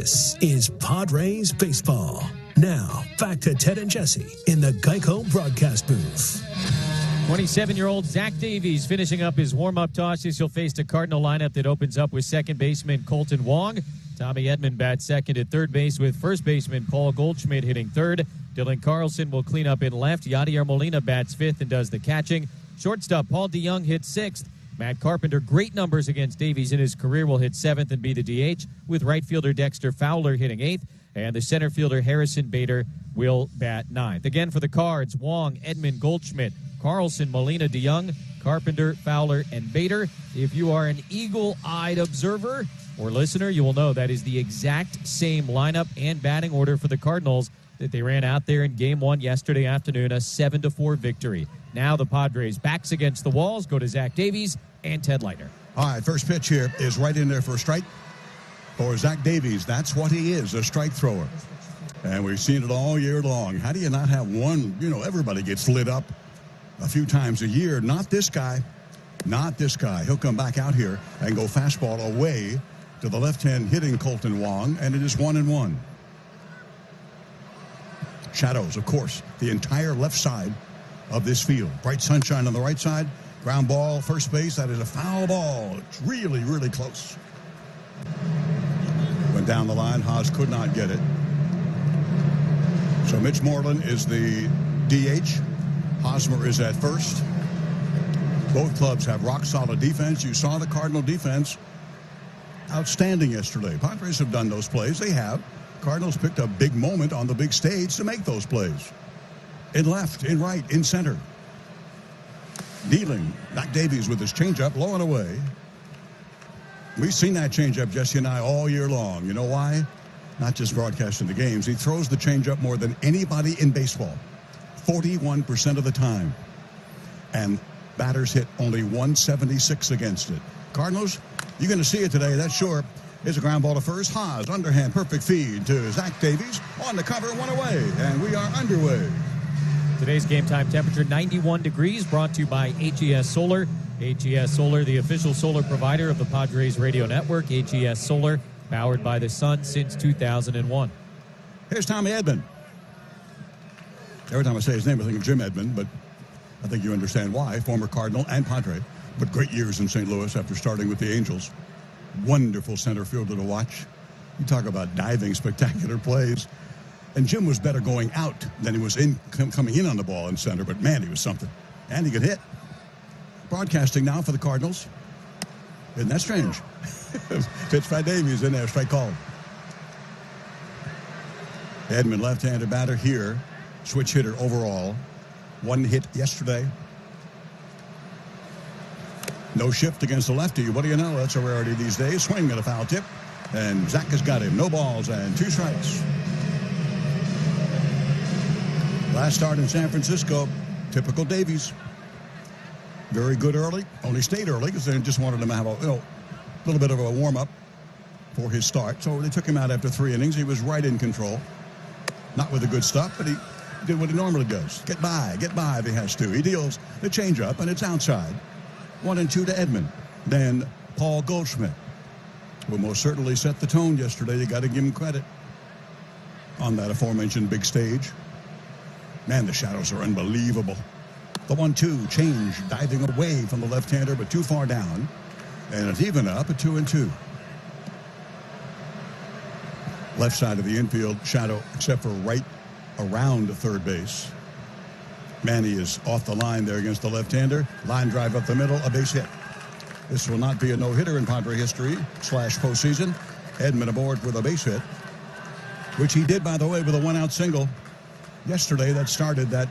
This is Padres Baseball. Now, back to Ted and Jesse in the Geico broadcast booth. 27-year-old Zach Davies finishing up his warm-up tosses. He'll face the Cardinal lineup that opens up with second baseman Colton Wong. Tommy Edman bats second at third base with first baseman Paul Goldschmidt hitting third. Dylan Carlson will clean up in left. Yadier Molina bats fifth and does the catching. Shortstop Paul DeYoung hits sixth. Matt Carpenter, great numbers against Davies in his career, will hit seventh and be the DH, with right fielder Dexter Fowler hitting eighth. And the center fielder Harrison Bader will bat ninth. Again for the Cards, Wong, Edman, Goldschmidt, Carlson, Molina, DeYoung, Carpenter, Fowler, and Bader. If you are an eagle-eyed observer or listener, you will know that is the exact same lineup and batting order for the Cardinals that they ran out there in Game 1 yesterday afternoon, a 7-4 victory. Now the Padres' backs against the walls go to Zach Davies and Ted Leitner. All right, first pitch here is right in there for a strike for Zach Davies. That's what he is, a strike thrower. And we've seen it all year long. How do you not have one? You know, everybody gets lit up a few times a year. Not this guy. Not this guy. He'll come back out here and go fastball away to the left-hand hitting Colton Wong, and it is 1-1. Shadows, of course, the entire left side of this field. Bright sunshine on the right side. Ground ball, first base. That is a foul ball. It's really, really close. Went down the line. Haas could not get it. So Mitch Moreland is the DH. Hosmer is at first. Both clubs have rock-solid defense. You saw the Cardinal defense outstanding yesterday. Padres have done those plays. They have. Cardinals picked a big moment on the big stage to make those plays. In left, in right, in center. Dealing. Zach Davies with his changeup, low and away. We've seen that changeup, Jesse and I, all year long. You know why? Not just broadcasting the games. He throws the changeup more than anybody in baseball. 41% of the time. And batters hit only 176 against it. Cardinals, you're going to see it today, that's sure. Here's a ground ball to first. Haas, underhand, perfect feed to Zach Davies. On the cover, one away. And we are underway. Today's game time temperature 91 degrees, brought to you by HES Solar. HES Solar, the official solar provider of the Padres radio network. HES Solar, powered by the sun since 2001. Here's Tommy Edman. Every time I say his name, I think of Jim Edman, but I think you understand why. Former Cardinal and Padre, but great years in St. Louis after starting with the Angels. Wonderful center fielder to watch. You talk about diving, spectacular plays. And Jim was better going out than he was coming in on the ball in center, but man, he was something. And he could hit. Broadcasting now for the Cardinals. Isn't that strange? Pitch by Davies in there, strike called. Edman, left-handed batter here. Switch hitter overall. One hit yesterday. No shift against the lefty. What do you know? That's a rarity these days. Swing at a foul tip. And Zach has got him. No balls and 2 strikes. Last start in San Francisco. Typical Davies. Very good early. Only stayed early because they just wanted him to have a little bit of a warm-up for his start. So they took him out after 3 innings. He was right in control. Not with the good stuff, but he did what he normally does. Get by if he has to. He deals the changeup, and it's outside. 1-2 to Edman. Then Paul Goldschmidt will most certainly set the tone yesterday. You got to give him credit on that aforementioned big stage. Man, the shadows are unbelievable. The 1-2 change, diving away from the left-hander, but too far down. And it's even up at 2-2. Left side of the infield, shadow, except for right around the third base. Manny is off the line there against the left-hander. Line drive up the middle, a base hit. This will not be a no-hitter in Padre history / postseason. Edman aboard with a base hit, which he did, by the way, with a 1-out single yesterday that started that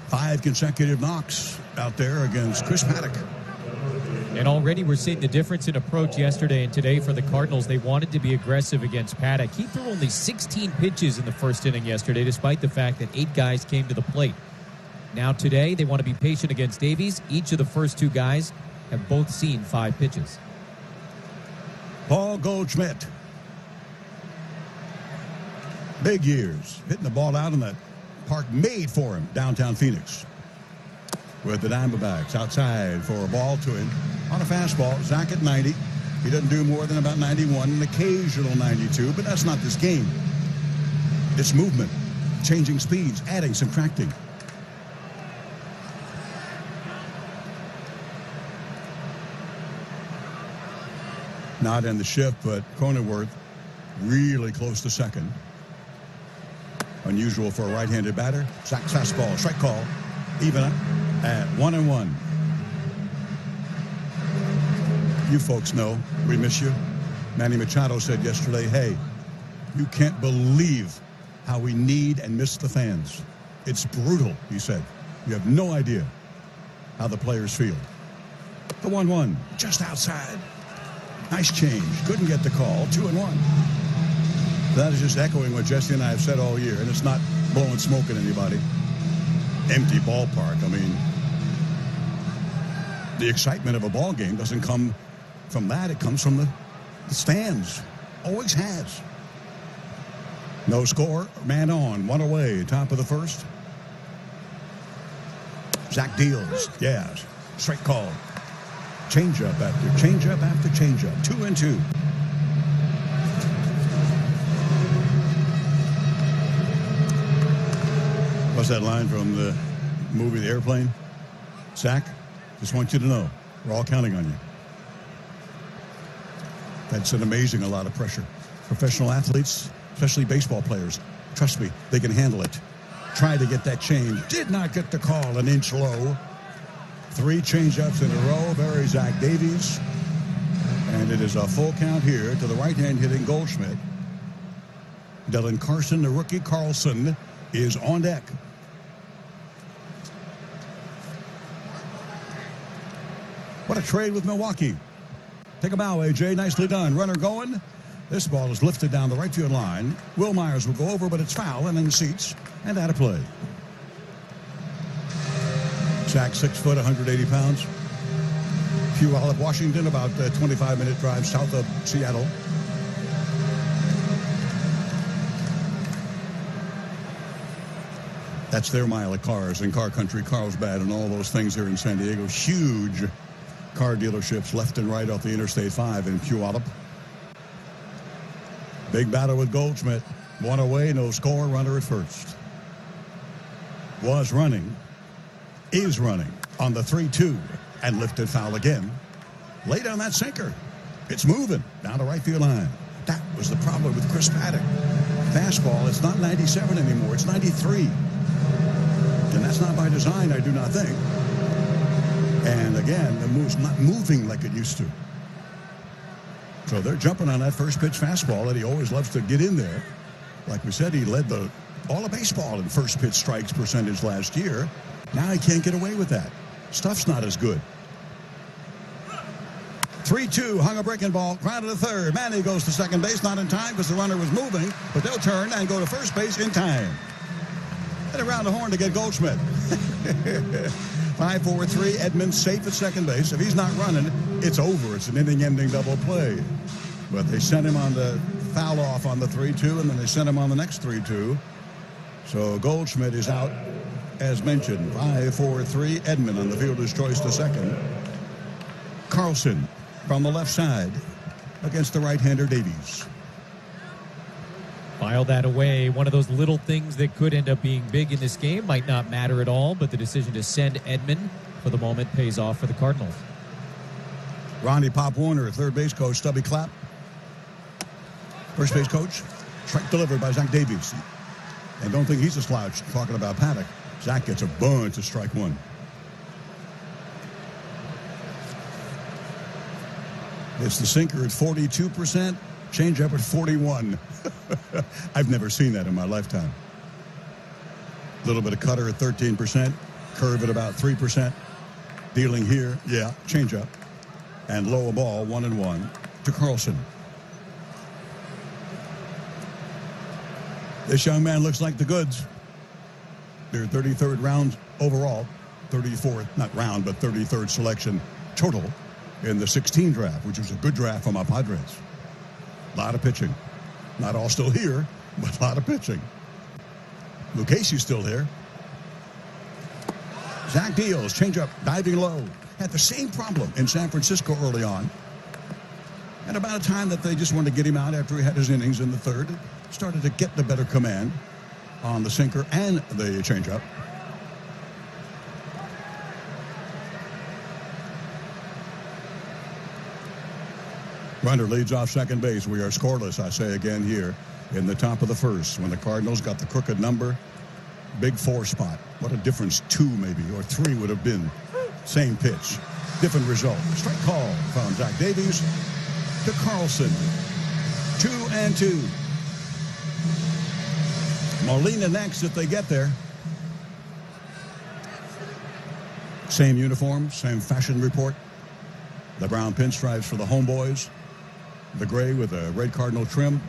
5 consecutive knocks out there against Chris Paddock. And already we're seeing the difference in approach yesterday and today for the Cardinals. They wanted to be aggressive against Paddock. He threw only 16 pitches in the first inning yesterday, despite the fact that 8 guys came to the plate. Now today, they want to be patient against Davies. Each of the first 2 guys have both seen 5 pitches. Paul Goldschmidt. Big years. Hitting the ball out in that park made for him, downtown Phoenix. With the Diamondbacks outside for a ball to him on a fastball. Zach at 90. He doesn't do more than about 91, an occasional 92, but that's not this game. It's movement, changing speeds, adding, subtracting. Not in the shift, but Cronenworth really close to second. Unusual for a right-handed batter. Zach's fastball, strike call, even up at 1-1. You folks know we miss you. Manny Machado said yesterday, hey, you can't believe how we need and miss the fans. It's brutal, he said. You have no idea how the players feel. The 1-1, just outside. Nice change. Couldn't get the call. 2-1. That is just echoing what Jesse and I have said all year, and it's not blowing smoke at anybody. Empty ballpark. I mean, the excitement of a ball game doesn't come from that. It comes from the stands. Always has. No score. Man on. One away. Top of the first. Zach deals. Yeah. Straight call. Changeup after changeup after changeup. 2-2. What's that line from the movie The Airplane? Zach, just want you to know, we're all counting on you. That's a lot of pressure. Professional athletes, especially baseball players, trust me, they can handle it. Try to get that change. Did not get the call, an inch low. 3 changeups in a row, very Zach Davies. And it is a full count here to the right-hand hitting Goldschmidt. Dylan Carson, the rookie Carlson, is on deck. What a trade with Milwaukee. Take a bow, AJ. Nicely done. Runner going. This ball is lifted down the right field line. Will Myers will go over, but it's foul and in the seats and out of play. Zach, 6 foot, 180 pounds. Puyallup, Washington, about a 25-minute drive south of Seattle. That's their mile of cars in Car Country, Carlsbad, and all those things here in San Diego. Huge car dealerships left and right off the Interstate 5 in Puyallup. Big battle with Goldschmidt. One away, no score, runner at first. Was running, is running on the 3-2 and lifted foul again. Lay down that sinker. It's moving down the right field line. That was the problem with Chris Paddock. Fastball, it's not 97 anymore, it's 93. And that's not by design, I do not think. And again, the move's not moving like it used to. So they're jumping on that first pitch fastball that he always loves to get in there. Like we said, he led all of baseball in first pitch strikes percentage last year. Now he can't get away with that. Stuff's not as good. 3-2, hung a breaking ball, grounded to third. Manny goes to second base, not in time because the runner was moving, but they'll turn and go to first base in time. And around the horn to get Goldschmidt. 5-4-3, Edmonds safe at second base. If he's not running, it's over. It's an inning-ending double play. But they sent him on the foul off on the 3-2, and then they sent him on the next 3-2. So Goldschmidt is out, as mentioned. 5-4-3, Edmond on the fielder's choice to second. Carlson from the left side against the right-hander Davies. File that away. One of those little things that could end up being big in this game. Might not matter at all, but the decision to send Edmond for the moment pays off for the Cardinals. Ronnie Pop Warner, third base coach, Stubby Clapp. First base coach, strike delivered by Zach Davies. And don't think he's a slouch talking about Paddock. Zach gets a bunch of strike one. It's the sinker at 42%, changeup at 41. I've never seen that in my lifetime. A little bit of cutter at 13%, curve at about 3%. Dealing here, yeah, changeup. And low a ball, 1-1 to Carlson. This young man looks like the goods. Their 33rd round overall, 34th, not round, but 33rd selection total in the 16 draft, which was a good draft for my Padres. A lot of pitching. Not all still here, but a lot of pitching. Lucchese's still here. Zach deals, changeup, diving low. Had the same problem in San Francisco early on. And about a time that they just wanted to get him out after he had his innings in the third. Started to get the better command on the sinker and the changeup. Runner leads off second base. We are scoreless, I say again here, in the top of the first. When the Cardinals got the crooked number, big 4 spot. What a difference 2 maybe or 3 would have been. Same pitch, different result. Strike call from Zach Davies to Carlson. 2-2. Molina next if they get there. Same uniform, same fashion report. The brown pinstripes for the homeboys. The gray with a red cardinal trim.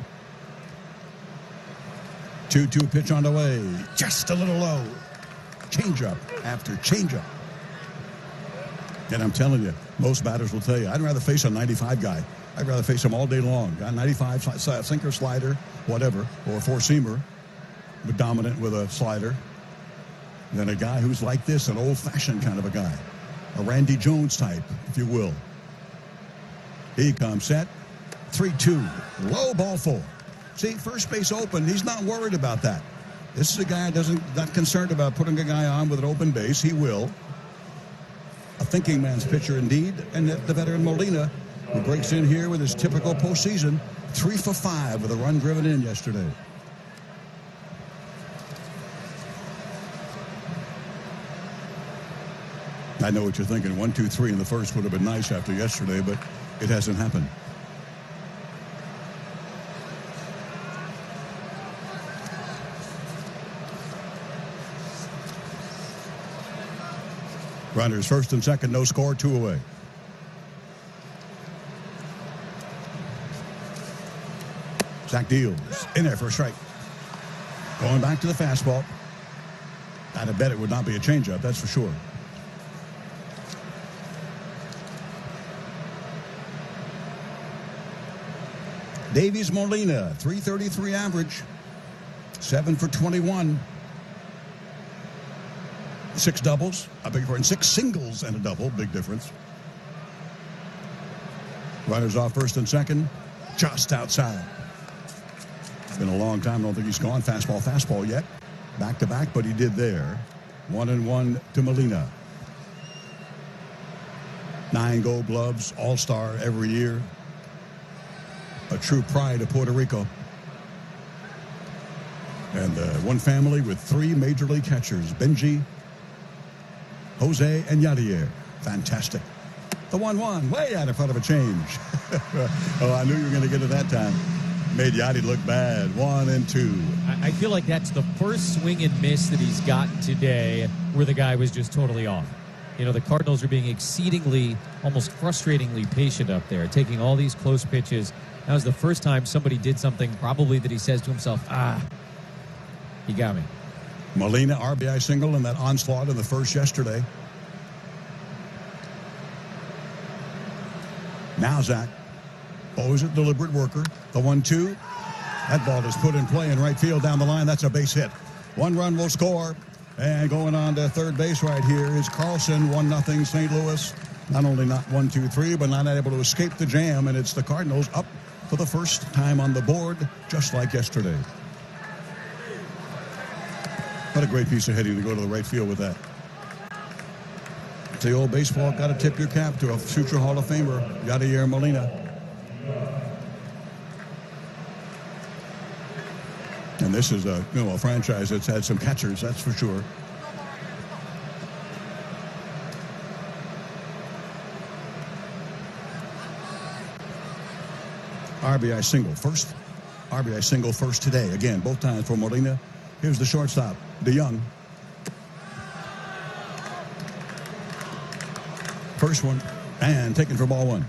2-2 pitch on the way. Just a little low. Changeup after changeup. And I'm telling you, most batters will tell you, I'd rather face a 95 guy. I'd rather face him all day long. Got 95, sinker, slider, whatever, or a four-seamer, but dominant with a slider, than a guy who's like this, an old-fashioned kind of a guy. A Randy Jones type, if you will. He comes set. 3-2. Low ball 4. See, first base open. He's not worried about that. This is a guy not concerned about putting a guy on with an open base. He will. A thinking man's pitcher indeed. And the veteran Molina, who breaks in here with his typical postseason, 3 for 5 with a run driven in yesterday. I know what you're thinking. 1, 2, 3 in the first would have been nice after yesterday, but it hasn't happened. Runners first and second, no score, 2 away. Zach deals in there for a strike. Going back to the fastball. I'd bet it would not be a changeup, that's for sure. Davies Molina, 333 average, 7 for 21. 6 doubles, I beg your pardon, 6 singles and a double, big difference. Runners off first and second, just outside. It's been a long time, I don't think he's gone fastball yet. Back to back, but he did there. 1-1 to Molina. 9 gold gloves, all-star every year. A true pride of Puerto Rico. And one family with 3 major league catchers, Benji, Jose, and Yadier. Fantastic. The 1-1, way out in front of a change. Oh, I knew you were going to get it that time. Made Yadi look bad. 1-2. I feel like that's the first swing and miss that he's gotten today where the guy was just totally off. You know, the Cardinals are being exceedingly, almost frustratingly patient up there, taking all these close pitches. That was the first time somebody did something probably that he says to himself, he got me. Molina, RBI single in that onslaught in the first yesterday. Now Zach, always a deliberate worker. The 1-2. That ball is put in play in right field down the line. That's a base hit. 1 run will score. And going on to third base right here is Carlson, 1-0 St. Louis. Not only not 1, 2, 3, but not able to escape the jam. And it's the Cardinals up for the first time on the board, just like yesterday. What a great piece of hitting to go to the right field with that. It's the old baseball, got to tip your cap to a future Hall of Famer, Yadier Molina. And this is a franchise that's had some catchers, that's for sure. RBI single first. RBI single first today. Again, both times for Molina. Here's the shortstop, DeYoung. First one, and taken for ball 1.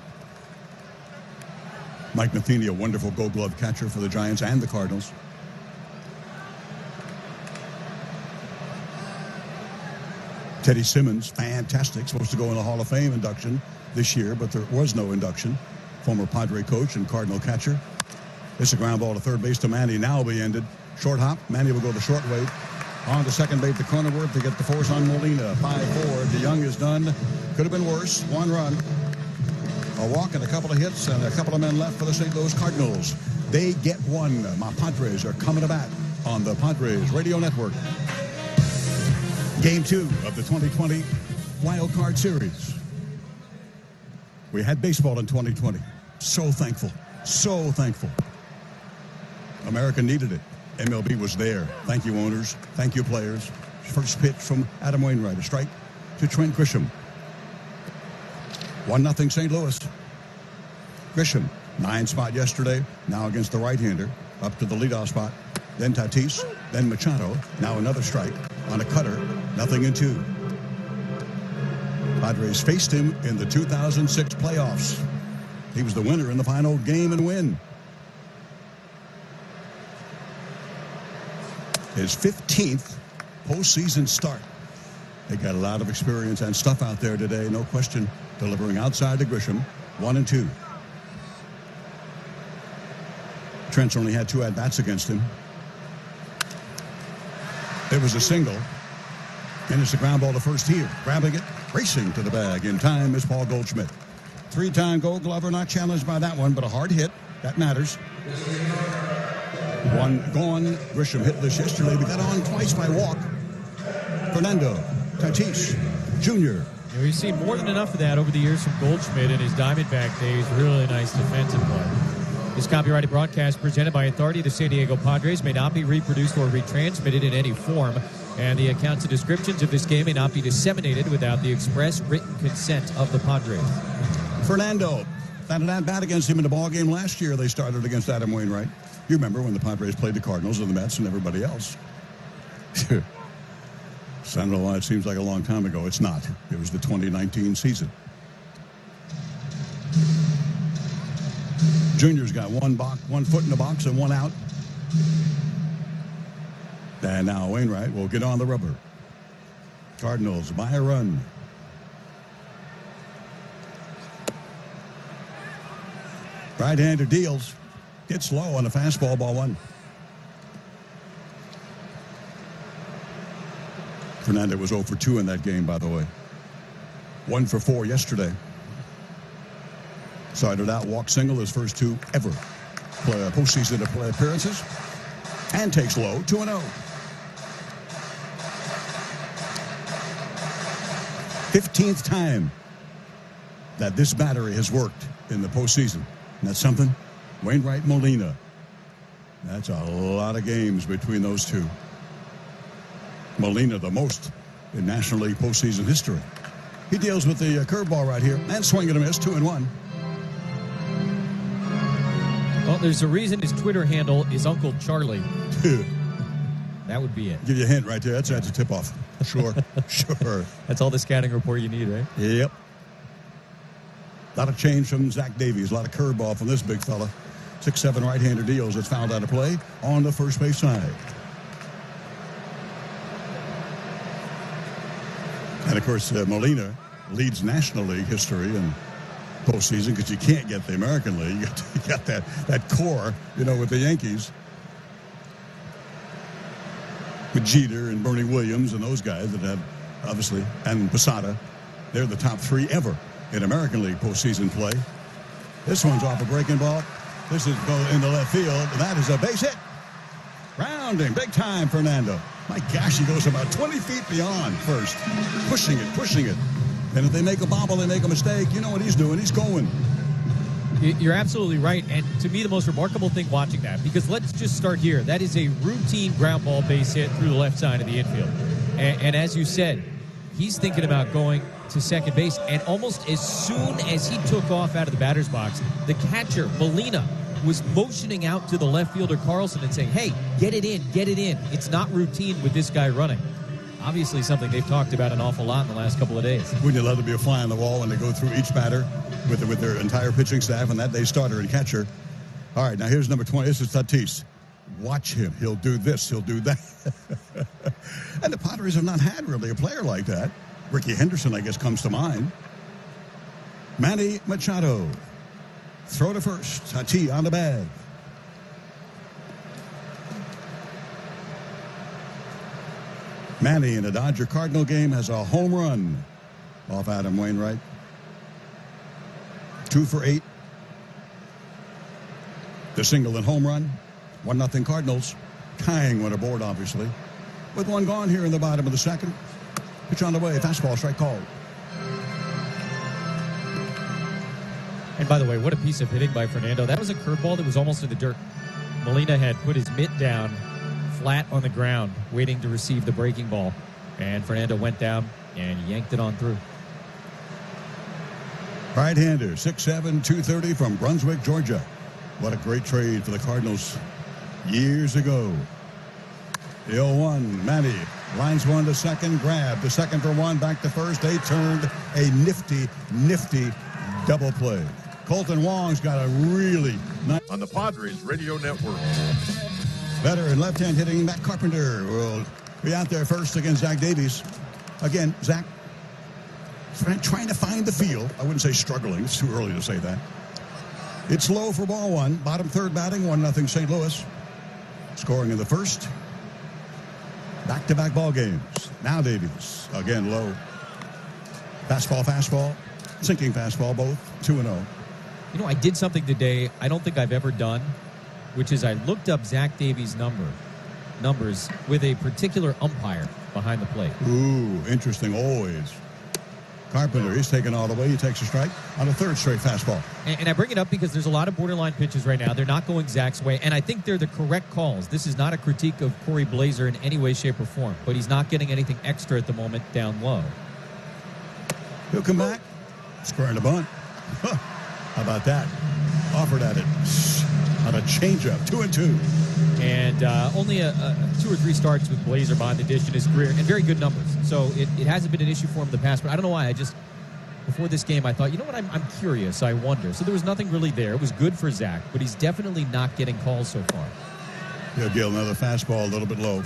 Mike Matheny, a wonderful gold glove catcher for the Giants and the Cardinals. Teddy Simmons, fantastic, supposed to go in the Hall of Fame induction this year, but there was no induction. Former Padre coach and Cardinal catcher. It's a ground ball to third base to Manny. Now will be ended. Short hop. Manny will go to short wait. On to second base to Cronenworth to get the force on Molina. 5-4. DeYoung is done. Could have been worse. 1 run. A walk and a couple of hits and a couple of men left for the St. Louis Cardinals. They get one. My Padres are coming to bat on the Padres Radio Network. Game 2 of the 2020 Wild Card Series. We had baseball in 2020. So thankful. So thankful. America needed it. MLB was there. Thank you, owners. Thank you, players. First pitch from Adam Wainwright. A strike to Trent Grisham. 1-0 St. Louis. Grisham, 9 spot yesterday. Now against the right-hander. Up to the leadoff spot. Then Tatis. Then Machado. Now another strike on a cutter. 0-2. Padres faced him in the 2006 playoffs. He was the winner in the final game and win. His 15th postseason start. They got a lot of experience and stuff out there today, no question. Delivering outside to Grisham, 1-2. Trent's only had 2 at-bats against him. It was a single. And it's a ground ball to first here. Grabbing it, racing to the bag. In time is Paul Goldschmidt. 3-time Gold Glover, not challenged by that one, but a hard hit. That matters. One gone. Grisham hit this yesterday. We got on twice by walk. Fernando Tatis Jr. Yeah, we've seen more than enough of that over the years from Goldschmidt in his Diamondback days. Really nice defensive play. This copyrighted broadcast presented by authority of the San Diego Padres may not be reproduced or retransmitted in any form, and the accounts and descriptions of this game may not be disseminated without the express written consent of the Padres. Fernando had an at-bat against him in the ball game last year. They started against Adam Wainwright. You remember when the Padres played the Cardinals and the Mets and everybody else. I don't know why it seems like a long time ago. It's not. It was the 2019 season. Junior's got one foot in the box and 1 out. And now Wainwright will get on the rubber. Cardinals by a run. Right-hander deals. Gets low on a fastball, ball 1. Fernando was 0 for 2 in that game, by the way. 1 for 4 yesterday. Started out walk single, his first 2 ever postseason appearances. And takes low, 2-0. 15th time that this battery has worked in the postseason. And that's something. Wainwright Molina. That's a lot of games between those two. Molina the most in National League postseason history. He deals with the curveball right here and swing and a miss, 2-1. Well, there's a reason his Twitter handle is Uncle Charlie. That would be it. Give you a hint right there. That's a tip-off. Sure, sure. That's all the scouting report you need, right? Yep. A lot of change from Zach Davies. A lot of curveball from this big fella. 6'7" right-hander deals. It's fouled out of play on the first base side. And, of course, Molina leads National League history in postseason because you can't get the American League. You got that core, with the Yankees. With Jeter and Bernie Williams and those guys that have, obviously, and Posada. They're the top 3 ever in American League postseason play. This one's off a breaking ball. This is in the left field. That is a base hit. Rounding. Big time, Fernando. My gosh, he goes about 20 feet beyond first. Pushing it. And if they make a bobble, they make a mistake. You know what he's doing. He's going. You're absolutely right. And to me, the most remarkable thing watching that, because let's just start here. That is a routine ground ball base hit through the left side of the infield. And as you said, he's thinking about going to second base. And almost as soon as he took off out of the batter's box, the catcher, Molina, was motioning out to the left fielder, Carlson, and saying, hey, get it in. It's not routine with this guy running. Obviously something they've talked about an awful lot in the last couple of days. Wouldn't you love to be a fly on the wall when they go through each batter with their entire pitching staff and that day starter and catcher? All right, now here's number 20. This is Tatis. Watch him. He'll do this. He'll do that. And the Padres have not had really a player like that. Ricky Henderson, I guess, comes to mind. Manny Machado. Throw to first. Tatis on the bag. Manny in a Dodger-Cardinal game has a home run off Adam Wainwright. 2 for 8. The single and home run. 1-0 Cardinals. Tying one aboard, obviously. With one gone here in the bottom of the second. Pitch on the way. Fastball, strike called. And by the way, what a piece of hitting by Fernando. That was a curveball that was almost in the dirt. Molina had put his mitt down flat on the ground, waiting to receive the breaking ball. And Fernando went down and yanked it on through. Right-hander, 6'7", 230 from Brunswick, Georgia. What a great trade for the Cardinals years ago. The 0-1, Manny lines one to second, grab the second for one, back to first. They turned a nifty double play. Colton Wong's got a really nice... On the Padres Radio Network. Better and left-hand hitting, Matt Carpenter will be out there first against Zach Davies. Again, Zach trying to find the field. I wouldn't say struggling. It's too early to say that. It's low for ball one. Bottom third batting, 1-0 St. Louis. Scoring in the first. Back-to-back ball games. Now Davies, again low. Fastball. Sinking fastball, both 2-0. You know, I did something today I don't think I've ever done, which is I looked up Zach Davies' numbers with a particular umpire behind the plate. Ooh, interesting always. Carpenter, he's taken all the way. He takes a strike on a third straight fastball. And I bring it up because there's a lot of borderline pitches right now. They're not going Zach's way, and I think they're the correct calls. This is not a critique of Corey Blazer in any way, shape, or form, but he's not getting anything extra at the moment down low. He'll come back. Squaring the bunt. How about that? Offered at it on a changeup, 2-2. And only 2 or 3 starts with Blazer behind the dish in his career, and very good numbers. So it hasn't been an issue for him in the past, but I don't know why. Before this game, I thought, you know what, I'm curious. I wonder. So there was nothing really there. It was good for Zach, but he's definitely not getting calls so far. He'll get another fastball a little bit low.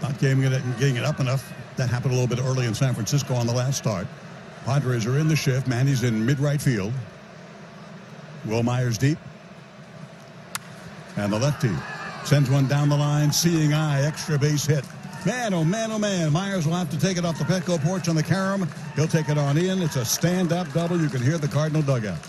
Not getting it up enough. That happened a little bit early in San Francisco on the last start. Padres are in the shift. Manny's in mid-right field. Will Myers deep. And the lefty sends one down the line. Seeing eye, extra base hit. Man, oh man, oh man. Myers will have to take it off the Petco porch on the carom. He'll take it on in. It's a stand-up double. You can hear the Cardinal dugout.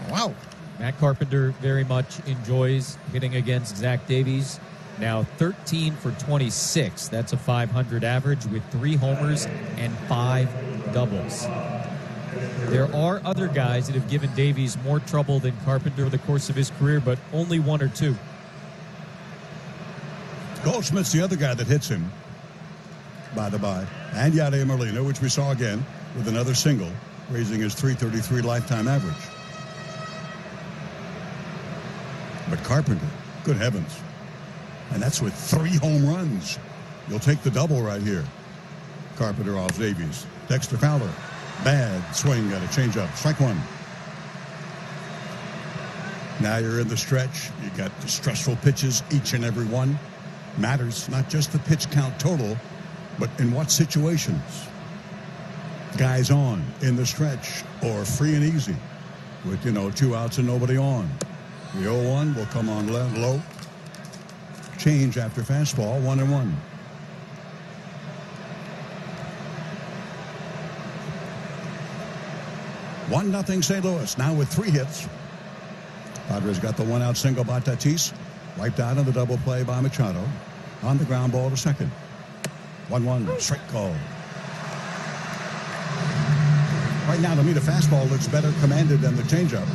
Wow. Matt Carpenter very much enjoys hitting against Zach Davies. Now 13 for 26. That's a .500 average with 3 homers and 5 doubles. There are other guys that have given Davies more trouble than Carpenter over the course of his career, but only 1 or 2. Goldschmidt's the other guy that hits him, by the by. And Yadier Molina, which we saw again with another single, raising his .333 lifetime average. But Carpenter, good heavens. And that's with 3 home runs. You'll take the double right here. Carpenter off Davies. Dexter Fowler. Bad swing at a changeup. Strike 1. Now you're in the stretch. You got the stressful pitches, each and every one. Matters, not just the pitch count total, but in what situations. Guys on in the stretch or free and easy with, 2 outs and nobody on. The 0-1 will come on low. Change after fastball, 1-1. One nothing St. Louis, now with 3 hits. Padres got the 1-out single by Tatis. Wiped out on the double play by Machado. On the ground ball to second. 1-1, strike call. Right now, to me, the fastball looks better commanded than the changeup.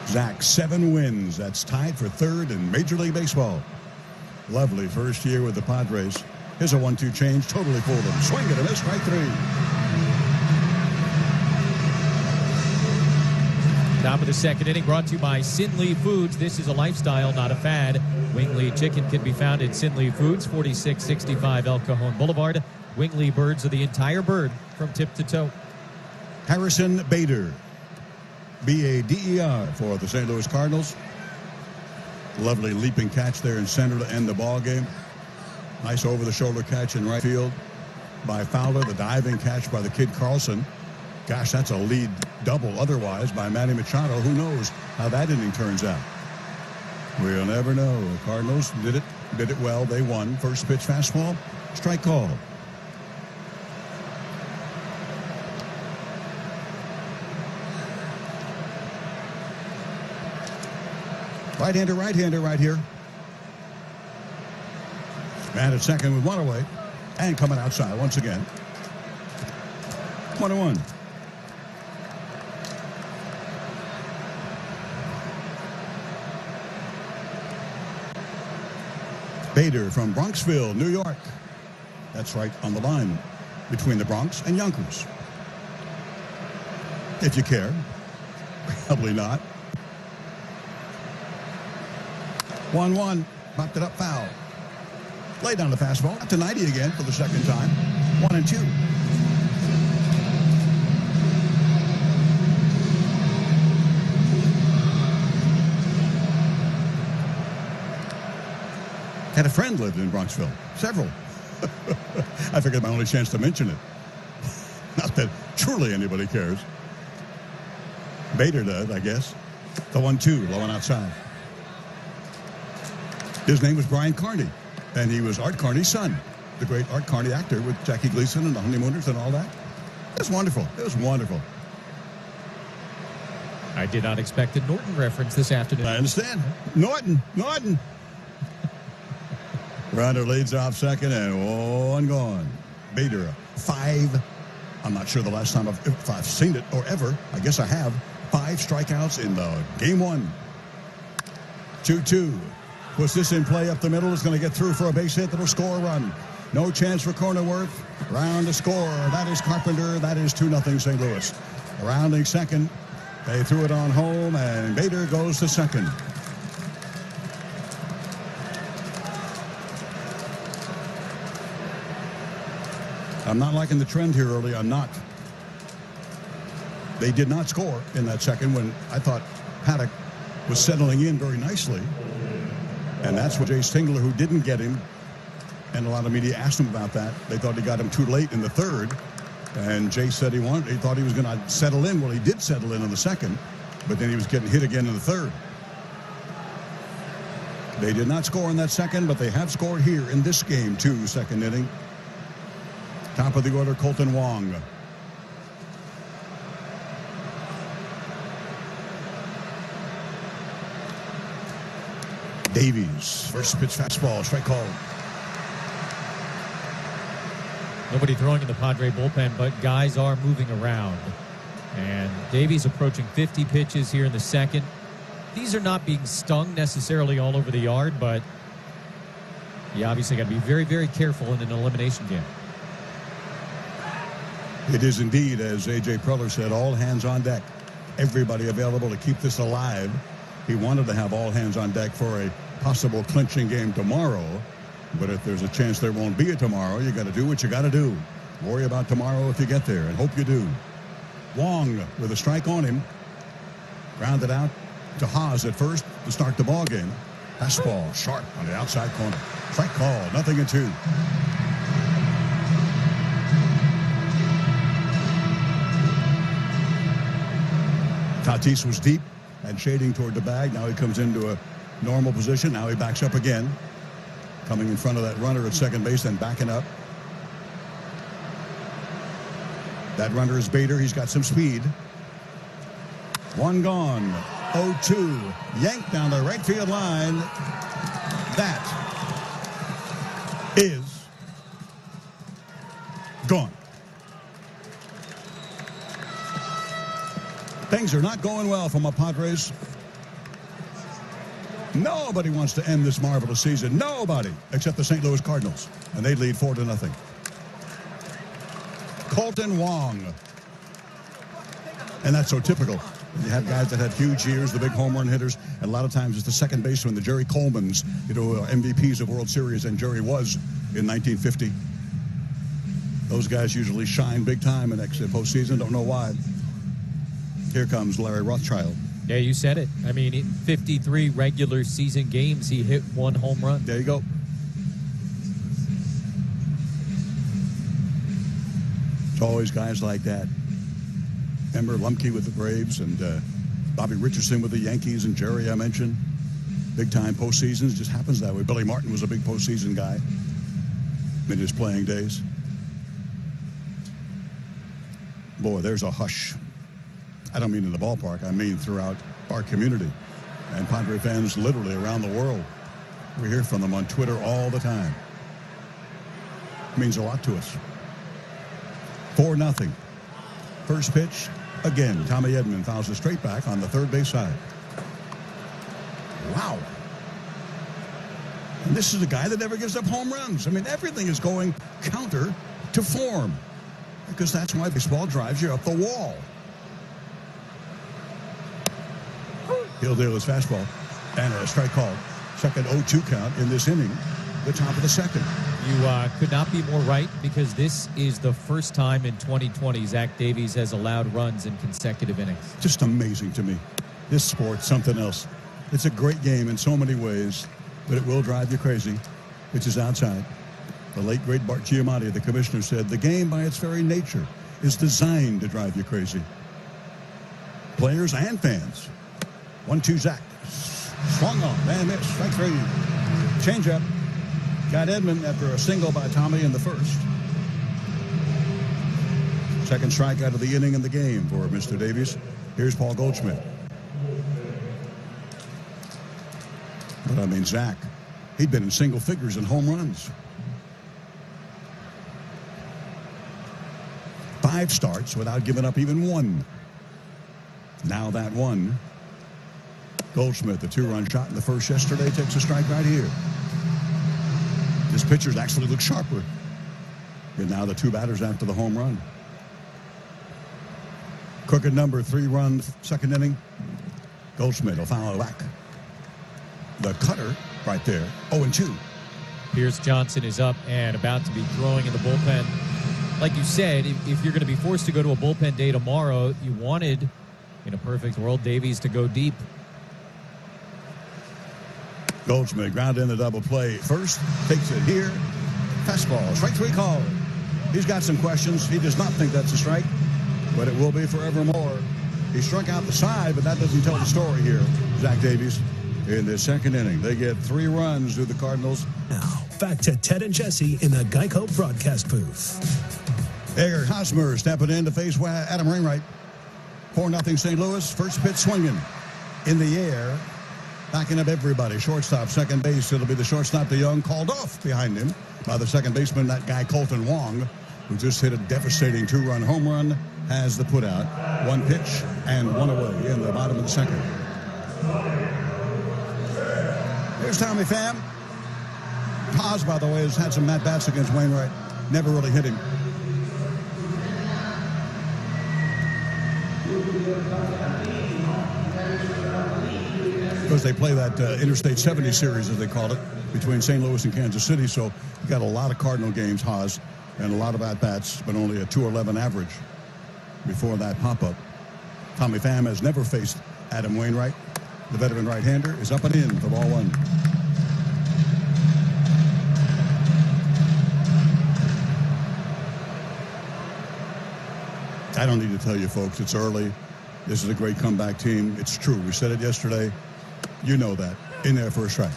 Zach, 7 wins. That's tied for 3rd in Major League Baseball. Lovely first year with the Padres. Here's a 1-2 change. Totally fooled him. Swing and a miss. Strike 3. Top of the second inning brought to you by Sinley Foods. This is a lifestyle, not a fad. Wingley Chicken can be found at Sinley Foods, 4665 El Cajon Boulevard. Wingley birds are the entire bird from tip to toe. Harrison Bader. B-A-D-E-R for the St. Louis Cardinals. Lovely leaping catch there in center to end the ball game. Nice over-the-shoulder catch in right field by Fowler. The diving catch by the kid Carlson. Gosh, that's a lead double otherwise by Manny Machado. Who knows how that inning turns out? We'll never know. The Cardinals did it Did it well. They won. First pitch fastball. Strike call. Right-hander right here. Man at second with one away. And coming outside once again. 1-1. Bader from Bronxville, New York. That's right on the line between the Bronx and Yonkers. If you care. Probably not. 1-1. Popped it up foul. Lay down the fastball. Up to 90 again for the second time. 1-2. Had a friend lived in Bronxville. Several. I figured my only chance to mention it. Not that truly anybody cares. Bader does, I guess. The 1-2, low and outside. His name was Brian Carney, and he was Art Carney's son, the great Art Carney actor with Jackie Gleason and the Honeymooners and all that. It was wonderful. It was wonderful. I did not expect a Norton reference this afternoon. I understand. Norton. Runner leads off second, and one gone. Bader, 5. I'm not sure the last time if I've seen it or ever. I guess I have. 5 strikeouts in the game 1. 2-2. Puts this in play up the middle. Is going to get through for a base hit that'll score a run. No chance for Cronenworth. Round to score. That is Carpenter. That is 2-0 St. Louis. Rounding second. They threw it on home, and Bader goes to second. I'm not liking the trend here early. I'm not. They did not score in that second when I thought Paddock was settling in very nicely. And that's what Jay Stingler, who didn't get him, and a lot of media asked him about that. They thought he got him too late in the third. And Jay said he thought he was going to settle in. Well, he did settle in the second, but then he was getting hit again in the third. They did not score in that second, but they have scored here in this game, too, second inning. Top of the order, Colton Wong. Davies, first pitch fastball, strike call. Nobody throwing in the Padre bullpen, but guys are moving around. And Davies approaching 50 pitches here in the second. These are not being stung necessarily all over the yard, but you obviously got to be very, very careful in an elimination game. It is indeed, as A.J. Preller said, all hands on deck. Everybody available to keep this alive. He wanted to have all hands on deck for a possible clinching game tomorrow. But if there's a chance there won't be a tomorrow, you got to do what you got to do. Worry about tomorrow if you get there, and hope you do. Wong with a strike on him. Grounded out to Haas at first to start the ball game. Fastball sharp on the outside corner. Strike call, 0-2. Tatis was deep and shading toward the bag. Now he comes into a normal position. Now he backs up again. Coming in front of that runner at second base and backing up. That runner is Bader. He's got some speed. One gone. 0-2. Yanked down the right field line. That is gone. Things are not going well for my Padres. Nobody wants to end this marvelous season. Nobody, except the St. Louis Cardinals. And they lead 4-0. Colton Wong. And that's so typical. You have guys that had huge years, the big home run hitters, and a lot of times it's the second baseman, the Jerry Colemans, MVPs of World Series, and Jerry was in 1950. Those guys usually shine big time in next postseason. Don't know why. Here comes Larry Rothschild. Yeah, you said it. I mean, in 53 regular season games, he hit 1 home run. There you go. It's always guys like that. Remember Lumke with the Braves and Bobby Richardson with the Yankees and Jerry I mentioned. big-time postseasons. Just happens that way. Billy Martin was a big postseason guy in his playing days. Boy, there's a hush. I don't mean in the ballpark. I mean throughout our community. And Padre fans literally around the world. We hear from them on Twitter all the time. It means a lot to us. 4-0. First pitch, again, Tommy Edman fouls it straight back on the third base side. Wow. And this is a guy that never gives up home runs. I mean, everything is going counter to form. Because that's why baseball drives you up the wall. He'll deal his fastball. And a strike called. Second 0-2 count in this inning. The top of the second. You could not be more right, because this is the first time in 2020 Zach Davies has allowed runs in consecutive innings. Just amazing to me. This sport's something else. It's a great game in so many ways, but it will drive you crazy, which is outside. The late, great Bart Giamatti, the commissioner, said the game by its very nature is designed to drive you crazy. Players and fans. 1-2 Zach. Swung on. Man, missed. Strike three. Changeup. Got Edman after a single by Tommy in the first. Second strikeout of the inning in the game for Mr. Davies. Here's Paul Goldschmidt. But I mean, Zach, he'd been in single figures in home runs. 5 starts without giving up even one. Now that one. Goldschmidt, the 2-run shot in the first yesterday, takes a strike right here. His pitchers actually look sharper. And now the 2 batters after the home run. Crooked number, 3-run second inning. Goldschmidt will foul it back. The cutter right there, 0-2. Pierce Johnson is up and about to be throwing in the bullpen. Like you said, if you're going to be forced to go to a bullpen day tomorrow, you wanted, in a perfect world, Davies to go deep. Goldschmidt ground in the double play. First, takes it here. Fastball, strike 3 call. He's got some questions. He does not think that's a strike, but it will be forevermore. He struck out the side, but that doesn't tell the story here. Zach Davies in the second inning. They get 3 runs to the Cardinals. Now, back to Ted and Jesse in the Geico broadcast booth. Edgar Hosmer stepping in to face Adam Wainwright. 4-0 St. Louis. First pitch swinging in the air. Backing up everybody. Shortstop, second base. It'll be the shortstop, DeYoung, called off behind him by the second baseman, that guy Colton Wong, who just hit a devastating 2-run home run, has the putout. 1 pitch and 1 away in the bottom of the second. Here's Tommy Pham. Paz, by the way, has had some at-bats against Wainwright. Never really hit him. Because they play that Interstate 70 series, as they call it, between St. Louis and Kansas City. So you got a lot of Cardinal games, Haas, and a lot of at-bats, but only a 211 average before that pop-up. Tommy Pham has never faced Adam Wainwright. The veteran right-hander is up and in for ball 1. I don't need to tell you, folks, it's early. This is a great comeback team. It's true. We said it yesterday. You know that. In there for a strike.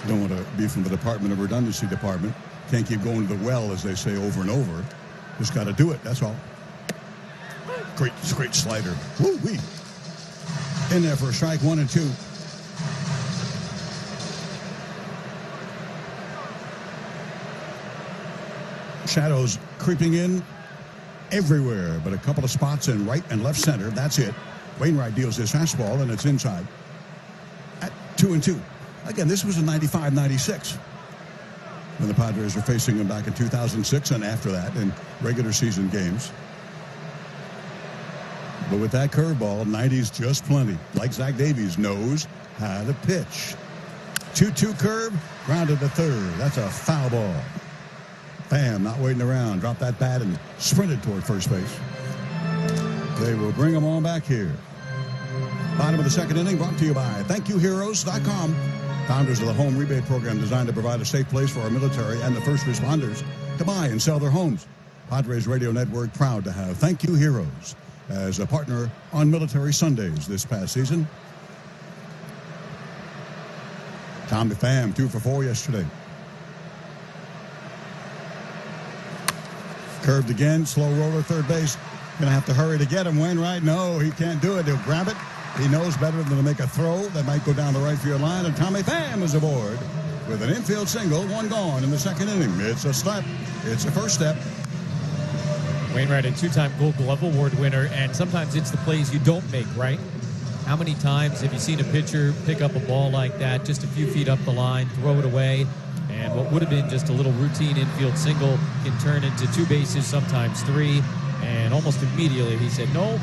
Don't want to be from the Department of Redundancy department. Can't keep going to the well, as they say, over and over. Just got to do it. That's all. Great slider. Woo-wee. In there for a strike, 1 and 2. Shadows creeping in everywhere, but a couple of spots in right and left center. That's it. Wainwright deals his fastball, and it's inside at 2 and 2. Again, this was a 95-96 when the Padres were facing him back in 2006 and after that in regular season games. But with that curveball, 90's just plenty. Like Zach Davies knows how to pitch. 2-2 curve, grounded to third. That's a foul ball. Pham not waiting around. Dropped that bat and sprinted toward first base. They will bring them on back here. Bottom of the second inning brought to you by ThankYouHeroes.com. Founders of the home rebate program designed to provide a safe place for our military and the first responders to buy and sell their homes. Padres Radio Network proud to have Thank You Heroes as a partner on Military Sundays this past season. Tommy Pham, 2 for 4 yesterday. Curved again, slow roller, third base. Going to have to hurry to get him. Wainwright, no, he can't do it. He'll grab it. He knows better than to make a throw that might go down the right field line. And Tommy Pham is aboard with an infield single, 1 gone in the second inning. It's a step. It's a first step. Wainwright, a 2-time Gold Glove Award winner, and sometimes it's the plays you don't make, right? How many times have you seen a pitcher pick up a ball like that, just a few feet up the line, throw it away, and what would have been just a little routine infield single can turn into 2 bases, sometimes 3, and almost immediately he said, no,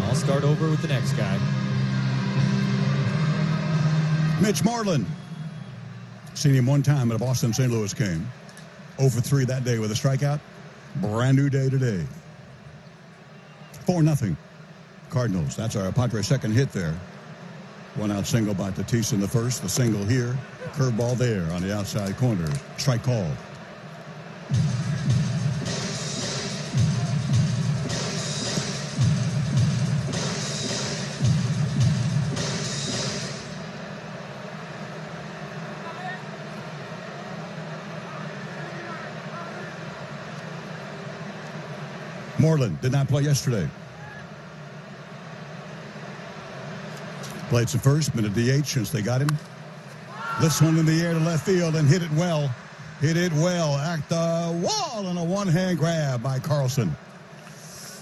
I'll start over with the next guy. Mitch Moreland. Seen him one time at a Boston-St. Louis game. 0 for 3 that day with a strikeout. Brand new day today. 4-0. Cardinals. That's our Padres' second hit there. 1-out single by Tatis in the first. The single here. Curveball there on the outside corner. Strike call. Moreland did not play yesterday. Played some first, been a DH since they got him. Lifts one in the air to left field and hit it well. Hit it well at the wall on a one-hand grab by Carlson.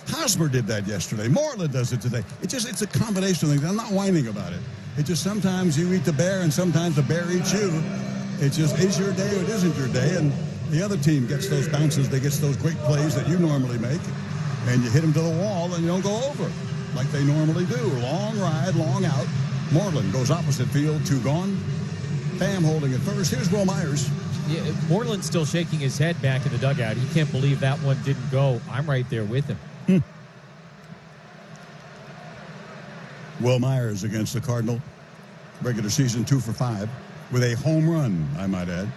Hosmer did that yesterday. Moreland does it today. It's a combination of things. I'm not whining about it. It just sometimes you eat the bear and sometimes the bear eats you. It just is your day or it isn't your day. And the other team gets those bounces. They get those great plays that you normally make. And you hit them to the wall and you don't go over like they normally do. Long ride, long out. Moreland goes opposite field, 2 gone. Pham holding it first. Here's Will Myers. Yeah, Moreland's still shaking his head back in the dugout. He can't believe that one didn't go. I'm right there with him. Will Myers against the Cardinal. Regular season 2 for 5 with a home run, I might add.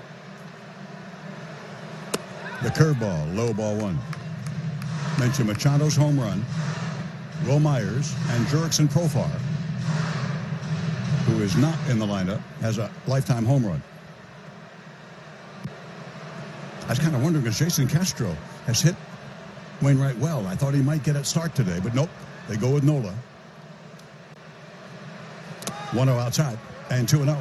The curveball, low ball 1. Mention Machado's home run, Will Myers, and Jurickson Profar, who is not in the lineup, has a lifetime home run. I was kind of wondering because Jason Castro has hit Wainwright well. I thought he might get a start today, but nope. They go with Nola. 1-0 outside and 2-0.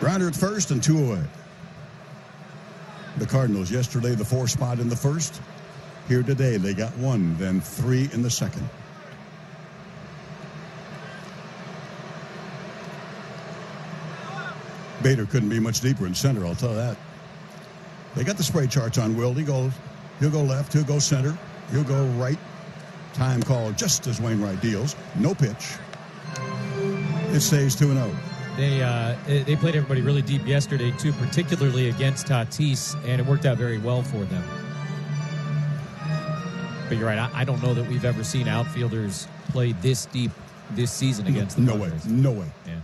Grounder at first and 2 away. The Cardinals yesterday, the 4 spot in the first. Here today, they got 1, then 3 in the second. Bader couldn't be much deeper in center, I'll tell you that. They got the spray charts on Will. He'll go left, he'll go center, he'll go right. Time call just as Wainwright deals. No pitch. It stays 2-0. They played everybody really deep yesterday, too, particularly against Tatis, and it worked out very well for them. But you're right. I don't know that we've ever seen outfielders play this deep this season against the Padres. No way. Yeah.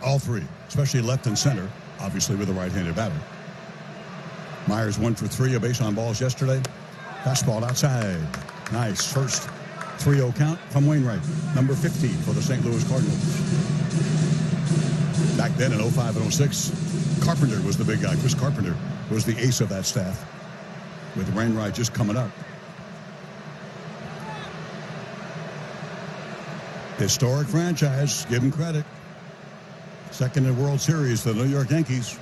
All 3, especially left and center, obviously with a right-handed batter. Myers 1 for 3, a base on balls yesterday. Fastball outside. Nice. First 3-0 count from Wainwright, number 50 for the St. Louis Cardinals. Back then in 05 and 06, Carpenter was the big guy. Chris Carpenter was the ace of that staff, with Wainwright just coming up. Historic franchise, give him credit. Second in World Series, the New York Yankees.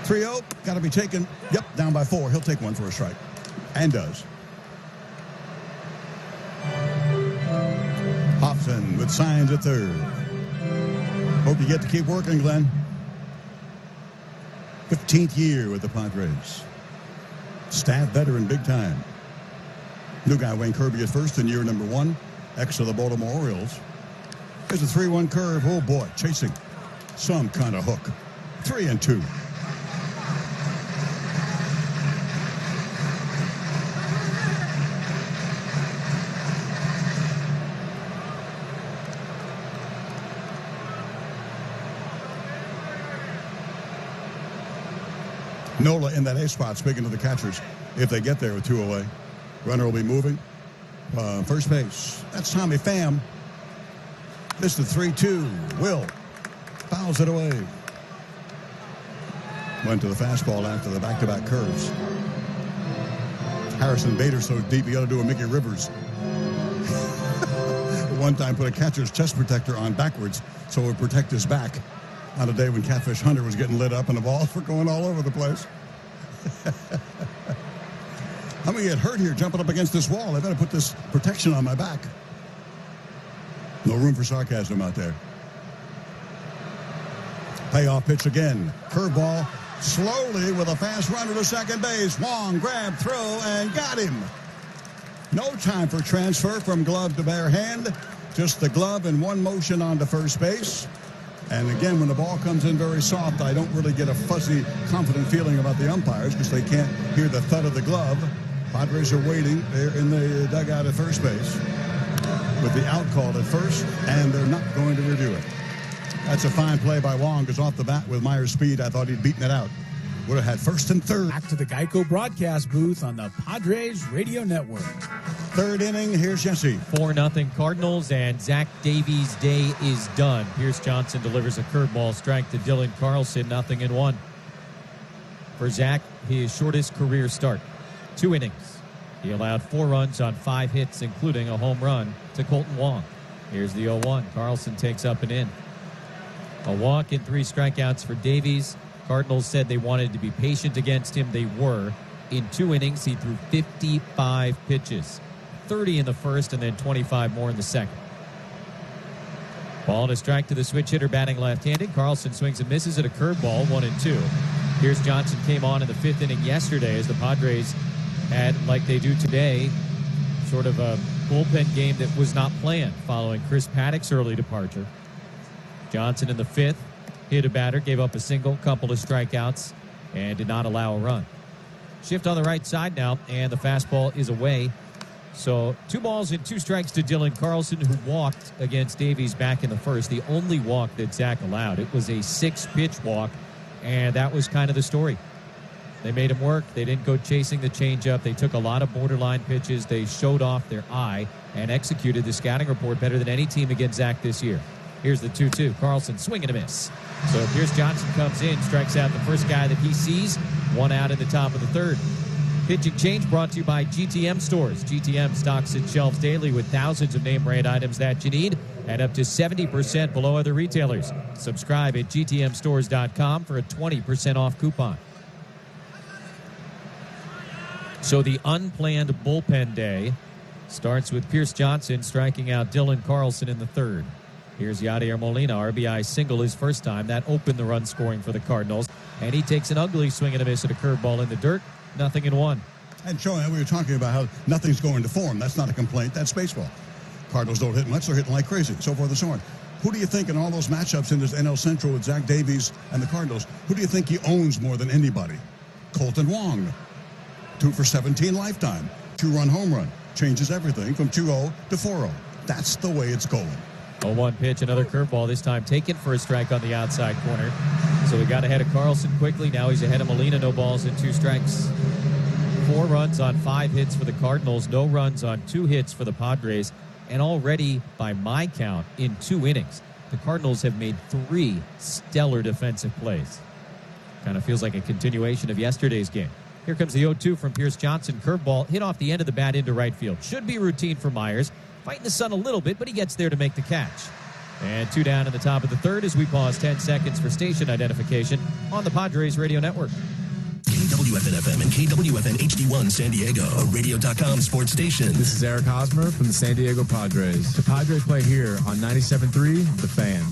3-0, got to be taken. Yep, down by 4. He'll take 1 for a strike, and does. Hobson with signs at third. Hope you get to keep working, Glenn. 15th year with the Padres. Staff veteran, big time. New guy Wayne Kirby at first in year number 1. Ex of the Baltimore Orioles. There's a 3-1 curve. Oh boy, chasing some kind of hook. 3-2. Nola in that A spot, speaking to the catchers, if they get there with 2 away. Runner will be moving. First base. That's Tommy Pham. This is the 3-2. Will fouls it away. Went to the fastball after the back-to-back curves. Harrison Bader's so deep, you got to do a Mickey Rivers. One time put a catcher's chest protector on backwards so it would protect his back on a day when Catfish Hunter was getting lit up and the balls were going all over the place. I'm going to get hurt here jumping up against this wall. I better put this protection on my back. No room for sarcasm out there. Payoff pitch again. Curveball slowly with a fast runner to second base. Wong grabbed, throw, and got him. No time for transfer from glove to bare hand. Just the glove in one motion onto first base. And again, when the ball comes in very soft, I don't really get a fuzzy, confident feeling about the umpires because they can't hear the thud of the glove. Padres are waiting. They're in the dugout at first base with the out call at first, and they're not going to review it. That's a fine play by Wong because off the bat with Meyer's speed, I thought he'd beaten it out. Would have had first and third. Back to the Geico broadcast booth on the Padres Radio Network. Third inning, here's Jesse. 4-0 Cardinals, and Zach Davies' day is done. Pierce Johnson delivers a curveball strike to Dylan Carlson, 0-1. For Zach, his shortest career start. 2 innings. He allowed 4 runs on 5 hits, including a home run to Colton Wong. Here's the 0-1. Carlson takes up and in. A walk and 3 strikeouts for Davies. Cardinals said they wanted to be patient against him. They were. In 2 innings, he threw 55 pitches. 30 in the first and then 25 more in the second. Ball and a strike to the switch hitter batting left-handed. Carlson swings and misses at a curveball, 1-2. Pierce Johnson came on in the 5th inning yesterday as the Padres had, like they do today, sort of a bullpen game that was not planned following Chris Paddock's early departure. Johnson in the 5th hit a batter, gave up a single, couple of strikeouts, and did not allow a run. Shift on the right side now, and the fastball is away. So 2 balls and 2 strikes to Dylan Carlson, who walked against Davies back in the first. The only walk that Zach allowed. It was a 6-pitch walk, and that was kind of the story. They made him work. They didn't go chasing the changeup. They took a lot of borderline pitches. They showed off their eye and executed the scouting report better than any team against Zach this year. Here's the 2-2. Carlson swing and a miss. So Pierce Johnson comes in, strikes out the first guy that he sees. 1 out in the top of the 3rd. Pitching change brought to you by GTM Stores. GTM stocks its shelves daily with thousands of name brand items that you need and up to 70% below other retailers. Subscribe at gtmstores.com for a 20% off coupon. So the unplanned bullpen day starts with Pierce Johnson striking out Dylan Carlson in the 3rd. Here's Yadier Molina, RBI single his first time. That opened the run scoring for the Cardinals. And he takes an ugly swing and a miss at a curveball in the dirt. 0-1. And showing, we were talking about how nothing's going to form. That's not a complaint. That's baseball. Cardinals don't hit much. They're hitting like crazy. So forth and so on. Who do you think in all those matchups in this NL Central with Zach Davies and the Cardinals, who do you think he owns more than anybody? Colton Wong. 2 for 17 lifetime. 2-run home run. Changes everything from 2-0 to 4-0. That's the way it's going. 0-1 pitch, another curveball, this time taken for a strike on the outside corner. So we got ahead of Carlson quickly. Now he's ahead of Molina. No balls and 2 strikes. 4 runs on 5 hits for the Cardinals. No runs on 2 hits for the Padres. And already, by my count, in 2 innings, the Cardinals have made 3 stellar defensive plays. Kind of feels like a continuation of yesterday's game. Here comes the 0-2 from Pierce Johnson. Curveball hit off the end of the bat into right field. Should be routine for Myers. Fighting the sun a little bit, but he gets there to make the catch. And 2 down in the top of the 3rd as we pause 10 seconds for station identification on the Padres Radio Network. KWFN-FM and KWFN HD1 San Diego, a radio.com sports station. This is Eric Hosmer from the San Diego Padres. The Padres play here on 97.3 The Fan.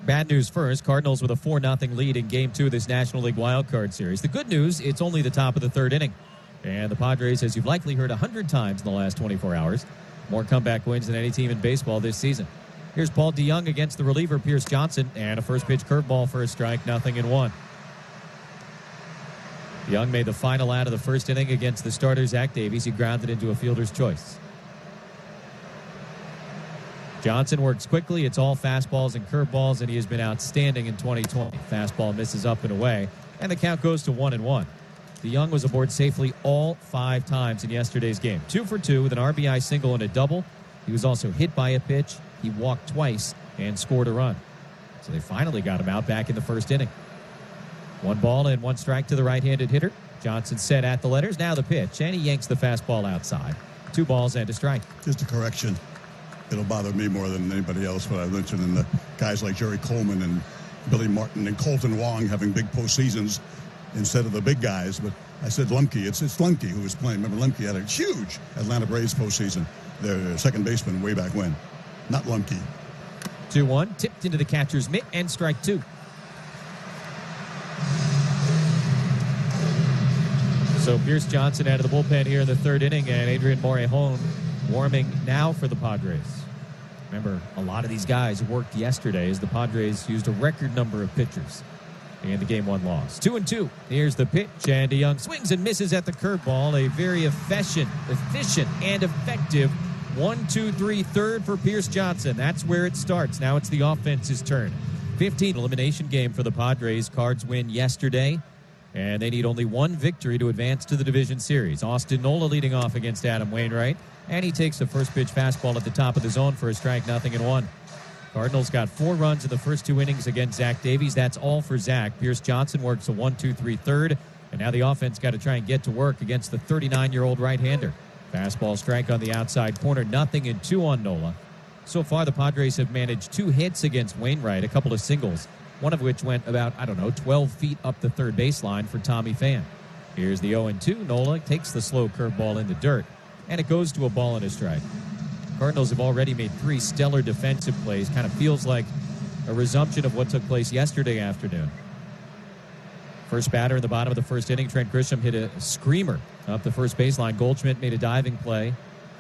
Bad news first. Cardinals with a 4-0 lead in Game 2 of this National League wildcard series. The good news, it's only the top of the 3rd inning. And the Padres, as you've likely heard 100 times in the last 24 hours, more comeback wins than any team in baseball this season. Here's Paul DeYoung against the reliever Pierce Johnson, and a first-pitch curveball for a strike, 0-1. DeYoung made the final out of the 1st inning against the starter Zach Davies. He grounded into a fielder's choice. Johnson works quickly. It's all fastballs and curveballs, and he has been outstanding in 2020. Fastball misses up and away. And the count goes to 1-1. DeYoung was aboard safely all 5 times in yesterday's game. 2 for 2 with an RBI single and a double. He was also hit by a pitch. He walked twice and scored a run. So they finally got him out back in the first inning. 1 ball and 1 strike to the right-handed hitter. Johnson set at the letters. Now the pitch, and he yanks the fastball outside. 2 balls and a strike. Just a correction. It'll bother me more than anybody else what I mentioned in the guys like Jerry Coleman and Billy Martin and Colton Wong having big postseasons instead of the big guys. But I said Lemke. It's Lemke who was playing. Remember, Lemke had a huge Atlanta Braves postseason. Their second baseman way back when. Not Lemke. 2-1, tipped into the catcher's mitt, and strike 2. So Pierce Johnson out of the bullpen here in the 3rd inning, and Adrian Morejon warming now for the Padres. Remember, a lot of these guys worked yesterday as the Padres used a record number of pitchers in the Game 1 loss. 2-2. Here's the pitch, and DeYoung swings and misses at the curveball. A very efficient and effective 1-2-3 third for Pierce Johnson. That's where it starts. Now it's the offense's turn. 15 elimination game for the Padres. Cards win yesterday, and they need only 1 victory to advance to the division series. Austin Nola leading off against Adam Wainwright, and he takes a first pitch fastball at the top of the zone for a strike, 0-1. Cardinals got 4 runs in the first 2 innings against Zach Davies. That's all for Zach. Pierce Johnson works a 1-2-3 third, and now the offense got to try and get to work against the 39-year-old right-hander. Fastball strike on the outside corner, 0-2 on Nola. So far, the Padres have managed 2 hits against Wainwright, a couple of singles, one of which went about, 12 feet up the third baseline for Tommy Pham. Here's the 0-2. Nola takes the slow curveball in the dirt, and it goes to a ball and a strike. Cardinals have already made 3 stellar defensive plays. Kind of feels like a resumption of what took place yesterday afternoon. First batter in the bottom of the first inning, Trent Grisham hit a screamer up the first baseline. Goldschmidt made a diving play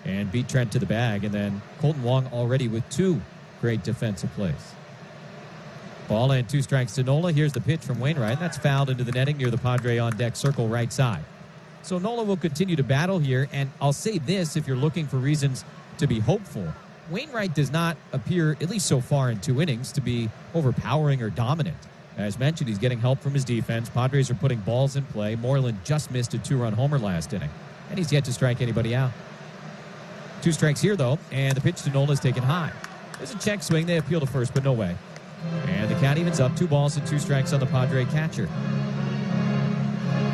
and beat Trent to the bag. And then Colton Wong already with 2 great defensive plays. Ball and 2 strikes to Nola. Here's the pitch from Wainwright. That's fouled into the netting near the Padre on deck circle right side. So Nola will continue to battle here. And I'll say this, if you're looking for reasons to be hopeful, Wainwright does not appear, at least so far in 2 innings, to be overpowering or dominant. As mentioned, he's getting help from his defense. Padres are putting balls in play. Moreland just missed a 2-run homer last inning, and he's yet to strike anybody out. 2 strikes here, though, and the pitch to Nola is taken high. There's a check swing. They appeal to first, but no way. And the count evens up. 2 balls and 2 strikes on the Padre catcher.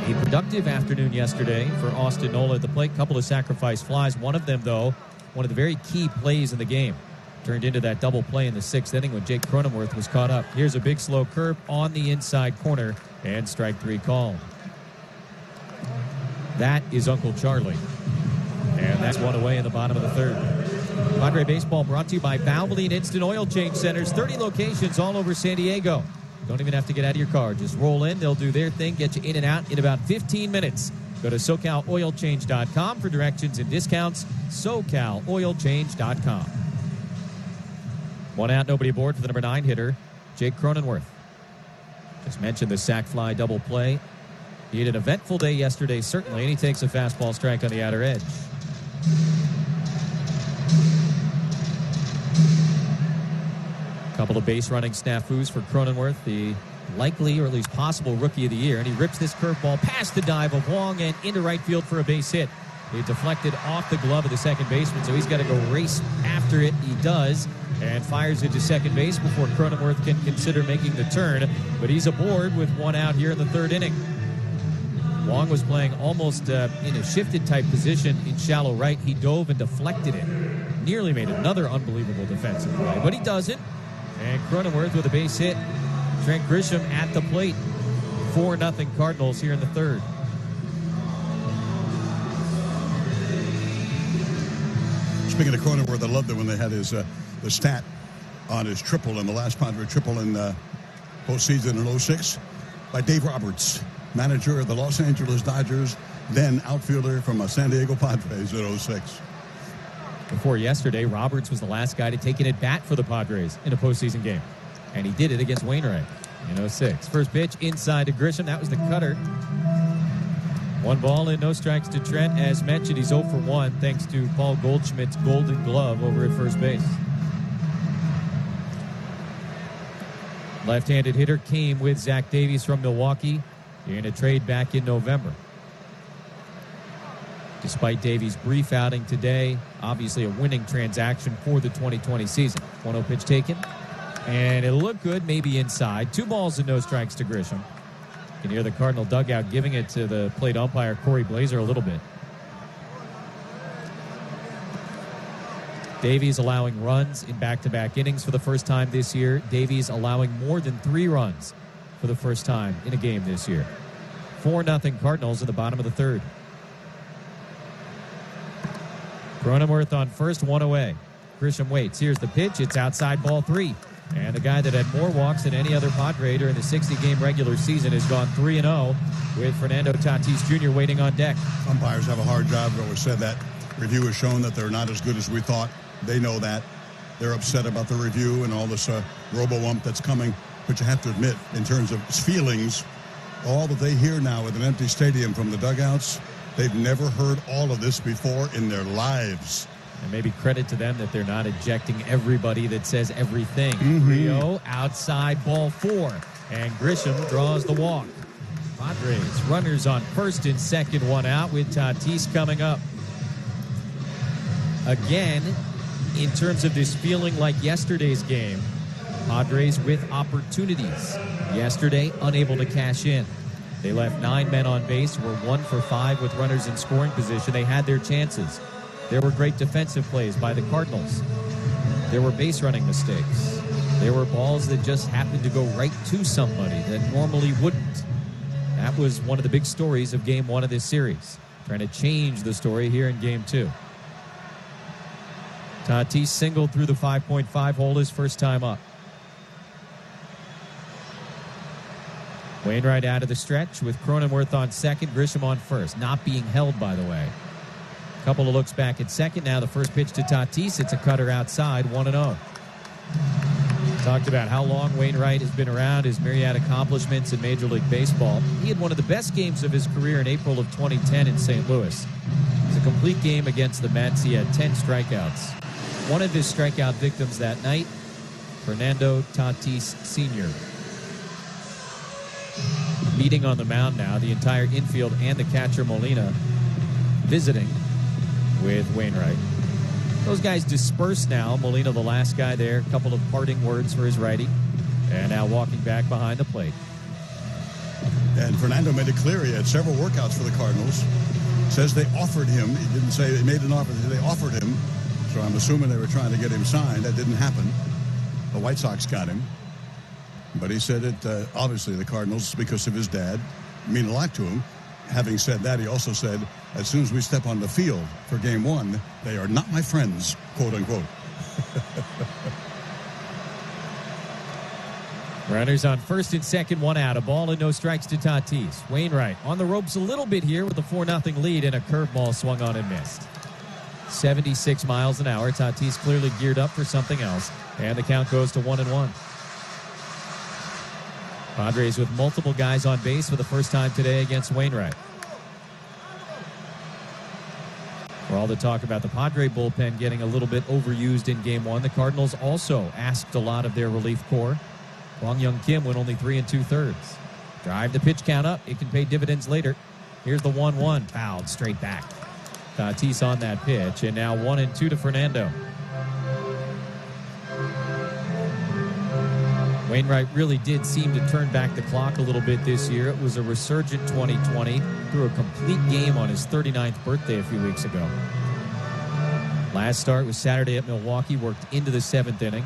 A productive afternoon yesterday for Austin Nola at the plate. Couple of sacrifice flies. One of them, though, one of the very key plays in the game. Turned into that double play in the 6th inning when Jake Cronenworth was caught up. Here's a big slow curve on the inside corner, and strike 3 called. That is Uncle Charlie. And that's 1 away in the bottom of the 3rd. Padre Baseball brought to you by Valvoline Instant Oil Change Centers. 30 locations all over San Diego. Don't even have to get out of your car. Just roll in. They'll do their thing, get you in and out in about 15 minutes. Go to SoCalOilChange.com for directions and discounts. SoCalOilChange.com. 1 out, nobody aboard for the number 9 hitter, Jake Cronenworth. Just mentioned the sac fly double play. He had an eventful day yesterday, certainly, and he takes a fastball strike on the outer edge. A couple of base running snafus for Cronenworth, the likely or at least possible rookie of the year, and he rips this curveball past the dive of Wong and into right field for a base hit. He deflected off the glove of the second baseman, so he's got to go race after it. He does, and fires it to second base before Cronenworth can consider making the turn. But he's aboard with 1 out here in the 3rd inning. Wong was playing almost in a shifted type position in shallow right. He dove and deflected it. Nearly made another unbelievable defensive play, but he doesn't. And Cronenworth with a base hit. Trent Grisham at the plate. 4-0 Cardinals here in the 3rd. Speaking of Cronenworth, I loved it when they had his the stat on his triple in the last Padre triple in postseason in 06 by Dave Roberts, manager of the Los Angeles Dodgers, then outfielder from San Diego Padres in 06. Before yesterday, Roberts was the last guy to take an at-bat for the Padres in a postseason game. And he did it against Wainwright in 06. First pitch inside to Grisham. That was the cutter. 1 ball and no strikes to Trent. As mentioned, he's 0 for 1 thanks to Paul Goldschmidt's golden glove over at first base. Left-handed hitter came with Zach Davies from Milwaukee. in a trade back in November. Despite Davies' brief outing today, obviously a winning transaction for the 2020 season. 1-0 pitch taken, and it'll look good, maybe inside. 2 balls and no strikes to Grisham. You can hear the Cardinal dugout giving it to the plate umpire, Corey Blazer, a little bit. Davies allowing runs in back-to-back innings for the first time this year. Davies allowing more than 3 runs for the first time in a game this year. 4-0 Cardinals in the bottom of the third. Cronenworth on first, 1 away. Grisham waits. Here's the pitch. It's outside, ball 3. And the guy that had more walks than any other Padre during the 60-game regular season has gone 3-0 with Fernando Tatis Jr. waiting on deck. Umpires have a hard job. I've always said that. Review has shown that they're not as good as we thought. They know that. They're upset about the review and all this robo-ump that's coming. But you have to admit, in terms of feelings, all that they hear now with an empty stadium from the dugouts, they've never heard all of this before in their lives. And maybe credit to them that they're not ejecting everybody that says everything. 3-0, outside, ball 4. And Grisham draws the walk. Padres, runners on first and second, 1 out with Tatis coming up. Again, in terms of this feeling like yesterday's game, Padres with opportunities. Yesterday, unable to cash in. They left 9 men on base, were 1 for 5 with runners in scoring position. They had their chances. There were great defensive plays by the Cardinals. There were base running mistakes. There were balls that just happened to go right to somebody that normally wouldn't. That was one of the big stories of Game 1 of this series. Trying to change the story here in Game 2. Tatis singled through the 5.5 hole his first time up. Wainwright out of the stretch with Cronenworth on second, Grisham on first. Not being held, by the way. Couple of looks back at second. Now the first pitch to Tatis. It's a cutter outside, 1-0. Talked about how long Wainwright has been around, his myriad accomplishments in Major League Baseball. He had one of the best games of his career in April of 2010 in St. Louis. It was a complete game against the Mets. He had 10 strikeouts. One of his strikeout victims that night, Fernando Tatis Sr. Meeting on the mound now, the entire infield and the catcher Molina visiting with Wainwright. Those guys disperse now. Molina, the last guy there. A couple of parting words for his righty. And now walking back behind the plate. And Fernando made it clear he had several workouts for the Cardinals. Says they offered him. He didn't say they made an offer. They offered him. So I'm assuming they were trying to get him signed. That didn't happen. The White Sox got him. But he said it, obviously, the Cardinals, because of his dad, mean a lot to him. Having said that, he also said, as soon as we step on the field for Game 1, they are not my friends, quote unquote. Runners on first and second, 1 out. A ball and no strikes to Tatis. Wainwright on the ropes a little bit here with a 4-0 lead, and a curveball swung on and missed. 76 miles an hour. Tatis clearly geared up for something else. And the count goes to 1-1. Padres with multiple guys on base for the first time today against Wainwright. For all the talk about the Padre bullpen getting a little bit overused in Game 1, the Cardinals also asked a lot of their relief corps. Kwang Young Kim went only 3 2/3. Drive the pitch count up. It can pay dividends later. Here's the 1-1. Fouled straight back. Tatis on that pitch, and now 1-2 to Fernando. Wainwright really did seem to turn back the clock a little bit this year. It was a resurgent 2020. Threw a complete game on his 39th birthday a few weeks ago. Last start was Saturday at Milwaukee, worked into the 7th inning.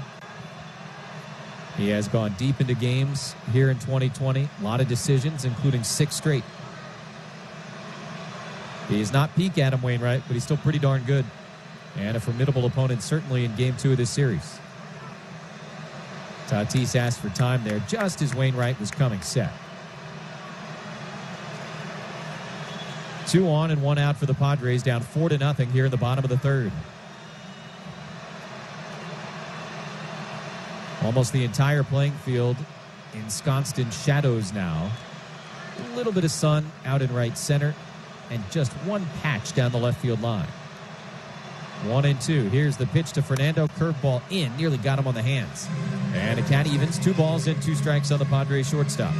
He has gone deep into games here in 2020. A lot of decisions, including 6 straight. He is not peak Adam Wainwright, but he's still pretty darn good. And a formidable opponent certainly in Game 2 of this series. Tatis asked for time there just as Wainwright was coming set. 2 on and 1 out for the Padres, down 4-0 here in the bottom of the third. Almost the entire playing field ensconced in shadows now. A little bit of sun out in right center, and just one patch down the left field line. 1-2. Here's the pitch to Fernando. Curveball in. Nearly got him on the hands. And the count evens. 2 balls and 2 strikes on the Padres shortstop.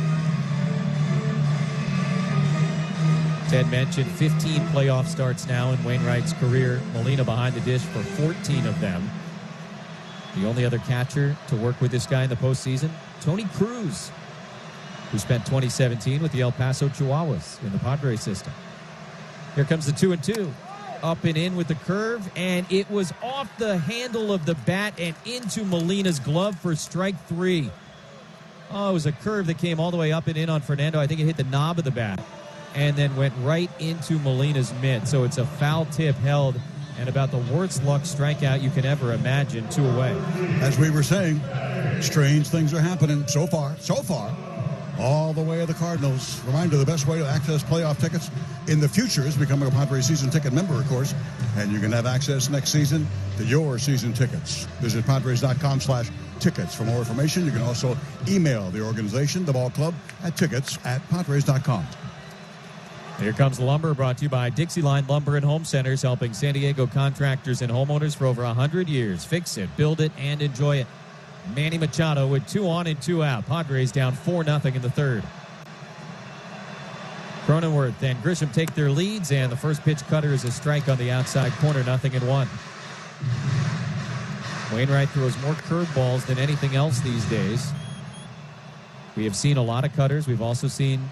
Ted mentioned 15 playoff starts now in Wainwright's career. Molina behind the dish for 14 of them. The only other catcher to work with this guy in the postseason, Tony Cruz, who spent 2017 with the El Paso Chihuahuas in the Padres system. Here comes the 2-2. Up and in with the curve, and it was off the handle of the bat and into Molina's glove for strike 3. Oh, it was a curve that came all the way up and in on Fernando. I think it hit the knob of the bat and then went right into Molina's mitt. So it's a foul tip held, and about the worst luck strikeout you can ever imagine, 2 away. As we were saying, strange things are happening so far, all the way to the Cardinals. Reminder, the best way to access playoff tickets in the future is becoming a Padres season ticket member, of course, and you can have access next season to your season tickets. Visit Padres.com/tickets for more information. You can also email the organization, the ball club, at tickets@Padres.com. Here comes Lumber, brought to you by Dixieline Lumber and Home Centers, helping San Diego contractors and homeowners for over 100 years. Fix it, build it, and enjoy it. Manny Machado with 2 on and 2 out. Padres down 4-0 in the third. Cronenworth and Grisham take their leads, and the first pitch cutter is a strike on the outside corner, 0-1. Wainwright throws more curveballs than anything else these days. We have seen a lot of cutters. We've also seen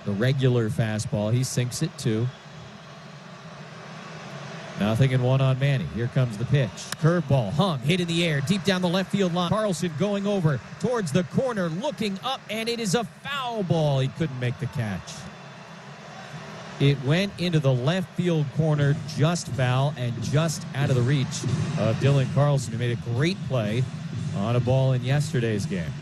the regular fastball. He sinks it too. 0-1 on Manny. Here comes the pitch. Curveball hung, hit in the air, deep down the left field line. Carlson going over towards the corner, looking up, and it is a foul ball. He couldn't make the catch. It went into the left field corner, just foul and just out of the reach of Dylan Carlson, who made a great play on a ball in yesterday's game.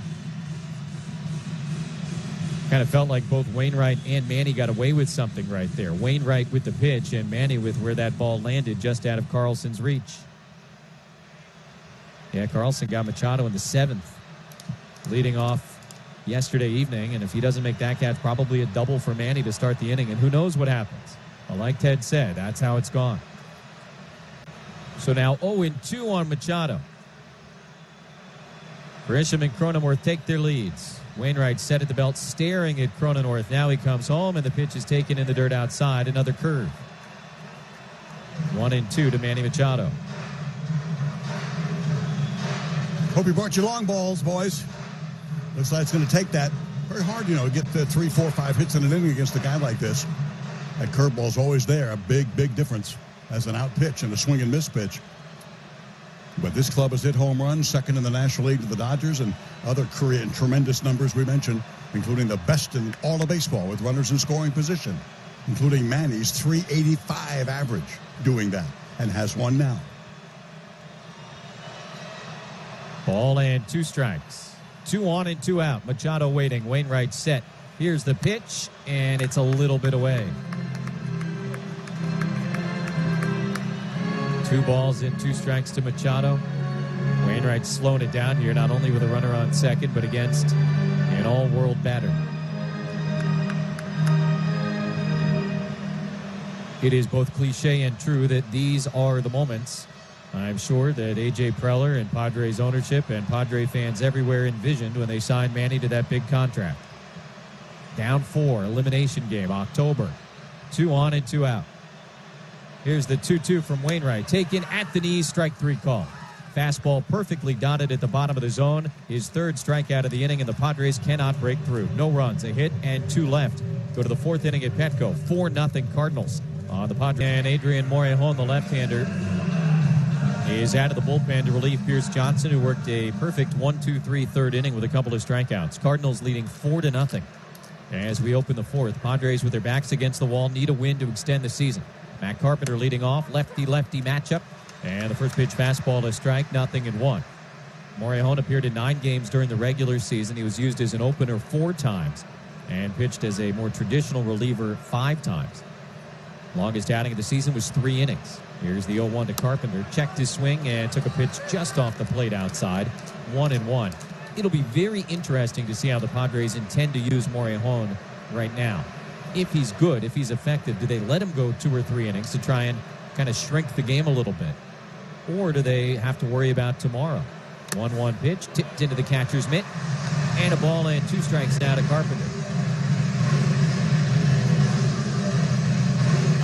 Kind of felt like both Wainwright and Manny got away with something right there. Wainwright with the pitch and Manny with where that ball landed just out of Carlson's reach. Yeah, Carlson got Machado in the 7th, leading off yesterday evening, and if he doesn't make that catch, probably a double for Manny to start the inning, and who knows what happens. Well, like Ted said, that's how it's gone. So now 0-2 on Machado. Grisham and Cronenworth take their leads. Wainwright set at the belt, staring at Cronenworth. Now he comes home, and the pitch is taken in the dirt outside. Another curve. 1-2 to Manny Machado. Hope you brought your long balls, boys. Looks like it's going to take that. Very hard, to get the 3, 4, 5 hits in an inning against a guy like this. That curveball's always there. A big, big difference as an out pitch and a swing and miss pitch. But this club has hit home runs, second in the National League to the Dodgers, and other career and tremendous numbers we mentioned, including the best in all of baseball with runners in scoring position, including Manny's .385 average doing that, and has one now. Ball and 2 strikes. 2 on and 2 out. Machado waiting. Wainwright set. Here's the pitch, and it's a little bit away. 2 balls and 2 strikes to Machado. Wainwright's slowing it down here, not only with a runner on second, but against an all-world batter. It is both cliche and true that these are the moments I'm sure that A.J. Preller and Padres ownership and Padre fans everywhere envisioned when they signed Manny to that big contract. Down 4, elimination game, October. 2 on and 2 out. Here's the 2-2 from Wainwright. Taken at the knees, strike 3 call. Fastball perfectly dotted at the bottom of the zone. His 3rd strikeout of the inning, and the Padres cannot break through. No runs, a hit, and 2 left. Go to the 4th inning at Petco. 4-0 Cardinals on the Padres. And Adrian Morejon, the left-hander, is out of the bullpen to relieve Pierce Johnson, who worked a perfect 1-2-3 third inning with a couple of strikeouts. Cardinals leading 4-0. As we open the 4th, Padres with their backs against the wall need a win to extend the season. Matt Carpenter leading off, lefty-lefty matchup. And the first pitch fastball, a strike, 0-1. Morejon appeared in 9 games during the regular season. He was used as an opener 4 times and pitched as a more traditional reliever 5 times. Longest outing of the season was 3 innings. Here's the 0-1 to Carpenter. Checked his swing and took a pitch just off the plate outside. 1-1. It'll be very interesting to see how the Padres intend to use Morejon right now. If he's good, if he's effective, do they let him go 2 or 3 innings to try and kind of shrink the game a little bit? Or do they have to worry about tomorrow? 1-1 pitch, tipped into the catcher's mitt, and a ball and 2 strikes now to Carpenter.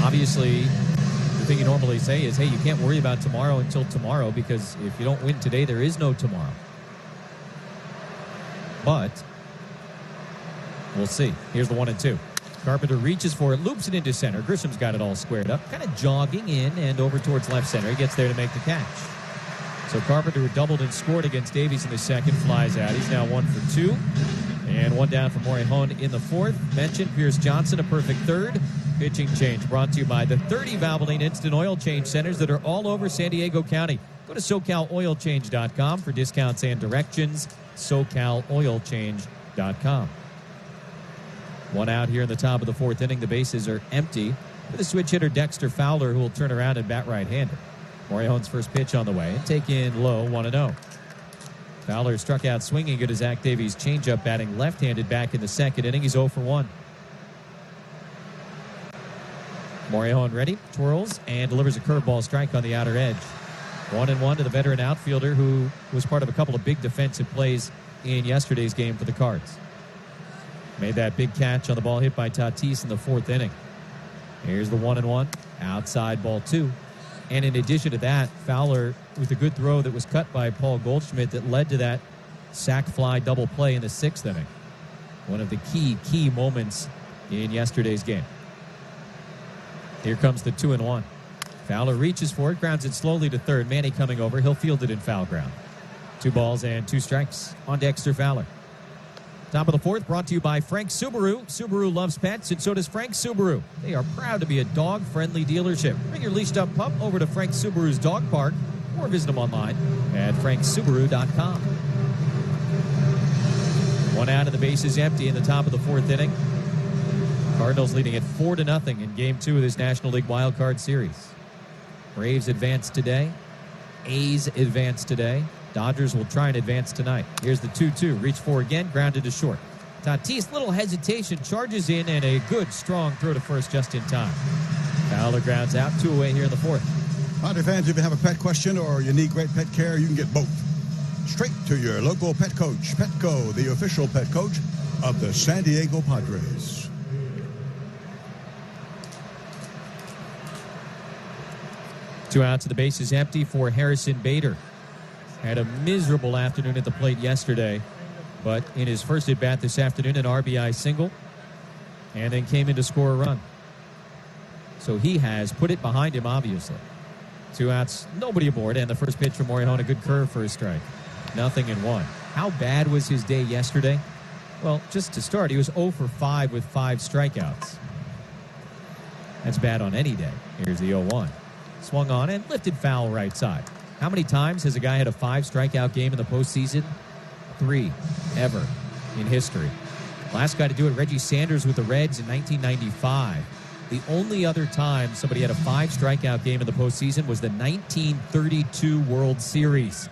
Obviously, the thing you normally say is, hey, you can't worry about tomorrow until tomorrow, because if you don't win today, there is no tomorrow. But we'll see. Here's the 1-2. Carpenter reaches for it, loops it into center. Grisham's got it all squared up, kind of jogging in and over towards left center. He gets there to make the catch. So Carpenter, who doubled and scored against Davies in the second, flies out. He's now 1 for 2. And one down for Morejon in the fourth. Mentioned Pierce Johnson, a perfect third. Pitching change brought to you by the 30 Valvoline Instant Oil Change Centers that are all over San Diego County. Go to SoCalOilChange.com for discounts and directions. SoCalOilChange.com. One out here in the top of the fourth inning. The bases are empty for the switch hitter Dexter Fowler, who will turn around and bat right-handed. Morejon's first pitch on the way, and taken low, 1-0. Fowler struck out swinging good as Zach Davies' changeup, batting left-handed back in the second inning. He's 0 for 1. Morejon ready, twirls, and delivers a curveball strike on the outer edge. 1-1 to the veteran outfielder, who was part of a couple of big defensive plays in yesterday's game for the Cards. Made that big catch on the ball hit by Tatis in the fourth inning. Here's the 1-1, outside ball 2. And in addition to that, Fowler with a good throw that was cut by Paul Goldschmidt that led to that sac fly double play in the sixth inning. One of the key moments in yesterday's game. Here comes the 2-1. Fowler reaches for it, grounds it slowly to third. Manny coming over. He'll field it in foul ground. 2 balls and 2 strikes on Dexter Fowler. Top of the fourth, brought to you by Frank Subaru. Subaru loves pets, and so does Frank Subaru. They are proud to be a dog-friendly dealership. Bring your leashed-up pup over to Frank Subaru's dog park, or visit them online at franksubaru.com. One out of the bases empty in the top of the fourth inning. Cardinals leading at 4-0 in Game 2 of this National League Wild Card Series. Braves advance today. A's advance today. Dodgers will try and advance tonight. Here's the 2-2. Reach for again, grounded to short. Tatis, little hesitation, charges in, and a good, strong throw to first just in time. Fowler grounds out, 2 away here in the fourth. Padre fans, if you have a pet question or you need great pet care, you can get both. Straight to your local pet coach, Petco, the official pet coach of the San Diego Padres. Two outs, the base is empty for Harrison Bader. Had a miserable afternoon at the plate yesterday, but in his first at-bat this afternoon, an RBI single, and then came in to score a run. So he has put it behind him, obviously. 2 outs, nobody aboard, and the first pitch from Morejon, a good curve for a strike. 0-1. How bad was his day yesterday? Well, just to start, he was 0 for 5 with 5 strikeouts. That's bad on any day. Here's the 0-1. Swung on and lifted foul right side. How many times has a guy had a 5 strikeout game in the postseason? 3 ever in history. Last guy to do it, Reggie Sanders with the Reds in 1995. The only other time somebody had a 5 strikeout game in the postseason was the 1932 World Series.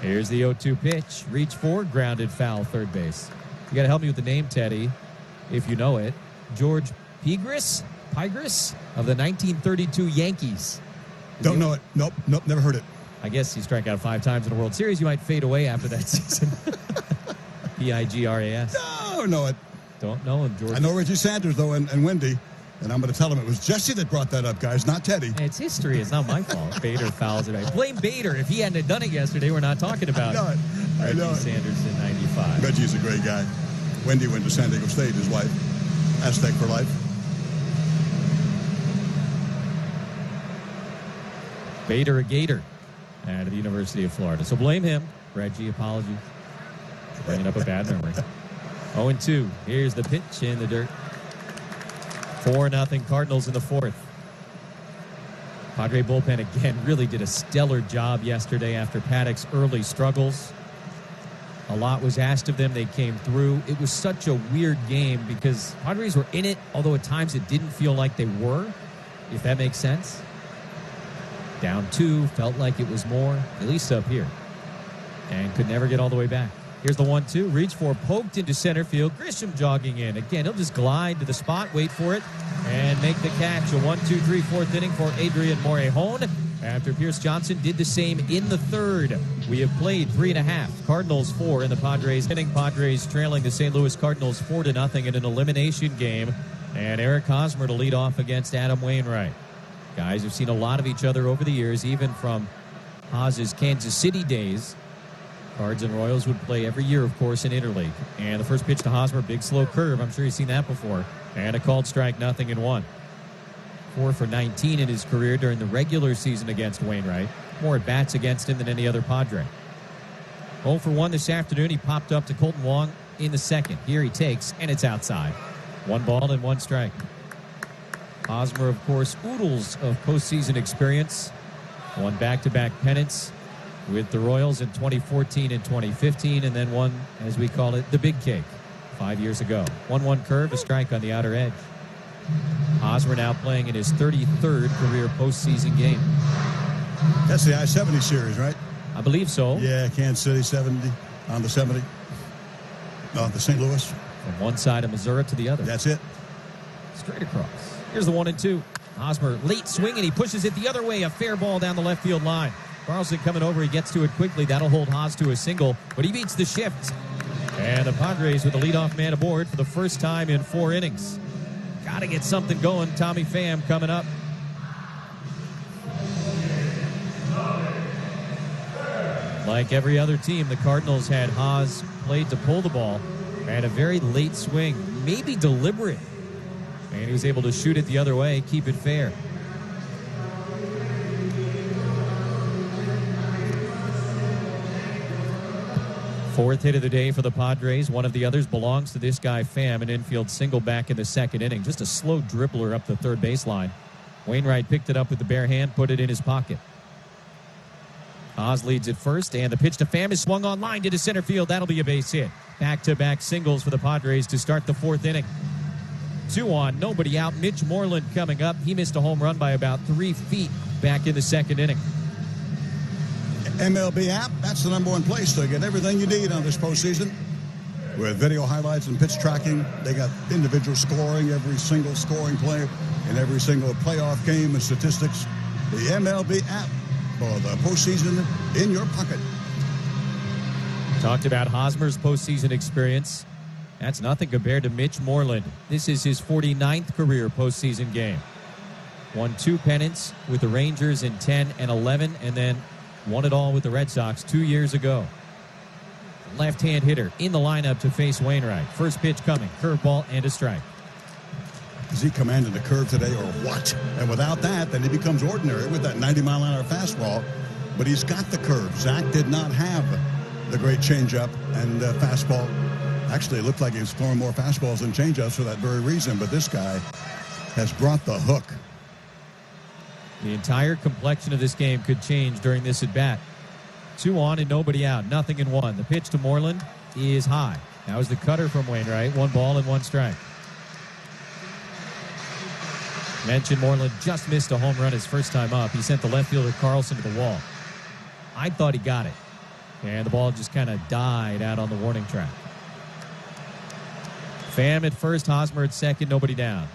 Here's the 0-2 pitch. Reach for, grounded foul, third base. You got to help me with the name, Teddy, if you know it. George Pigris of the 1932 Yankees. Don't know it. Nope, never heard it. I guess he struck out 5 times in the World Series. You might fade away after that season. Pigras. No, know it. Don't know him, George. I know Reggie Sanders, though, and Wendy. And I'm going to tell him it was Jesse that brought that up, guys, not Teddy. It's history. It's not my fault. Bader fouls it out. Blame Bader. If he hadn't done it yesterday, we're not talking about I know it. Reggie Sanders in 95. Reggie's a great guy. Wendy went to San Diego State, his wife. Aztec for life. Bader, a Gator out of the University of Florida. So blame him. Reggie, apologies for bringing up a bad memory. 0-2. Here's the pitch in the dirt. 4-0 Cardinals in the fourth. Padre bullpen again really did a stellar job yesterday after Paddock's early struggles. A lot was asked of them. They came through. It was such a weird game because Padres were in it, although at times it didn't feel like they were, if that makes sense. Down 2, felt like it was more, at least up here, and could never get all the way back. Here's the 1-2, reach for, poked into center field. Grisham jogging in. Again, he'll just glide to the spot, wait for it, and make the catch. A 1-2-3 fourth inning for Adrian Morejon after Pierce Johnson did the same in the third. We have played 3.5. Cardinals 4 in the Padres inning. Padres trailing the St. Louis Cardinals 4-0 in an elimination game And Eric Hosmer to lead off against Adam Wainwright. Guys have seen a lot of each other over the years, even from Hos's Kansas City days. Cards and Royals would play every year, of course, in Interleague. And the first pitch to Hosmer, big slow curve. I'm sure you've seen that before. And a called strike, 0-1. 4 for 19 in his career during the regular season against Wainwright. More at-bats against him than any other Padre. 0 for 1 this afternoon. He popped up to Colton Wong in the second. Here he takes, and it's outside. 1 ball and 1 strike. Hosmer, of course, oodles of postseason experience. Won back-to-back pennants with the Royals in 2014 and 2015, and then won, as we call it, the big cake 5 years ago. 1-1 curve, a strike on the outer edge. Hosmer now playing in his 33rd career postseason game. That's the I-70 series, right? I believe so. Yeah, Kansas City 70 on the 70. The St. Louis. From one side of Missouri to the other. That's it. Straight across. Here's the 1-2. Hosmer late swing, and he pushes it the other way. A fair ball down the left field line. Carlson coming over. He gets to it quickly. That'll hold Hos to a single, but he beats the shift. And the Padres with the leadoff man aboard for the first time in 4 innings. Got to get something going. Tommy Pham coming up. Like every other team, the Cardinals had Hos played to pull the ball and a very late swing, maybe deliberate. And he was able to shoot it the other way, keep it fair. Fourth hit of the day for the Padres. One of the others belongs to this guy, Pham, an infield single back in the second inning. Just a slow dribbler up the third baseline. Wainwright picked it up with the bare hand, put it in his pocket. Hos leads at first, and the pitch to Pham is swung on line to center field. That'll be a base hit. Back-to-back singles for the Padres to start the 4th inning. 2 on, nobody out. Mitch Moreland coming up. He missed a home run by about 3 feet back in the second inning. MLB app, that's the #1 place to get everything you need on this postseason. With video highlights and pitch tracking, they got individual scoring, every single scoring play in every single playoff game and statistics. The MLB app for the postseason in your pocket. Talked about Hosmer's postseason experience. That's nothing compared to Mitch Moreland. This is his 49th career postseason game. Won 2 pennants with the Rangers in 10 and 11, and then won it all with the Red Sox 2 years ago. Left-hand hitter in the lineup to face Wainwright. First pitch coming, curveball and a strike. Is he commanding the curve today or what? And without that, then he becomes ordinary with that 90-mile-an-hour fastball. But he's got the curve. Zach did not have the great changeup and fastball. Actually, it looked like he was throwing more fastballs than changeups for that very reason. But this guy has brought the hook. The entire complexion of this game could change during this at-bat. 2 on and nobody out. 0-1. The pitch to Moreland is high. That was the cutter from Wainwright. 1 ball and 1 strike. Mentioned Moreland just missed a home run his first time up. He sent the left fielder Carlson to the wall. I thought he got it. And the ball just kind of died out on the warning track. Pham at first, Hosmer at second, nobody down.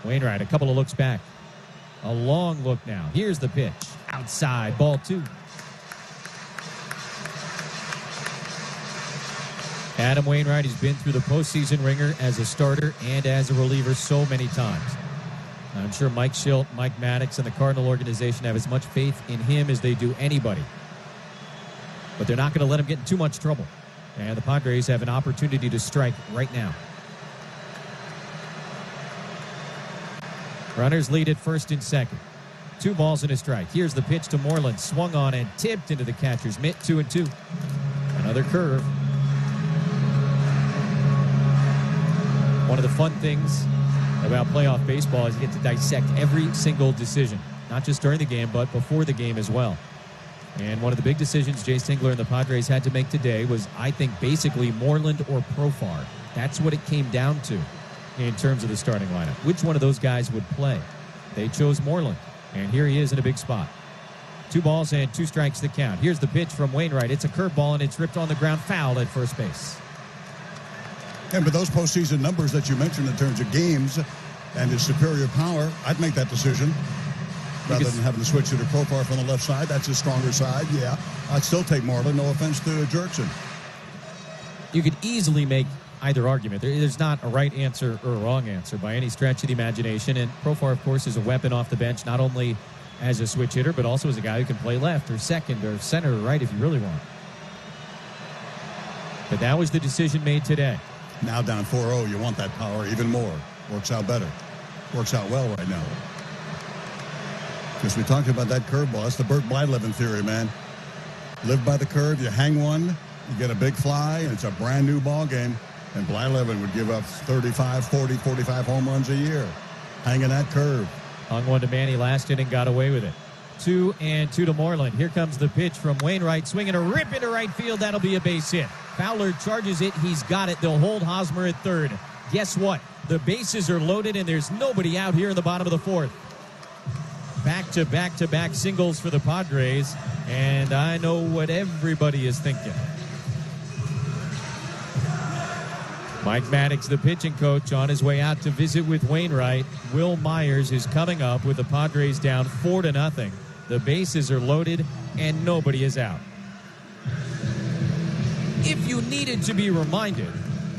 Wainwright, a couple of looks back. A long look now. Here's the pitch. Outside, ball 2. Adam Wainwright has been through the postseason ringer as a starter and as a reliever so many times. I'm sure Mike Schilt, Mike Maddox, and the Cardinal organization have as much faith in him as they do anybody. But they're not going to let him get in too much trouble. And the Padres have an opportunity to strike right now. Runners lead at first and second. 2 balls and a strike. Here's the pitch to Moreland. Swung on and tipped into the catcher's mitt. 2-2. Another curve. One of the fun things about playoff baseball is you get to dissect every single decision. Not just during the game, but before the game as well. And one of the big decisions Jay Singler and the Padres had to make today was, I think, basically Moreland or Profar. That's what it came down to in terms of the starting lineup. Which one of those guys would play? They chose Moreland, and here he is in a big spot. 2 balls and 2 strikes the count. Here's the pitch from Wainwright. It's a curveball, and it's ripped on the ground, foul at first base. And with those postseason numbers that you mentioned in terms of games and his superior power, I'd make that decision. Rather than having to switch to the Profar from the left side. That's his stronger side, yeah. I'd still take Moreland, no offense to Jerkson. You could easily make either argument. There's not a right answer or a wrong answer by any stretch of the imagination. And Profar, of course, is a weapon off the bench, not only as a switch hitter, but also as a guy who can play left or second or center or right if you really want. But that was the decision made today. Now down 4-0, you want that power even more. Works out better. Works out well right now. Because we talked about that curveball. That's the Burt Blyleven theory, man. Live by the curve, you hang one, you get a big fly, and it's a brand new ball game. And Blyleven would give up 35, 40, 45 home runs a year. Hanging that curve. Hung one to Manny last inning, got away with it. 2-2 to Moreland. Here comes the pitch from Wainwright, swinging a rip into right field. That'll be a base hit. Fowler charges it. He's got it. They'll hold Hosmer at third. Guess what? The bases are loaded, and there's nobody out here in the bottom of the fourth. Back-to-back-to-back singles for the Padres, and I know what everybody is thinking. Mike Maddox, the pitching coach, on his way out to visit with Wainwright. Will Myers is coming up with the Padres down 4-0. The bases are loaded, and nobody is out. If you needed to be reminded,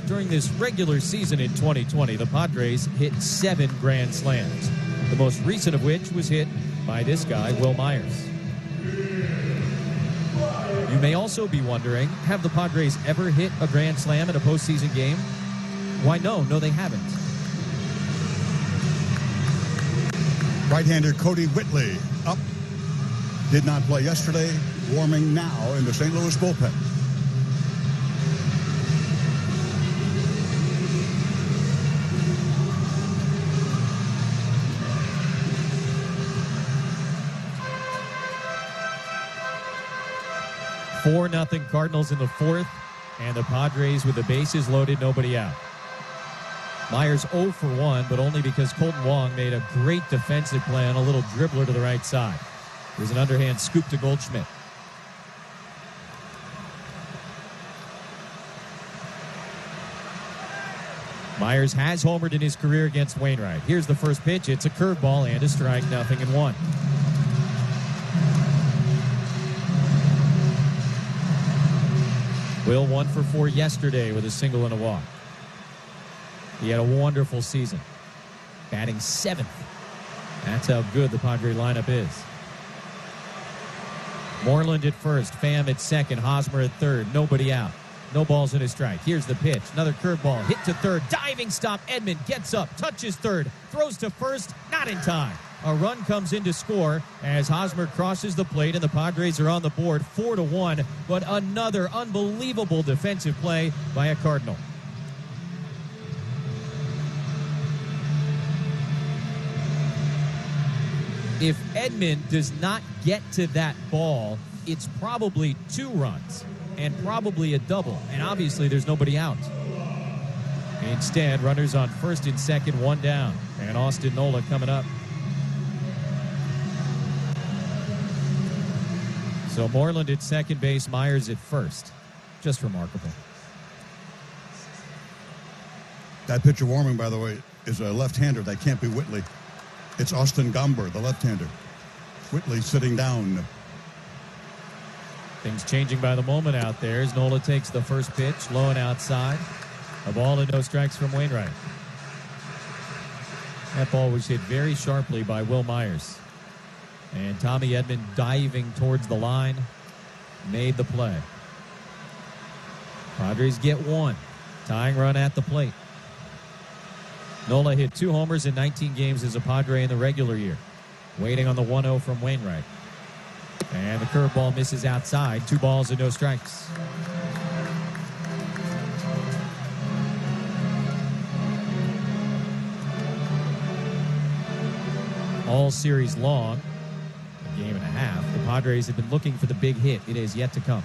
during this regular season in 2020, the Padres hit 7 grand slams, the most recent of which was hit by this guy, Will Myers. You may also be wondering, have the Padres ever hit a grand slam in a postseason game? Why, no, they haven't. Right-hander Cody Whitley up. Did not play yesterday. Warming now in the St. Louis bullpen. Four nothing Cardinals in the fourth, and the Padres with the bases loaded, nobody out. Myers 0 for 1, but only because Colton Wong made a great defensive play on a little dribbler to the right side. There's an underhand scoop to Goldschmidt. Myers has homered in his career against Wainwright. Here's the first pitch. It's a curveball and a strike, 0-1. Will 1 for 4 yesterday with a single and a walk. He had a wonderful season, batting 7th. That's how good the Padre lineup is. Moreland at first, Pham at second, Hosmer at third, nobody out. No balls and a strike. Here's the pitch. Another curveball, hit to third, diving stop. Edman gets up, touches third, throws to first, not in time. A run comes in to score as Hosmer crosses the plate, and the Padres are on the board 4-1. But another unbelievable defensive play by a Cardinal. If Edman does not get to that ball, it's probably 2 runs and probably a double. And obviously there's nobody out. Instead, runners on first and second, 1 down. And Austin Nola coming up. So Moreland at second base, Myers at first. Just remarkable. That pitcher warming, by the way, is a left-hander. That can't be Whitley. It's Austin Gomber, the left-hander. Whitley sitting down. Things changing by the moment out there as Nola takes the first pitch, low and outside. A ball and no strikes from Wainwright. That ball was hit very sharply by Will Myers. And Tommy Edman diving towards the line, made the play. Padres get 1. Tying run at the plate. Nola hit 2 homers in 19 games as a Padre in the regular year. Waiting on the 1-0 from Wainwright. And the curveball misses outside. 2 balls and no strikes. All series long, a game and a half, the Padres have been looking for the big hit. It is yet to come.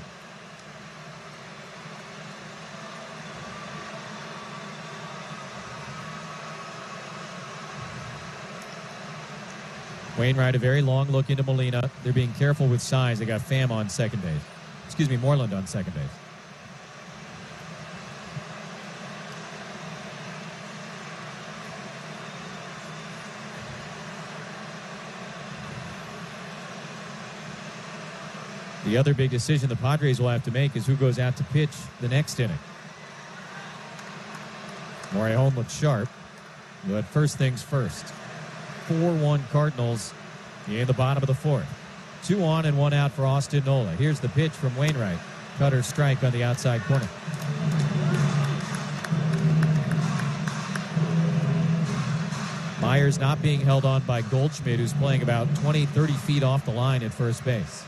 Wainwright, a very long look into Molina. They're being careful with size. They got Pham on second base. Excuse me, Moreland on second base. The other big decision the Padres will have to make is who goes out to pitch the next inning. Morejon looked sharp, but first things first. 4-1 Cardinals in the bottom of the fourth. 2 on and 1 out for Austin Nola. Here's the pitch from Wainwright. Cutter strike on the outside corner. Myers not being held on by Goldschmidt, who's playing about 20, 30 feet off the line at first base.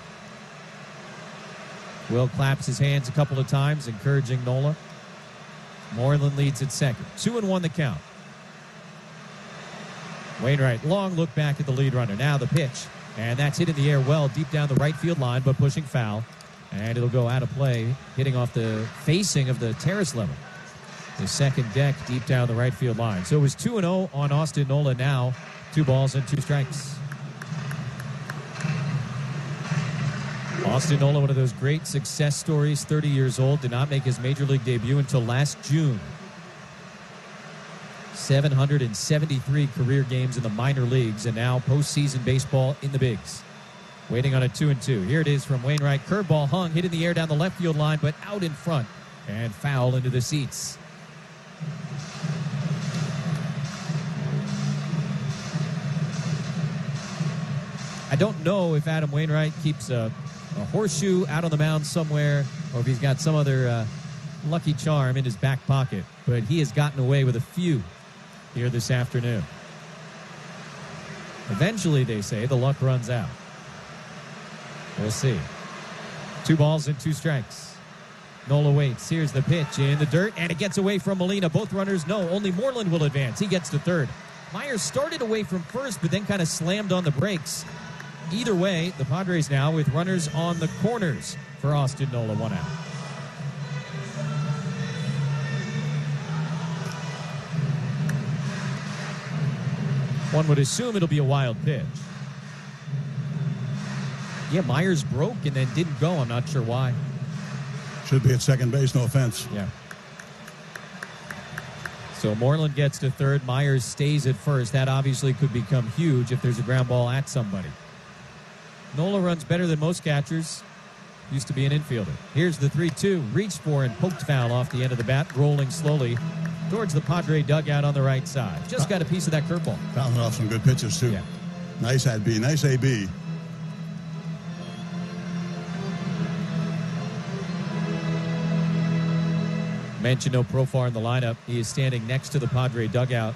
Will claps his hands a couple of times, encouraging Nola. Moreland leads at second. 2-1 the count. Wainwright, long look back at the lead runner. Now the pitch, and that's hit in the air well deep down the right field line, but pushing foul. And it'll go out of play, hitting off the facing of the terrace level. The second deck deep down the right field line. So it was 2-0 on Austin Nola now. 2 balls and 2 strikes. Austin Nola, one of those great success stories, 30 years old, did not make his major league debut until last June. 773 career games in the minor leagues, and now postseason baseball in the bigs. Waiting on a 2-2. Here it is from Wainwright. Curveball hung, hit in the air down the left field line, but out in front, and foul into the seats. I don't know if Adam Wainwright keeps a horseshoe out on the mound somewhere, or if he's got some other lucky charm in his back pocket, but he has gotten away with a few here this afternoon. Eventually, they say, the luck runs out. We'll see. 2 balls and 2 strikes. Nola waits. Here's the pitch in the dirt, and it gets away from Molina. Both runners know only Moreland will advance. He gets to third. Myers started away from first, but then kind of slammed on the brakes. Either way, the Padres now with runners on the corners for Austin Nola. 1 out. One would assume it'll be a wild pitch. Yeah, Myers broke and then didn't go. I'm not sure why. Should be at second base, no offense. Yeah. So Moreland gets to third. Myers stays at first. That obviously could become huge if there's a ground ball at somebody. Nola runs better than most catchers. Used to be an infielder. Here's the 3-2. Reached for and poked foul off the end of the bat, rolling slowly towards the Padre dugout on the right side. Just got a piece of that curveball. Fouling off some good pitches, too. Yeah. Nice at B. Nice AB. Mentioned no Profar in the lineup. He is standing next to the Padre dugout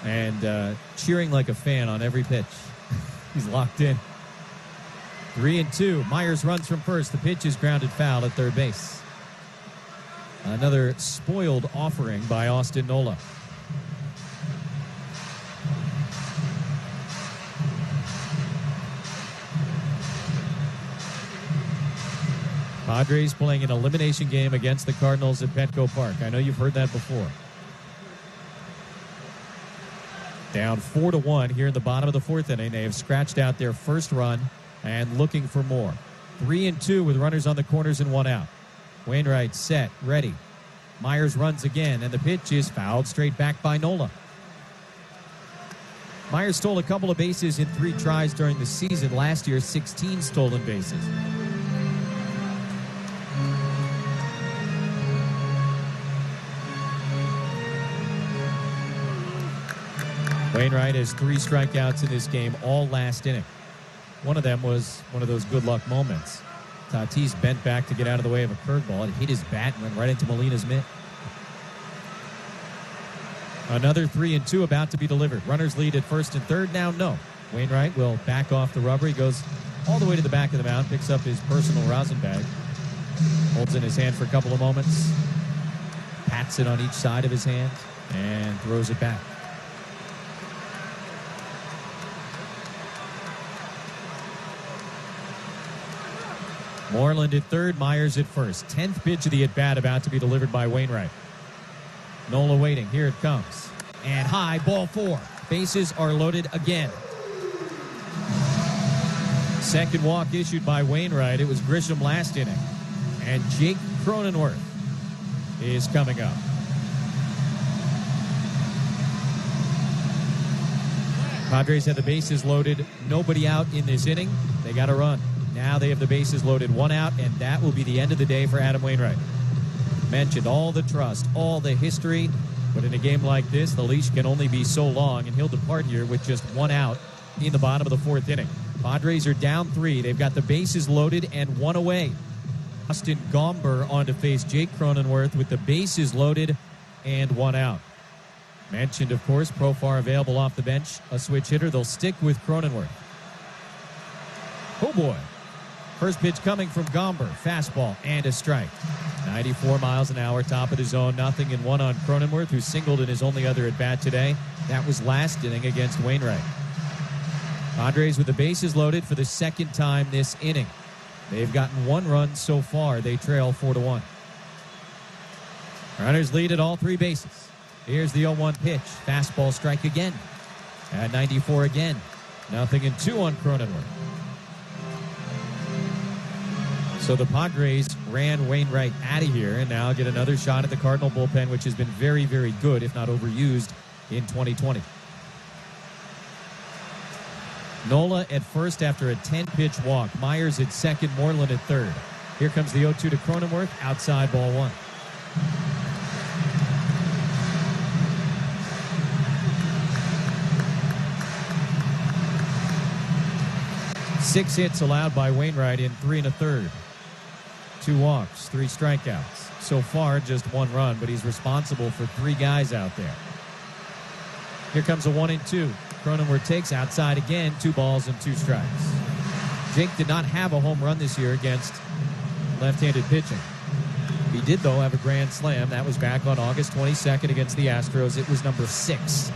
and cheering like a fan on every pitch. He's locked in. 3-2. Myers runs from first. The pitch is grounded foul at third base. Another spoiled offering by Austin Nola. Padres playing an elimination game against the Cardinals at Petco Park. I know you've heard that before. Down 4-1 here in the bottom of the fourth inning. They have scratched out their first run and looking for more. 3-2 with runners on the corners and 1 out. Wainwright set, ready. Myers runs again, and the pitch is fouled straight back by Nola. Myers stole a couple of bases in 3 tries during the season. Last year, 16 stolen bases. Wainwright has 3 strikeouts in this game, all last inning. One of them was one of those good luck moments. Tatis bent back to get out of the way of a curveball. It hit his bat and went right into Molina's mitt. Another 3-2 about to be delivered. Runners lead at first and third. Now no. Wainwright will back off the rubber. He goes all the way to the back of the mound, picks up his personal rosin bag, holds in his hand for a couple of moments, pats it on each side of his hand, and throws it back. Moreland at third, Myers at first. 10th pitch of the at-bat about to be delivered by Wainwright. Nola waiting. Here it comes. And high, ball 4. Bases are loaded again. Second walk issued by Wainwright. It was Grisham last inning. And Jake Cronenworth is coming up. Padres had the bases loaded. Nobody out in this inning. They got to run. Now they have the bases loaded, 1 out, and that will be the end of the day for Adam Wainwright. Mentioned all the trust, all the history, but in a game like this, the leash can only be so long, and he'll depart here with just one out in the bottom of the fourth inning. Padres are down 3. They've got the bases loaded and one away. Austin Gomber on to face Jake Cronenworth with the bases loaded and one out. Mentioned, of course, Profar available off the bench, a switch hitter. They'll stick with Cronenworth. Oh, boy. First pitch coming from Gomber. Fastball and a strike. 94 miles an hour, top of the zone. 0-1 on Cronenworth, who singled in his only other at-bat today. That was last inning against Wainwright. Padres with the bases loaded for the second time this inning. They've gotten 1 run so far. They trail 4-1. Runners lead at all 3 bases. Here's the 0-1 pitch. Fastball strike again. At 94 again. 0-2 on Cronenworth. So the Padres ran Wainwright out of here and now get another shot at the Cardinal bullpen, which has been very, very good, if not overused, in 2020. Nola at first after a 10-pitch walk. Myers at second, Moreland at third. Here comes the 0-2 to Cronenworth, outside ball 1. Six hits allowed by Wainwright in 3 1/3. 2 walks, 3 strikeouts. So far, just 1 run, but he's responsible for 3 guys out there. Here comes a 1-2. Cronenworth takes outside again, 2 balls and 2 strikes. Jake did not have a home run this year against left-handed pitching. He did, though, have a grand slam. That was back on August 22nd against the Astros. It was number 6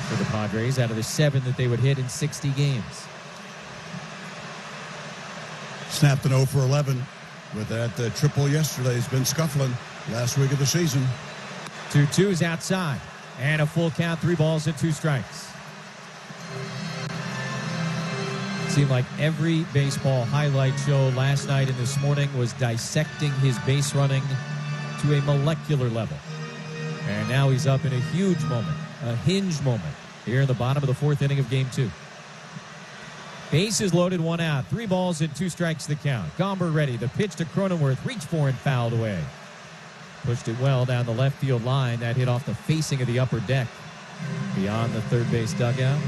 for the Padres out of the 7 that they would hit in 60 games. Snapped an 0 for 11 with that triple yesterday. He's been scuffling last week of the season. 2-2 is outside. And a full count, 3 balls and 2 strikes. It seemed like every baseball highlight show last night and this morning was dissecting his base running to a molecular level. And now he's up in a huge moment, a hinge moment, here in the bottom of the 4th inning of Game 2. Bases loaded, 1 out. 3 balls and 2 strikes the count. Gomber ready. The pitch to Cronenworth. Reached for and fouled away. Pushed it well down the left field line. That hit off the facing of the upper deck beyond the third base dugout.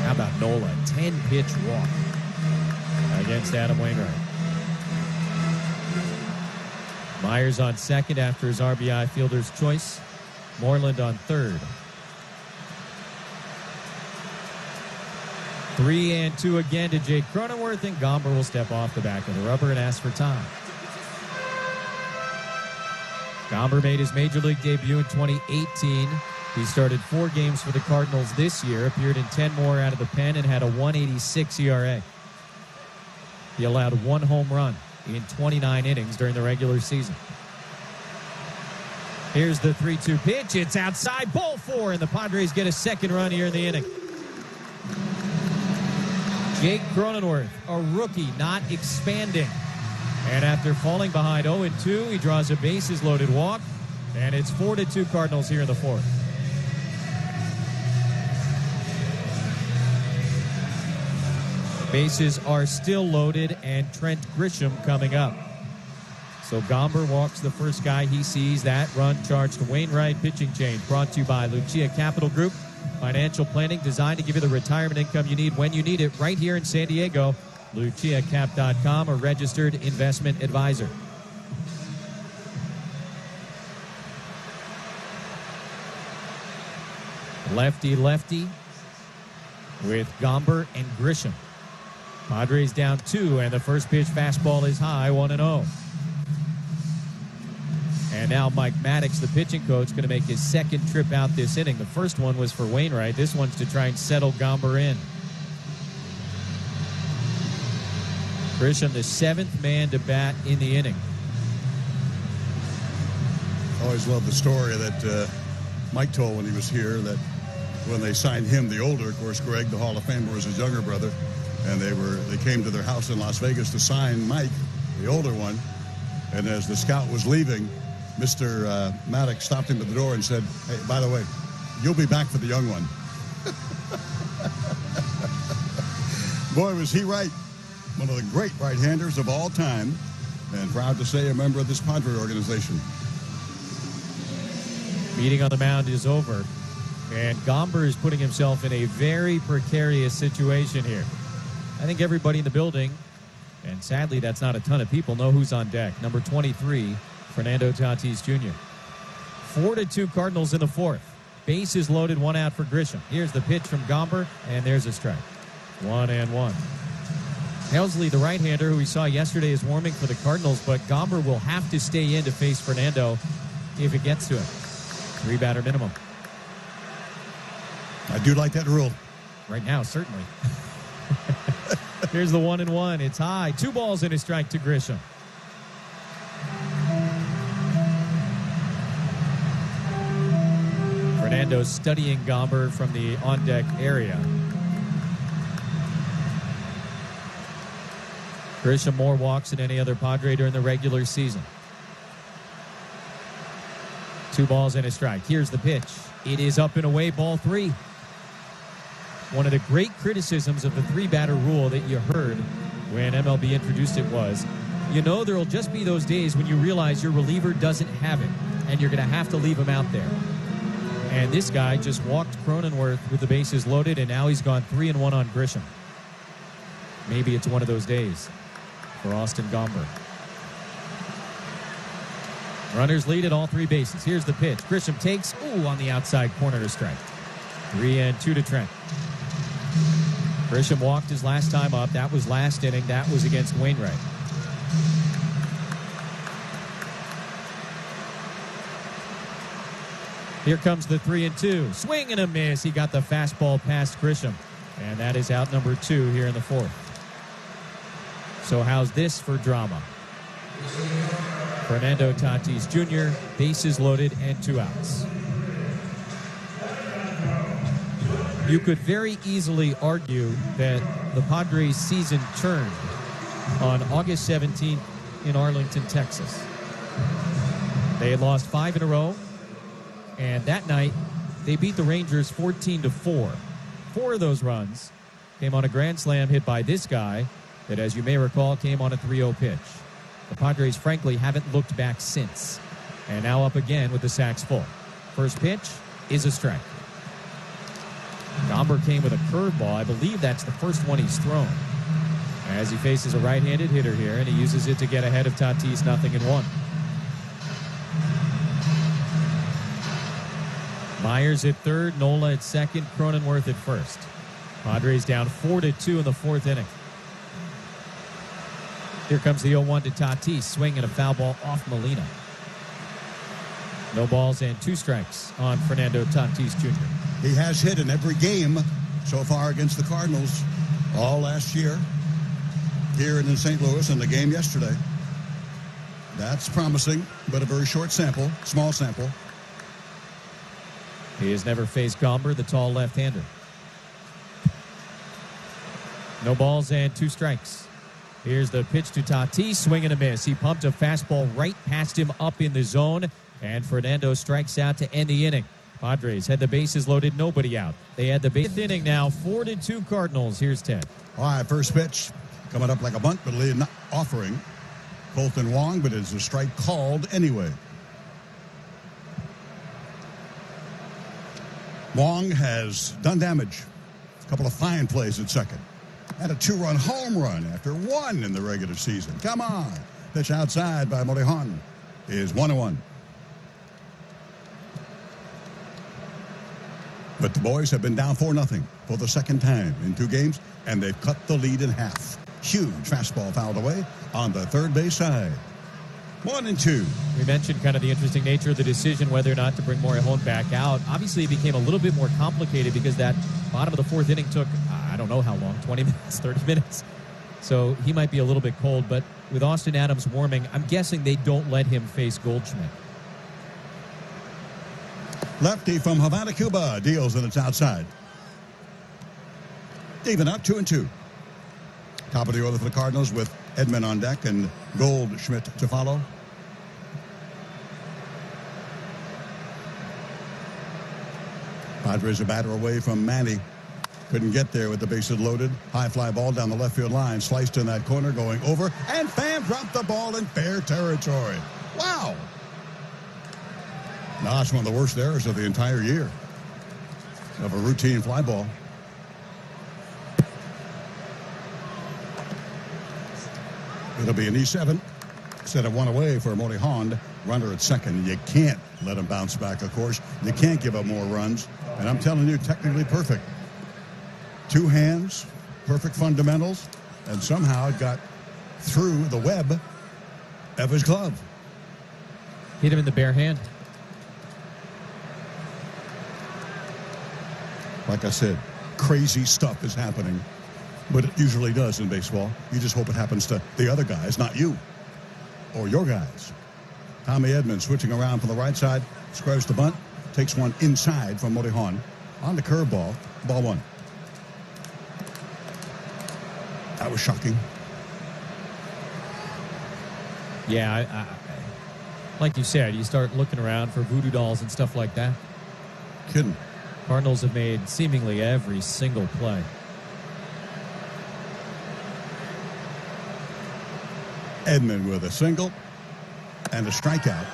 How about Nola? 10-pitch walk against Adam Wainwright. Myers on second after his RBI fielder's choice. Moreland on third. 3-2 again to Jake Cronenworth, and Gomber will step off the back of the rubber and ask for time. Gomber made his major league debut in 2018. He started 4 games for the Cardinals this year, appeared in 10 more out of the pen, and had a 1.86 ERA. He allowed 1 home run in 29 innings during the regular season. Here's the 3-2 pitch. It's outside, ball 4, and the Padres get a second run here in the inning. Jake Cronenworth, a rookie, not expanding. And after falling behind 0-2, he draws a bases-loaded walk, and it's 4-2 Cardinals here in the 4th. Bases are still loaded, and Trent Grisham coming up. So Gomber walks the first guy he sees. That run charged to Wainwright. Pitching change brought to you by Lucia Capital Group. Financial planning designed to give you the retirement income you need when you need it, right here in San Diego. LuciaCap.com, a registered investment advisor. Lefty with Gomber and Grisham. Padres down 2, and the first pitch fastball is high, 1-0. And now Mike Maddox, the pitching coach, going to make his second trip out this inning. The first one was for Wainwright. This one's to try and settle Gomber in. Grisham, the 7th man to bat in the inning. Always loved the story that Mike told when he was here, that when they signed him, the older, of course, Greg, the Hall of Famer, was his younger brother, and they came to their house in Las Vegas to sign Mike, the older one. And as the scout was leaving, Mr. Maddox stopped him at the door and said, "Hey, by the way, you'll be back for the young one." Boy, was he right. One of the great right-handers of all time. and proud to say a member of this Padre organization. Meeting on the mound is over, and Gomber is putting himself in a very precarious situation here. I think everybody in the building, and sadly that's not a ton of people, know who's on deck. Number 23, Fernando Tatis Jr. 4-2 Cardinals in the fourth. Bases loaded, 1 out for Grisham. Here's the pitch from Gomber, and there's a strike. 1-1. Helsley, the right-hander, who we saw yesterday, is warming for the Cardinals, but Gomber will have to stay in to face Fernando if it gets to him. 3-batter minimum. I do like that rule. Right now, certainly. Here's the 1-1. It's high. 2 balls and a strike to Grisham. Fernando studying Gomber from the on-deck area. Grisham more walks than any other Padre during the regular season. 2 balls and a strike. Here's the pitch. It is up and away, ball 3. One of the great criticisms of the 3-batter rule that you heard when MLB introduced it was, you know, there will just be those days when you realize your reliever doesn't have it, and you're going to have to leave him out there. And this guy just walked Cronenworth with the bases loaded, and now he's gone 3-1 on Grisham. Maybe it's one of those days for Austin Gomber. Runners lead at all 3 bases. Here's the pitch. Grisham takes, on the outside corner to strike. 3-2 to Trent. Grisham walked his last time up. That was last inning. That was against Wainwright. Here comes the 3-2. Swing and a miss. He got the fastball past Grisham. And that is out number 2 here in the fourth. So how's this for drama? Fernando Tatis Jr., bases loaded and 2 outs. You could very easily argue that the Padres' season turned on August 17th in Arlington, Texas. They had lost 5 in a row, and that night they beat the Rangers 14-4. 4 of those runs came on a grand slam hit by this guy that, as you may recall, came on a 3-0 pitch. The Padres, frankly, haven't looked back since, and now up again with the sacks full. First pitch is a strike. Gomber came with a curveball. I believe that's the first one he's thrown, as he faces a right-handed hitter here, and he uses it to get ahead of Tatis 0-1. Myers at third, Nola at second, Cronenworth at first. Padres down 4-2 in the fourth inning. Here comes the 0-1 to Tatis, swinging a foul ball off Molina. No balls and 2 strikes on Fernando Tatis Jr. He has hit in every game so far against the Cardinals all last year here in St. Louis and the game yesterday. That's promising, but a very short sample, small sample. He has never faced Gomber, the tall left-hander. No balls and 2 strikes. Here's the pitch to Tatis, swing and a miss. He pumped a fastball right past him up in the zone, and Fernando strikes out to end the inning. Padres had the bases loaded, nobody out. They had the 8th inning now, 4-2 Cardinals. Here's Ted. All right, first pitch coming up like a bunt, but not offering Colton Wong, but it's a strike called anyway. Wong has done damage. A couple of fine plays at second. Had a 2-run home run after 1 in the regular season. Come on. Pitch outside by Morejon is 1-1. But the boys have been down 4-0 for the second time in 2 games, and they've cut the lead in half. Huge fastball fouled away on the third base side. 1-2. We mentioned kind of the interesting nature of the decision whether or not to bring Morejon back out. Obviously, it became a little bit more complicated because that bottom of the fourth inning took, I don't know how long, 20 minutes, 30 minutes. So he might be a little bit cold, but with Austin Adams warming, I'm guessing they don't let him face Goldschmidt. Lefty from Havana, Cuba deals, and it's outside. Even up 2-2. Top of the order for the Cardinals with Edman on deck and Goldschmidt to follow. Padres a batter away from Manny. Couldn't get there with the bases loaded. High fly ball down the left field line. Sliced in that corner, going over. And Pham dropped the ball in fair territory. Wow. Now it's one of the worst errors of the entire year of a routine fly ball. It'll be an E7. Set of one away for Morejon. Runner at second. You can't let him bounce back, of course. You can't give up more runs. And I'm telling you, technically perfect. Two hands, perfect fundamentals, and somehow it got through the web of his glove. Hit him in the bare hand. Like I said, crazy stuff is happening, but it usually does in baseball. You just hope it happens to the other guys, not you or your guys. Tommy Edman switching around from the right side, squares the bunt, takes one inside from Morejon. On the curveball, ball one. That was shocking. Yeah, like you said, you start looking around for voodoo dolls and stuff like that. Kidding. Cardinals have made seemingly every single play. Edman with a single and a strikeout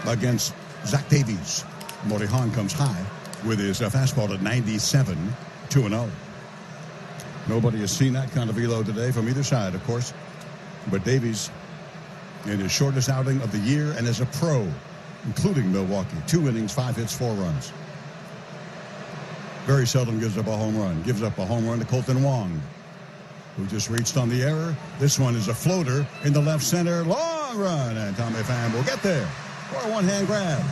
against Zach Davies. Morejon comes high with his fastball at 97, 2-0. Nobody has seen that kind of velo today from either side, of course. But Davies, in his shortest outing of the year and as a pro, including Milwaukee, 2 innings, 5 hits, 4 runs. Very seldom gives up a home run. Gives up a home run to Colton Wong, who just reached on the error. This one is a floater in the left center. Long run, and Tommy Pham will get there for a one-hand grab.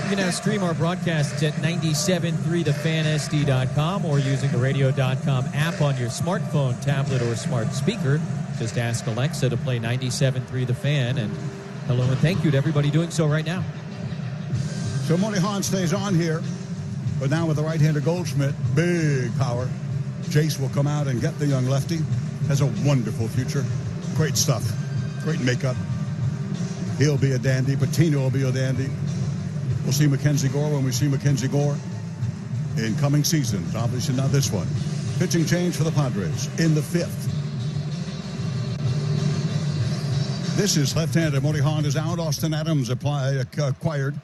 You can now stream our broadcasts at 973thefansd.com or using the radio.com app on your smartphone, tablet, or smart speaker. Just ask Alexa to play 97.3 The Fan. And hello and thank you to everybody doing so right now. So Morejon stays on here, but now with the right-hander Goldschmidt, big power. Jace will come out and get the young lefty. Has a wonderful future. Great stuff. Great makeup. He'll be a dandy. Patino will be a dandy. We'll see Mackenzie Gore when we see Mackenzie Gore in coming seasons. Obviously not this one. Pitching change for the Padres in the 5th. This is left-handed. Morejon is out. Austin Adams acquired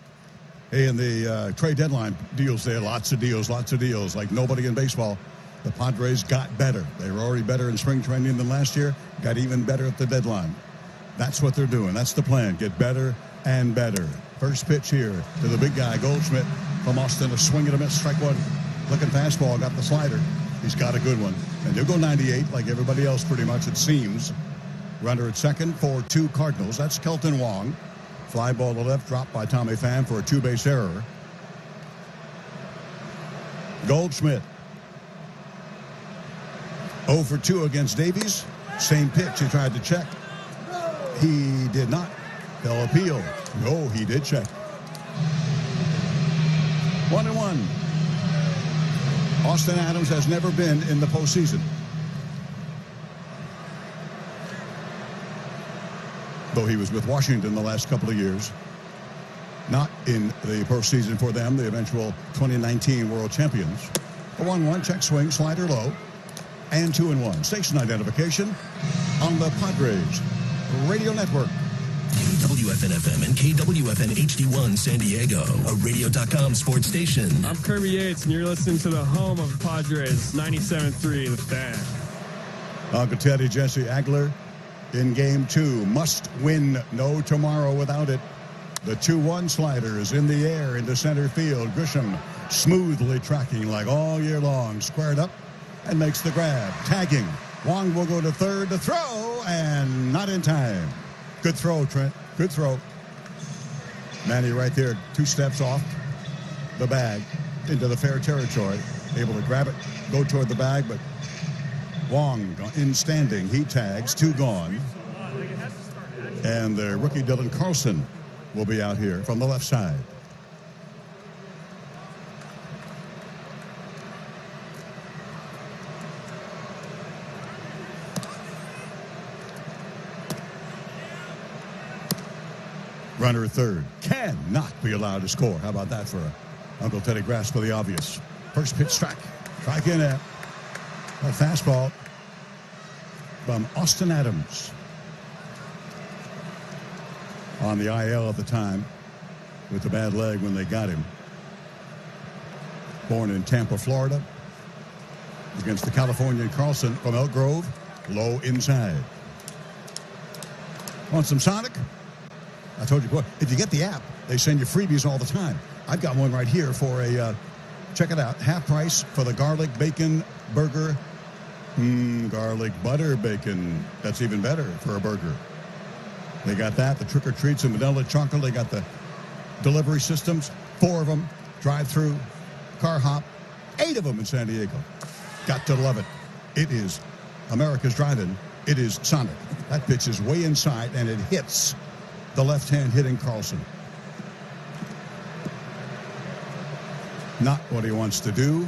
in the trade deadline deals there. Lots of deals. Like nobody in baseball. The Padres got better. They were already better in spring training than last year. Got even better at the deadline. That's what they're doing. That's the plan. Get better and better. First pitch here to the big guy, Goldschmidt from Austin. A swing and a miss, strike one. Looking fastball, got the slider. He's got a good one. And they'll go 98 like everybody else pretty much, it seems. Runner at second for 2 Cardinals. That's Kelton Wong. Fly ball to left, dropped by Tommy Pham for a 2-base error. Goldschmidt 0 for 2 against Davies. Same pitch he tried to check. He did not. They'll appeal. No, he did check. 1-1. Austin Adams has never been in the postseason. Though he was with Washington the last couple of years. Not in the postseason for them, the eventual 2019 world champions. A 1-1, check swing, slider low, and 2-1. Station identification on the Padres Radio Network. KWFN-FM and KWFN HD1 San Diego, a radio.com sports station. I'm Kirby Yates, and you're listening to the home of the Padres, 97.3 The Fan. Uncle Teddy, Jesse Agler in game 2. Must win, no tomorrow without it. The 2-1 slider is in the air into center field. Grisham smoothly tracking like all year long. Squared up and makes the grab. Tagging. Wong will go to third to throw, and not in time. Good throw, Trent. Good throw. Manny right there, 2 steps off the bag into the fair territory. Able to grab it, go toward the bag, but Wong in standing. He tags, 2 gone. And the rookie Dylan Carlson will be out here from the left side. Runner at third cannot be allowed to score. How about that for Uncle Teddy grasp for the obvious? First pitch strike. Strike in at a fastball from Austin Adams. On the IL at the time with the bad leg when they got him. Born in Tampa, Florida. Against the Californian Carlson from Elk Grove. Low inside. Want some Sonic? I told you, boy, if you get the app, they send you freebies all the time. I've got one right here for a, check it out, half price for the garlic bacon burger. Garlic butter bacon. That's even better for a burger. They got that, the trick or treats and vanilla chocolate. They got the delivery systems, 4 of them, drive-through, car hop, 8 of them in San Diego. Got to love it. It is America's driving. It is Sonic. That pitch is way inside, and it hits the left-hand hitting Carlson. Not what he wants to do.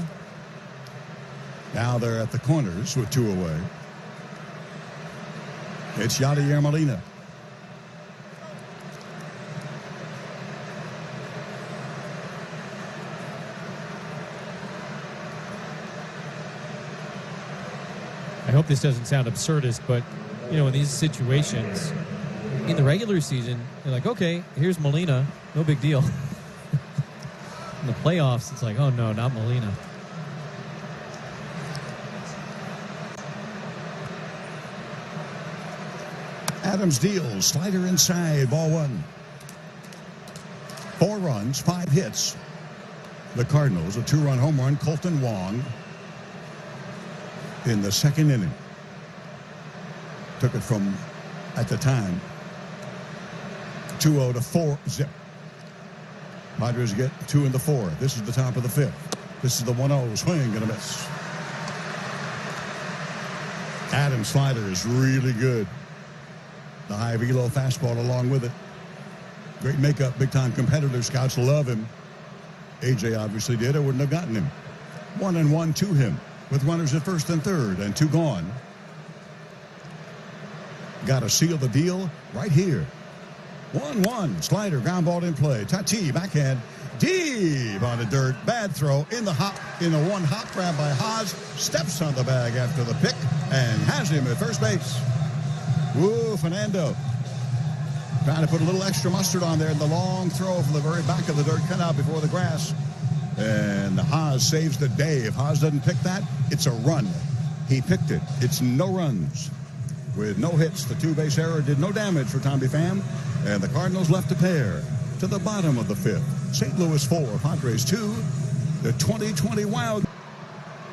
Now they're at the corners with 2 away. It's Yadier Molina. I hope this doesn't sound absurdist, but, you know, in these situations, in the regular season, you're like, okay, here's Molina. No big deal. In the playoffs, it's like, oh, no, not Molina. Adams deals. Slider inside. Ball 1. 4 runs, 5 hits. The Cardinals, a 2-run home run. Colton Wong in the 2nd inning. Took it from, at the time, 2-0 to 4-zip. Padres get 2 in the 4th. This is the top of the 5th. This is the 1-0 swing and a miss. Adams' slider is really good. The high velo fastball along with it. Great makeup, big-time competitor. Scouts love him. AJ obviously did or wouldn't have gotten him. 1-1 to him with runners at first and third and 2 gone. Got to seal the deal right here. 1-1. Slider, ground ball in play. Tati, backhand, deep on the dirt. Bad throw in the hop, in the 1 hop grab by Haas. Steps on the bag after the pick and has him at first base. Woo, Fernando. Trying to put a little extra mustard on there in the long throw from the very back of the dirt cutout before the grass. And Haas saves the day. If Haas doesn't pick that, it's a run. He picked it. It's no runs. With no hits, the 2-base error did no damage for Tommy Pham. And the Cardinals left a pair to the bottom of the 5th. St. Louis 4, Padres 2. The 2020 Wild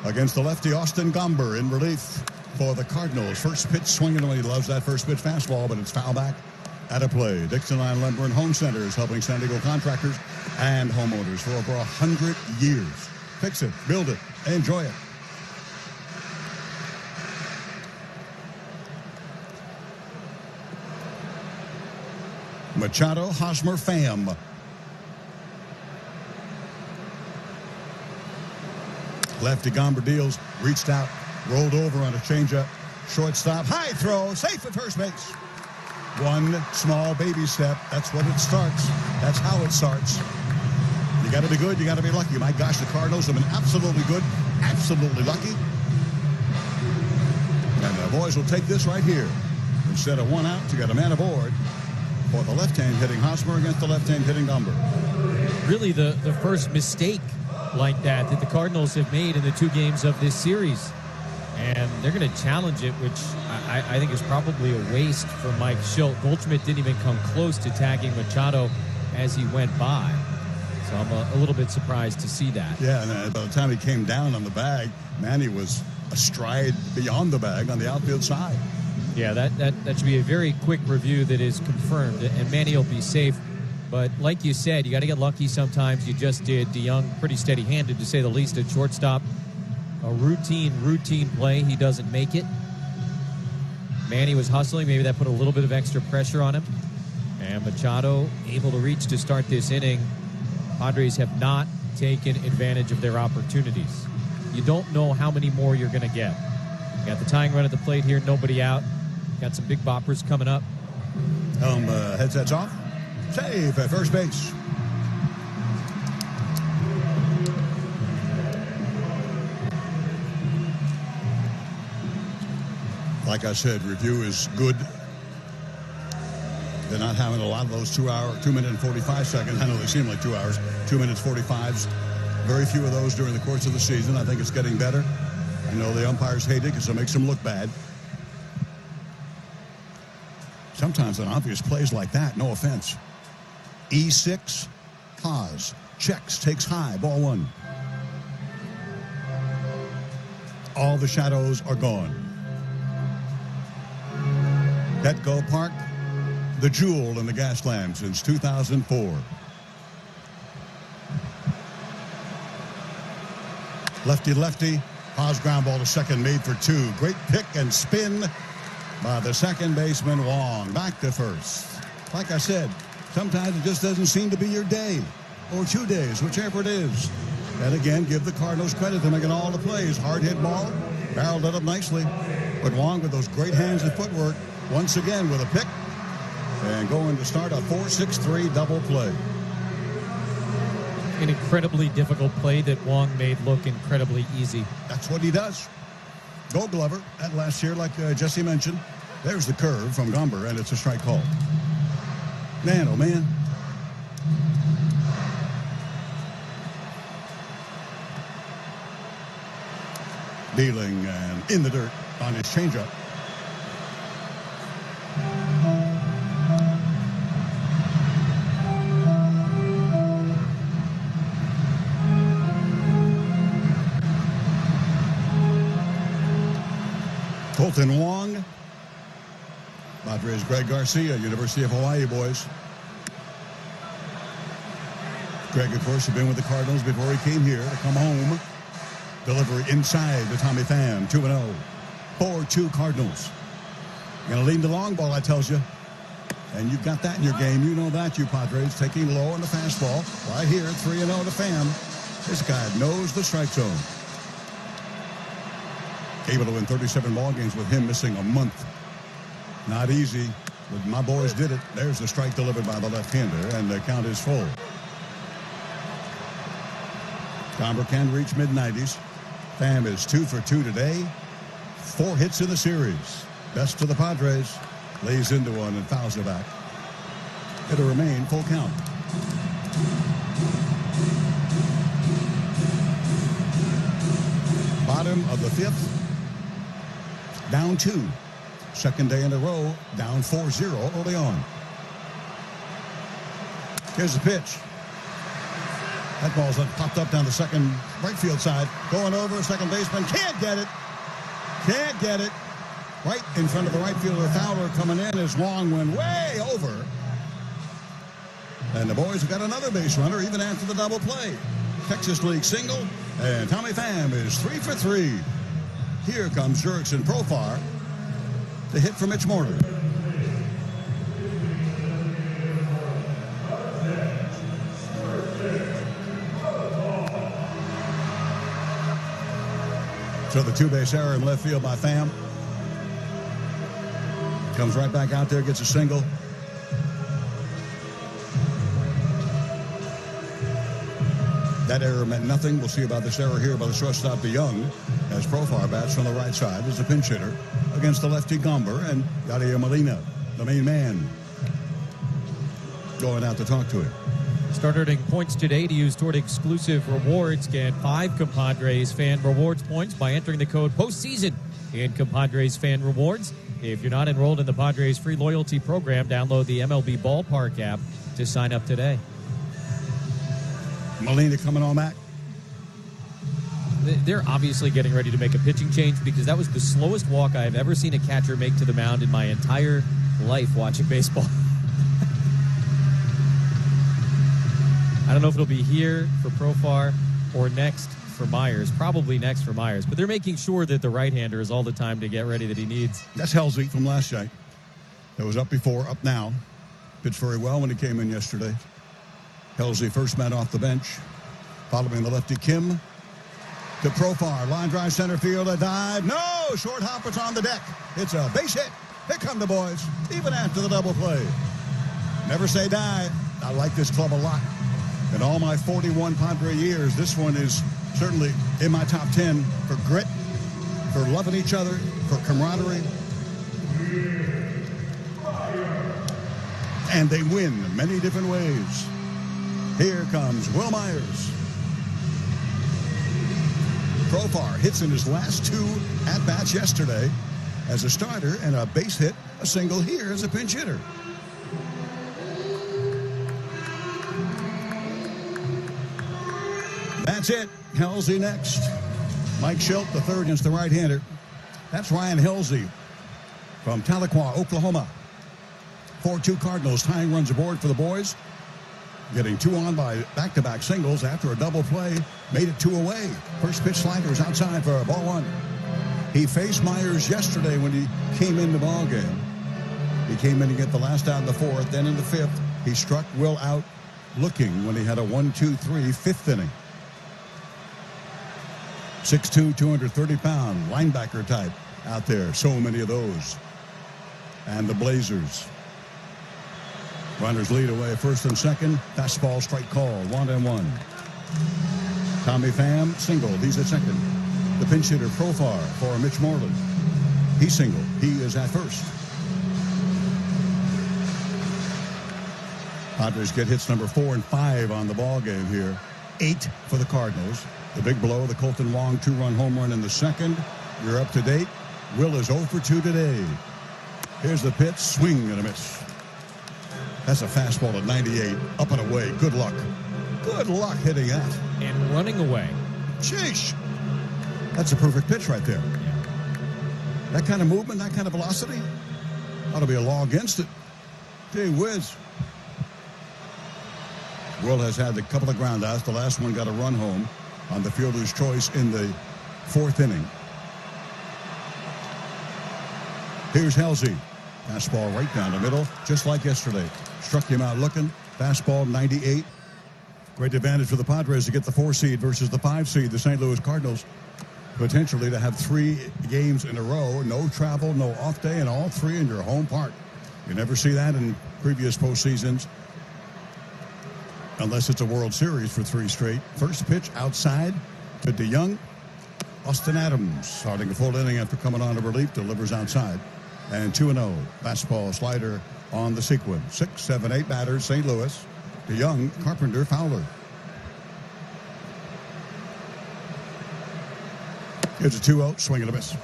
against the lefty Austin Gomber in relief for the Cardinals. First pitch swinging away. He loves that first pitch fastball, but it's foul back at a play. Dixon Line Lumber and Home Centers helping San Diego contractors and homeowners for over 100 years. Fix it, build it, enjoy it. Machado, Hosmer, Pham. Lefty Gomber deals, reached out, rolled over on a changeup. Shortstop, high throw, safe at first base. 1 small baby step. That's what it starts. That's how it starts. You got to be good. You got to be lucky. My gosh, the Cardinals have been absolutely good, absolutely lucky. And the boys will take this right here. Instead of 1 out, you got a man aboard for the left-hand hitting Hosmer against the left-hand hitting Gomber. Really the first mistake like that the Cardinals have made in the 2 games of this series. And they're going to challenge it, which I think is probably a waste for Mike Schilt. Goldschmidt didn't even come close to tagging Machado as he went by. So I'm a little bit surprised to see that. Yeah, and by the time he came down on the bag, Manny was a stride beyond the bag on the outfield side. Yeah, that should be a very quick review that is confirmed, and Manny will be safe. But like you said, you got to get lucky sometimes. You just did. DeYoung pretty steady-handed, to say the least, at shortstop. A routine play. He doesn't make it. Manny was hustling. Maybe that put a little bit of extra pressure on him. And Machado able to reach to start this inning. Padres have not taken advantage of their opportunities. You don't know how many more you're going to get. You got the tying run at the plate here, nobody out. Got some big boppers coming up. Headsets off. Save at first base. Like I said, review is good. They're not having a lot of those 2 minute and 45 seconds. I know they seem like 2 hours, 2 minutes 45s. Very few of those during the course of the season. I think it's getting better. I know the umpires hate it because it makes them look bad. Sometimes on obvious plays like that, no offense. E6, Haas, checks, takes high, ball one. All the shadows are gone. Petco Park, the jewel in the Gaslamp since 2004. Lefty. Haas ground ball to second, made for two. Great pick and spin by the second baseman, Wong. Back to first. Like I said, sometimes it just doesn't seem to be your day. Or 2 days, whichever it is. And again, give the Cardinals credit for making all the plays. Hard hit ball, barreled it up nicely. But Wong with those great hands and footwork, once again with a pick. And going to start a 4-6-3 double play. An incredibly difficult play that Wong made look incredibly easy. That's what he does. Gold Glover at last year, like Jesse mentioned. There's the curve from Gomber, and it's a strike call. Man, oh man. Dealing and in the dirt on his changeup. Colton Wong. Padres Greg Garcia, University of Hawaii boys. Greg, of course, had been with the Cardinals before he came here to come home. Delivery inside to Tommy Pham, 2-0. 4-2 Cardinals. Going to lead the long ball, I tells you. And you've got that in your game. You know that, you Padres. Taking low on the fastball. Right here, 3-0 to Pham. This guy knows the strike zone. Able to win 37 ball games with him missing a month. Not easy, but my boys did it. There's the strike delivered by the left-hander, and the count is full. Gomber can reach mid-90s. Pham is 2 for 2 today. 4 hits in the series. Best to the Padres. Lays into one and fouls it back. It'll remain full count. Bottom of the 5th. Down 2. Second day in a row, down 4-0 early on. Here's the pitch. That ball's popped up down the second right field side. Going over, second baseman. Can't get it. Can't get it. Right in front of the right fielder, Fowler coming in as Wong went way over. And the boys have got another base runner even after the double play. Texas League single, and Tommy Pham is 3 for 3. Here comes Jurickson Profar to hit for Mitch Morley. So the two-base error in left field by Pham. Comes right back out there, gets a single. That error meant nothing. We'll see about this error here by the shortstop, DeYoung, as Profar bats from the right side as a pinch hitter against the lefty Gomber, and Yadier Molina, the main man, going out to talk to him. Start earning points today to use toward exclusive rewards. Get 5 Compadres Fan Rewards points by entering the code postseason in Compadres Fan Rewards. If you're not enrolled in the Padres free loyalty program, download the MLB Ballpark app to sign up today. Molina coming on back. They're obviously getting ready to make a pitching change because that was the slowest walk I have ever seen a catcher make to the mound in my entire life watching baseball. I don't know if it'll be here for Profar or next for Myers. Probably next for Myers. But they're making sure that the right-hander is all the time to get ready that he needs. That's Halsey from last night. That was up before, up now. Pitched very well when he came in yesterday. Halsey first man off the bench. Following the lefty Kim to Profar. Line drive center field. A dive. No! Short hop. It's on the deck. It's a base hit. Here come the boys. Even after the double play. Never say die. I like this club a lot. In all my 41 Padre years, this one is certainly in my top 10 for grit, for loving each other, for camaraderie, And they win many different ways. Here comes Will Myers. Profar hits in his last 2 at-bats yesterday as a starter, and a base hit, a single here as a pinch hitter. That's it. Halsey next. Mike Schilt, the third against the right-hander. That's Ryan Halsey from Tahlequah, Oklahoma. 4-2 Cardinals tying runs aboard for the boys. Getting 2 on by back-to-back singles after a double play. Made it 2 away. First pitch slider is outside for ball 1. He faced Myers yesterday when he came in the ball game. He came in to get the last out in the 4th. Then in the 5th, he struck Will out looking when he had a 1-2-3 5th inning. 6'2", 230-pound linebacker type out there. So many of those. And the Blazers. Runners lead away first and second. Fastball strike call. 1-1. Tommy Pham singled. He's at second. The pinch hitter Profar for Mitch Moreland. He singled. He is at first. Padres get hits number 4 and 5 on the ball game here. 8 for the Cardinals. The big blow, the Colton Wong 2-run home run in the second. You're up to date. Will is 0 for 2 today. Here's the pitch. Swing and a miss. That's a fastball at 98. Up and away. Good luck. Good luck hitting that. And running away. Sheesh. That's a perfect pitch right there. That kind of movement, that kind of velocity, ought to be a law against it. Gee whiz. Will has had a couple of ground outs. The last one got a run home on the fielder's choice in the 4th inning. Here's Halsey. Fastball right down the middle, just like yesterday. Struck him out looking. Fastball 98. Great advantage for the Padres to get the 4 seed versus the 5 seed, the St. Louis Cardinals. Potentially to have 3 games in a row, no travel, no off day, and all 3 in your home park. You never see that in previous postseasons, unless it's a World Series for 3 straight. First pitch outside to DeYoung. Austin Adams starting a full inning after coming on to relief, delivers outside. And 2-0. Fastball slider on the sequence. 6, 7, 8 batters, St. Louis. DeYoung, Carpenter, Fowler. Here's a 2-0, swing and a miss.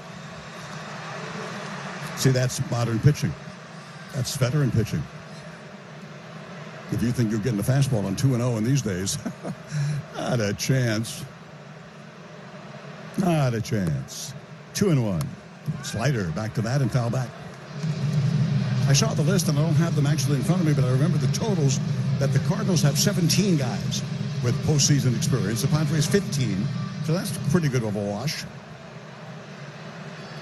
See, that's modern pitching. That's veteran pitching. If you think you're getting a fastball on 2-0 in these days, not a chance. Not a chance. 2-1. Slider back to that and foul back. I saw the list, and I don't have them actually in front of me, but I remember the totals that the Cardinals have 17 guys with postseason experience. The Padres 15, so that's pretty good of a wash.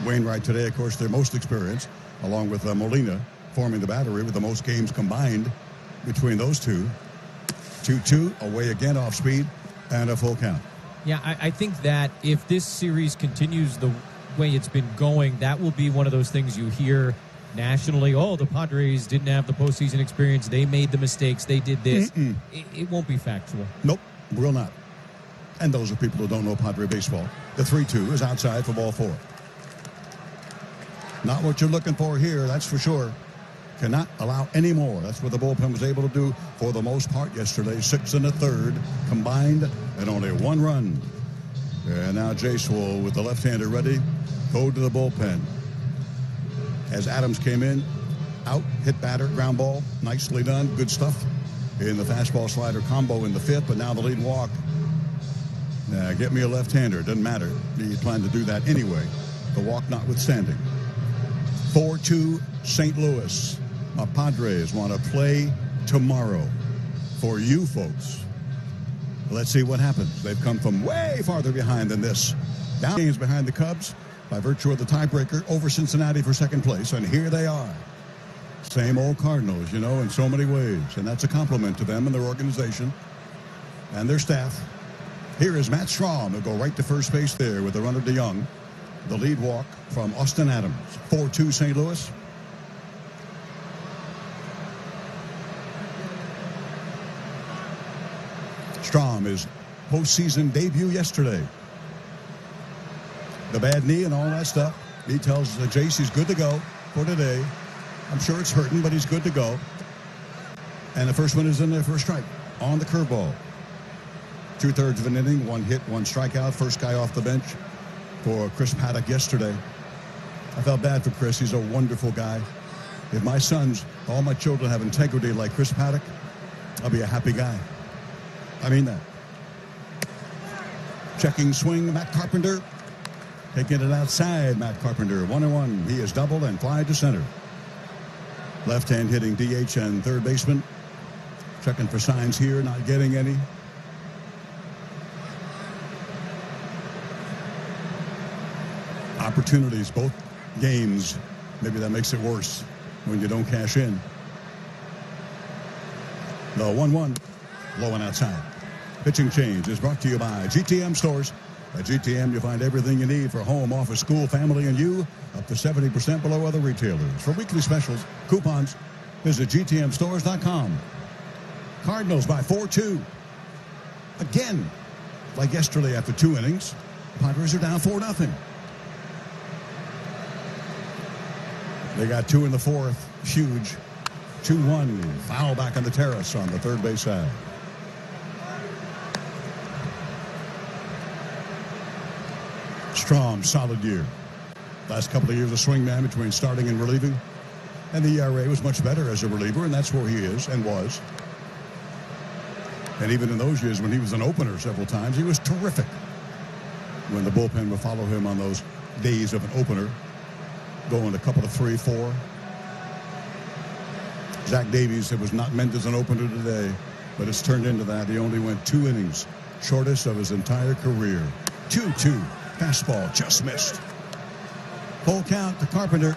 Wainwright today, of course, their most experienced, along with Molina, forming the battery with the most games combined between those two. 2-2, away again off speed, and a full count. Yeah, I think that if this series continues the way it's been going, that will be one of those things you hear nationally. Oh, the Padres didn't have the postseason experience. They made the mistakes. They did this. It won't be factual. Nope, will not. And those are people who don't know Padre baseball. The 3-2 is outside for ball 4. Not what you're looking for here, that's for sure. Cannot allow any more. That's what the bullpen was able to do for the most part yesterday. 6 1/3 combined and only 1 run. And now Jace will, with the left-hander ready, go to the bullpen. As Adams came in, out, hit batter, ground ball. Nicely done. Good stuff in the fastball slider combo in the 5th, but now the lead walk. Get me a left-hander. Doesn't matter. He planned to do that anyway. The walk notwithstanding. 4-2 St. Louis. My Padres want to play tomorrow for you folks. Let's see what happens. They've come from way farther behind than this. Down games behind the Cubs by virtue of the tiebreaker over Cincinnati for second place. And here they are. Same old Cardinals, you know, in so many ways. And that's a compliment to them and their organization and their staff. Here is Matt Strahm. He'll go right to first base there with the runner DeYoung. The lead walk from Austin Adams. 4-2 St. Louis. Strahm, his postseason debut yesterday. The bad knee and all that stuff. He tells Jace he's good to go. for today. I'm sure it's hurting, but he's good to go. And the first one is in there for a strike on the curveball. 2/3 of an inning, 1 hit, 1 strikeout. First guy off the bench for Chris Paddock yesterday. I felt bad for Chris. He's a wonderful guy. If my sons, all my children have integrity like Chris Paddock, I'll be a happy guy. I mean that. Checking swing, Matt Carpenter. Taking it outside, Matt Carpenter. 1-1. He is doubled and fly to center. Left-hand hitting DH and third baseman. Checking for signs here, not getting any. Opportunities, both games. Maybe that makes it worse when you don't cash in. The 1-1, low and outside. Pitching change is brought to you by GTM Stores. At GTM, you find everything you need for home, office, school, family, and you, up to 70% below other retailers. For weekly specials, coupons, visit GTMstores.com. Cardinals by 4-2. Again, like yesterday after 2 innings, Padres are down 4-0. They got 2 in the 4th. Huge. 2-1. Foul back on the terrace on the third base side. Strom, solid year. Last couple of years a swingman between starting and relieving. And the ERA was much better as a reliever, and that's where he is and was. And even in those years when he was an opener several times, he was terrific. When the bullpen would follow him on those days of an opener, going a couple of 3, 4. Zach Davies, it was not meant as an opener today, but it's turned into that. He only went 2 innings, shortest of his entire career. 2-2. Fastball just missed. Full count to Carpenter.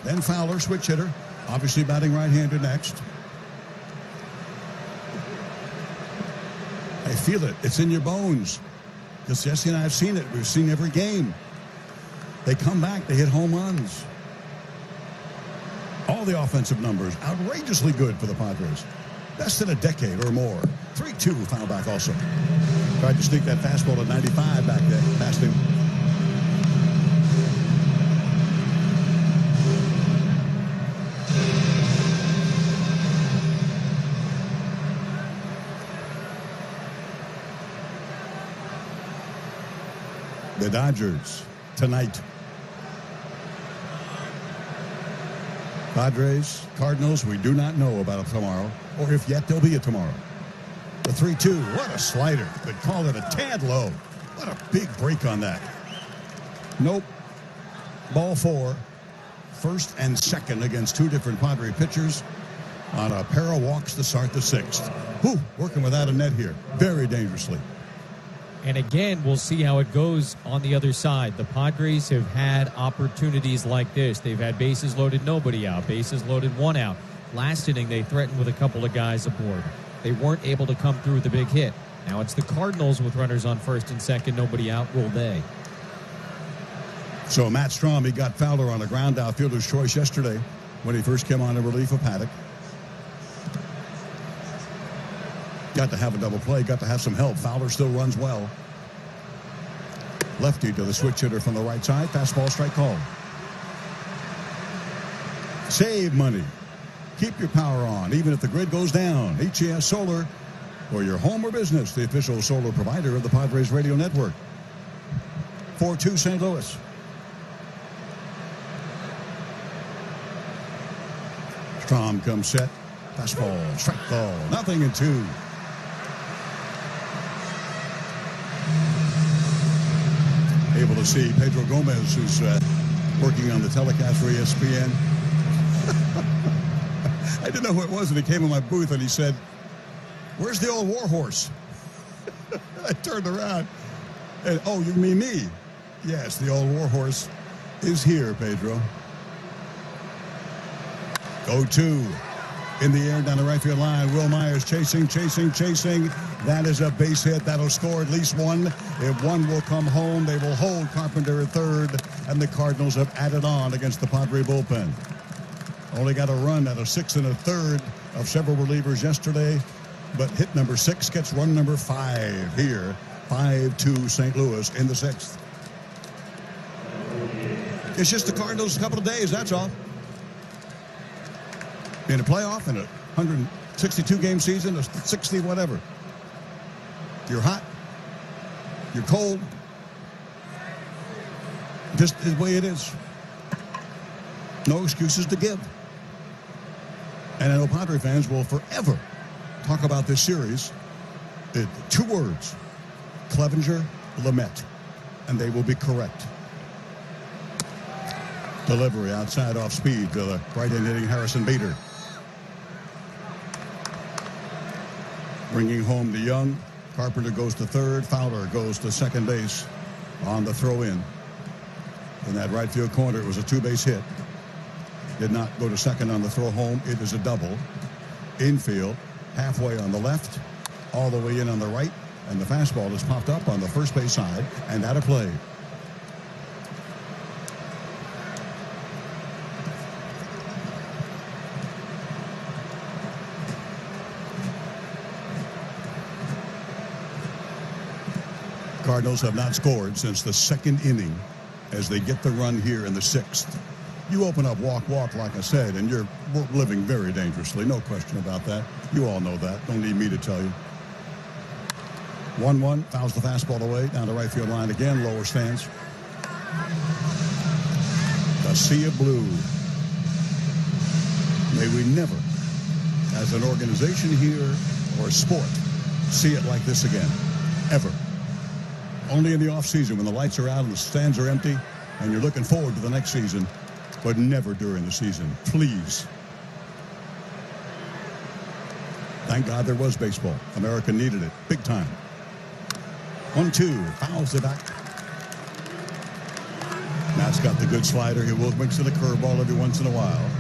Then Fowler, switch hitter. Obviously batting right-handed next. I feel it. It's in your bones. Because Jesse and I have seen it. We've seen every game. They come back. They hit home runs. All the offensive numbers outrageously good for the Padres. Best in a decade or more. 3-2 foul back also. Tried to sneak that fastball at 95 back there. Past him. The Dodgers tonight. Padres, Cardinals, we do not know about it tomorrow, or if yet there'll be a tomorrow. The 3-2, what a slider. They call it a tad low. What a big break on that. Nope. Ball 4. First and second against 2 different Padre pitchers on a pair of walks to start the 6th. Whew, working without a net here. Very dangerously. And again, we'll see how it goes on the other side. The Padres have had opportunities like this. They've had bases loaded, nobody out. Bases loaded, 1 out. Last inning, they threatened with a couple of guys aboard. They weren't able to come through with a big hit. Now it's the Cardinals with runners on first and second, nobody out. Will they? So Matt Strom, he got Fowler on a ground out fielder's choice yesterday when he first came on in relief of Paddock. Got to have a double play, got to have some help. Fowler still runs well. Lefty to the switch hitter from the right side. Fastball, strike call. Save money. Keep your power on, even if the grid goes down. HES Solar, for your home or business, the official solar provider of the Padres radio network. 4-2 St. Louis. Strom comes set. Fastball, strike call. 0-2. Able to see Pedro Gomez, who's working on the telecast for ESPN. I didn't know who it was, and he came in my booth and he said, "Where's the old war horse?" I turned around and, "Oh, you mean me?" Yes, the old war horse is here, Pedro. 0-2. In the air down the right field line. Will Myers chasing. That is a base hit. That'll score at least 1. If 1 will come home, they will hold Carpenter at third. And the Cardinals have added on against the Padre bullpen. Only got a run at a 6 1/3 of several relievers yesterday. But hit number 6 gets run number 5 here. 5-2 St. Louis in the 6th. It's just the Cardinals a couple of days, that's all. In a playoff, in a 162-game season, a 60 whatever. You're hot. You're cold. Just the way it is. No excuses to give. And I know Padre fans will forever talk about this series. 2 words. Clevenger, Lamet. And they will be correct. Delivery outside off speed to the right-hand hitting Harrison Bader. Bringing home the Young. Carpenter goes to third. Fowler goes to second base on the throw-in. In that right field corner, it was a 2-base hit. Did not go to second on the throw home. It is a double. Infield, halfway on the left, all the way in on the right, and the fastball has popped up on the first base side and out of play. Cardinals have not scored since the second inning as they get the run here in the 6th. You open up walk, like I said, and you're living very dangerously. No question about that. You all know that. Don't need me to tell you. 1-1, fouls the fastball away, down the right field line again, lower stands. A sea of blue. May we never, as an organization here or a sport, see it like this again. Ever. Only in the offseason when the lights are out and the stands are empty and you're looking forward to the next season, but never during the season. Please. Thank God there was baseball. America needed it. Big time. 1-2. Fouls it back. Matt's got the good slider. He will mix it a curveball every once in a while.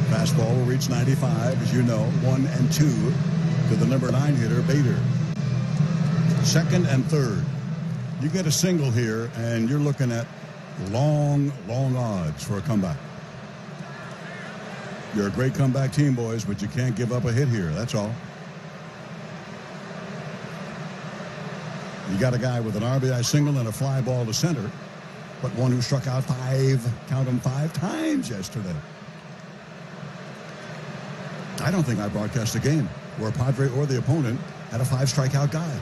Fastball will reach 95, as you know. 1-2 to the number 9 hitter, Bader. Second and third. You get a single here, and you're looking at long odds for a comeback. You're a great comeback team, boys, but you can't give up a hit here. That's all. You got a guy with an RBI single and a fly ball to center, but one who struck out 5 times yesterday. I don't think I broadcast a game where a Padre or the opponent had a 5-strikeout guy.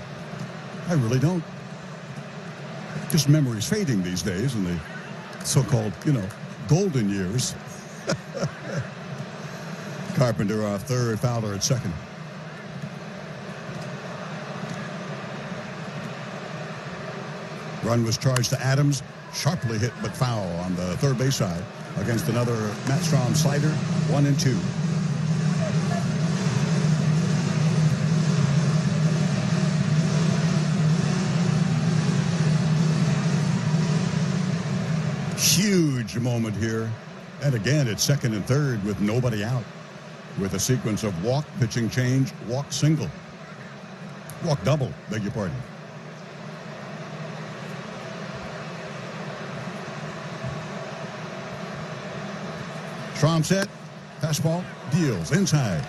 I really don't. Just memory's fading these days in the so-called, golden years. Carpenter off third, Fowler at second. Run was charged to Adams, sharply hit but foul on the third base side against another Matt Strom slider, 1-2. Huge moment here. And again, it's second and third with nobody out. With a sequence of walk, pitching change, walk single. Walk double, beg your pardon. Strom set. Fastball. Deals. Inside.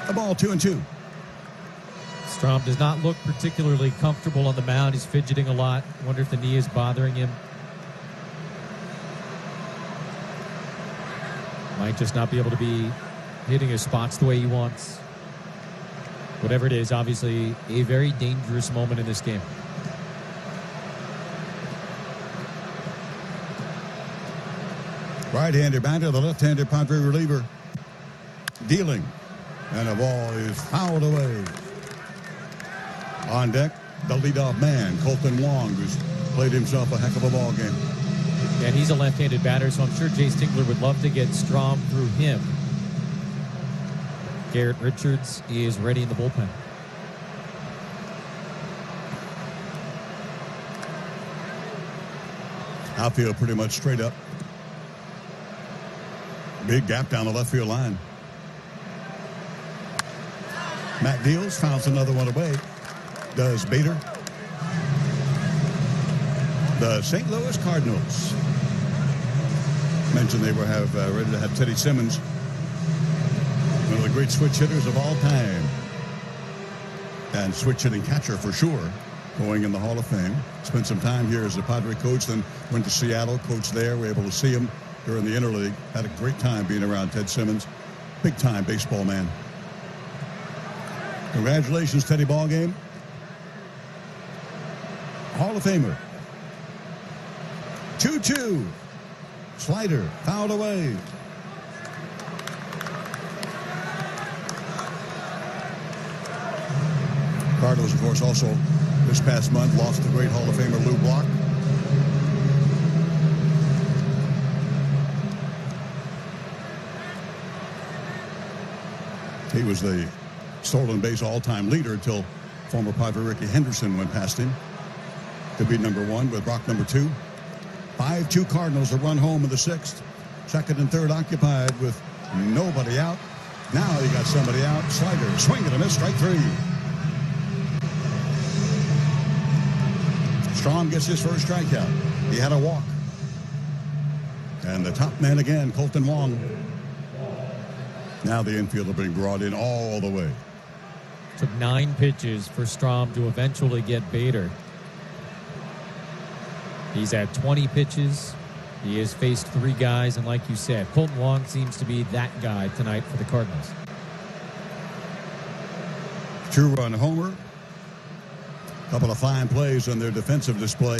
A ball 2-2. Strom does not look particularly comfortable on the mound. He's fidgeting a lot. Wonder if the knee is bothering him. Might just not be able to be hitting his spots the way he wants. Whatever it is, obviously a very dangerous moment in this game. Right-handed batter, the left-handed Padre reliever. Dealing. And the ball is fouled away. On deck, the leadoff man, Colton Wong, who's played himself a heck of a ball game. And he's a left-handed batter, so I'm sure Jay Stingler would love to get Strom through him. Garrett Richards is ready in the bullpen. Outfield pretty much straight up. Big gap down the left field line. Matt deals, fouls another one away. Does Bader. The St. Louis Cardinals. Mentioned they were ready to have Teddy Simmons, one of the great switch hitters of all time, and switch hitting catcher for sure. going in the Hall of Fame. Spent some time here as a Padre coach, then went to Seattle, coached there. We were able to see him during the interleague. Had a great time being around Ted Simmons. Big-time baseball man. Congratulations, Teddy Ballgame. Hall of Famer. 2-2. Slider fouled away. Cardinals, of course, also this past month lost the great Hall of Famer Lou Block. He was the stolen base all-time leader until former Padre Ricky Henderson went past him to be number one with Brock number 2. 5-2 Cardinals, a run home in the 6th. Second and third occupied with nobody out. Now you got somebody out. Slider, swing and a miss, strike 3. Strom gets his first strikeout. He had a walk. And the top man again, Colton Wong. Now the infielder being brought in all the way. Took 9 pitches for Strom to eventually get Bader. He's at 20 pitches. He has faced 3 guys, and like you said, Colton Wong seems to be that guy tonight for the Cardinals. 2-run homer. Couple of fine plays on their defensive display.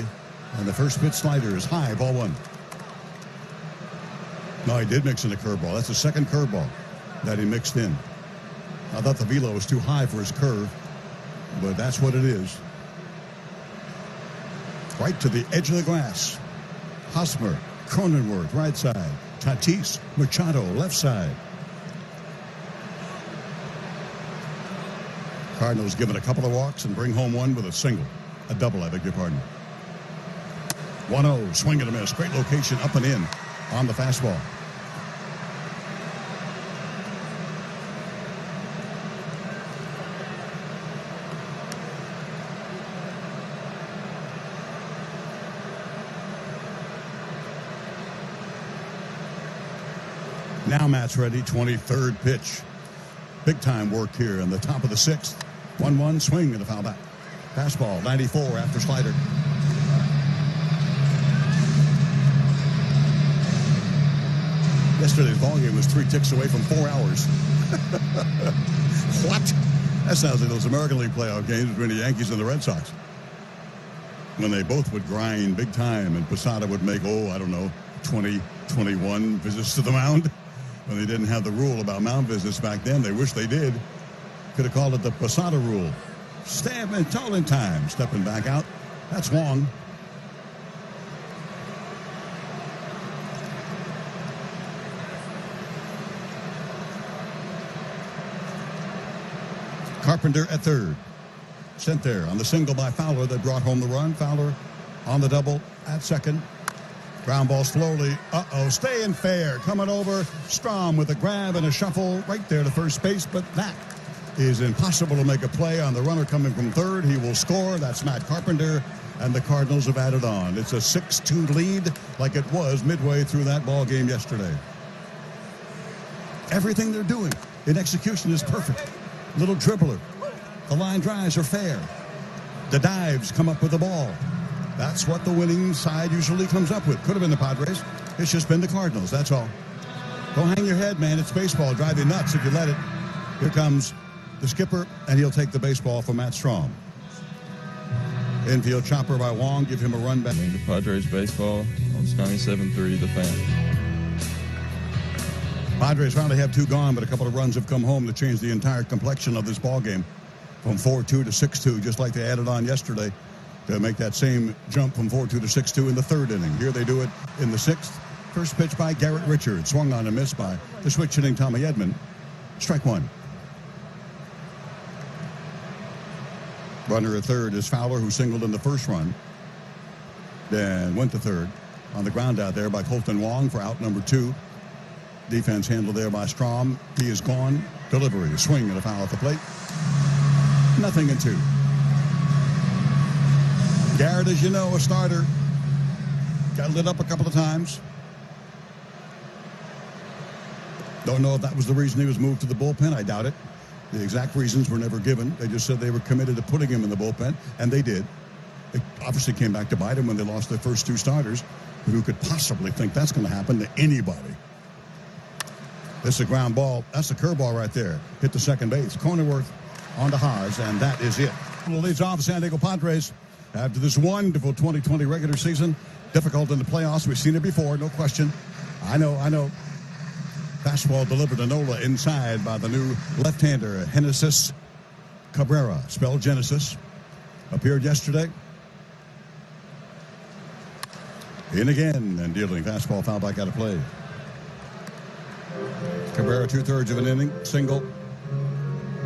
And the first pitch slider is high, ball 1. No, he did mix in a curveball. That's the second curveball that he mixed in. I thought the velo was too high for his curve, but that's what it is. Right to the edge of the grass. Hosmer, Cronenworth, right side. Tatis, Machado, left side. Cardinals given a couple of walks and bring home one with a single. A double, I beg your pardon. 1-0, swing and a miss. Great location up and in on the fastball. Now Matt's ready, 23rd pitch. Big time work here in the top of the 6th. 1-1 swing and a foul back. Fastball, 94 after slider. Yesterday's ballgame was 3 ticks away from 4 hours. What? That sounds like those American League playoff games between the Yankees and the Red Sox. When they both would grind big time and Posada would make, 20, 21 visits to the mound. When they didn't have the rule about mound visits back then. They wish they did. Could have called it the Posada rule. Stab and total in time. Stepping back out. That's Wong. Carpenter at third. Sent there on the single by Fowler that brought home the run. Fowler on the double at second. Ground ball slowly. Staying fair. Coming over. Strom with a grab and a shuffle right there to first base. But that is impossible to make a play on the runner coming from third. He will score. That's Matt Carpenter. And the Cardinals have added on. It's a 6-2 lead like it was midway through that ball game yesterday. Everything they're doing in execution is perfect. Little dribbler. The line drives are fair. The dives come up with the ball. That's what the winning side usually comes up with. Could have been the Padres. It's just been the Cardinals. That's all. Don't hang your head, man. It's baseball. Drive you nuts if you let it. Here comes the skipper, and he'll take the baseball from Matt Strom. Infield chopper by Wong. Give him a run back. The Padres baseball on 97.3 The Fan. Padres finally have 2 gone, but a couple of runs have come home to change the entire complexion of this ball game from 4-2 to 6-2, just like they added on yesterday to make that same jump from 4-2 to 6-2 in the 3rd inning. Here they do it in the 6th. First pitch by Garrett Richards. Swung on and missed by the switch-hitting Tommy Edman. Strike 1. Runner at third is Fowler, who singled in the first run. Then went to third. On the ground out there by Colton Wong for out number 2. Defense handled there by Strom. He is gone. Delivery, a swing and a foul at the plate. 0-2. Garrett, as you know, a starter. Got lit up a couple of times. Don't know if that was the reason he was moved to the bullpen. I doubt it. The exact reasons were never given. They just said they were committed to putting him in the bullpen, and they did. It obviously came back to bite him when they lost their first 2 starters. But who could possibly think that's going to happen to anybody? This is a ground ball. That's a curveball right there. Hit the second base. Cronenworth on to Haas, and that is it. Leads off San Diego Padres after this wonderful 2020 regular season. Difficult in the playoffs. We've seen it before, no question. I know. Fastball delivered to Nola inside by the new left-hander, Genesis Cabrera, spelled Genesis. Appeared yesterday. In again and dealing. Fastball foul back out of play. Cabrera 2/3 of an inning, single,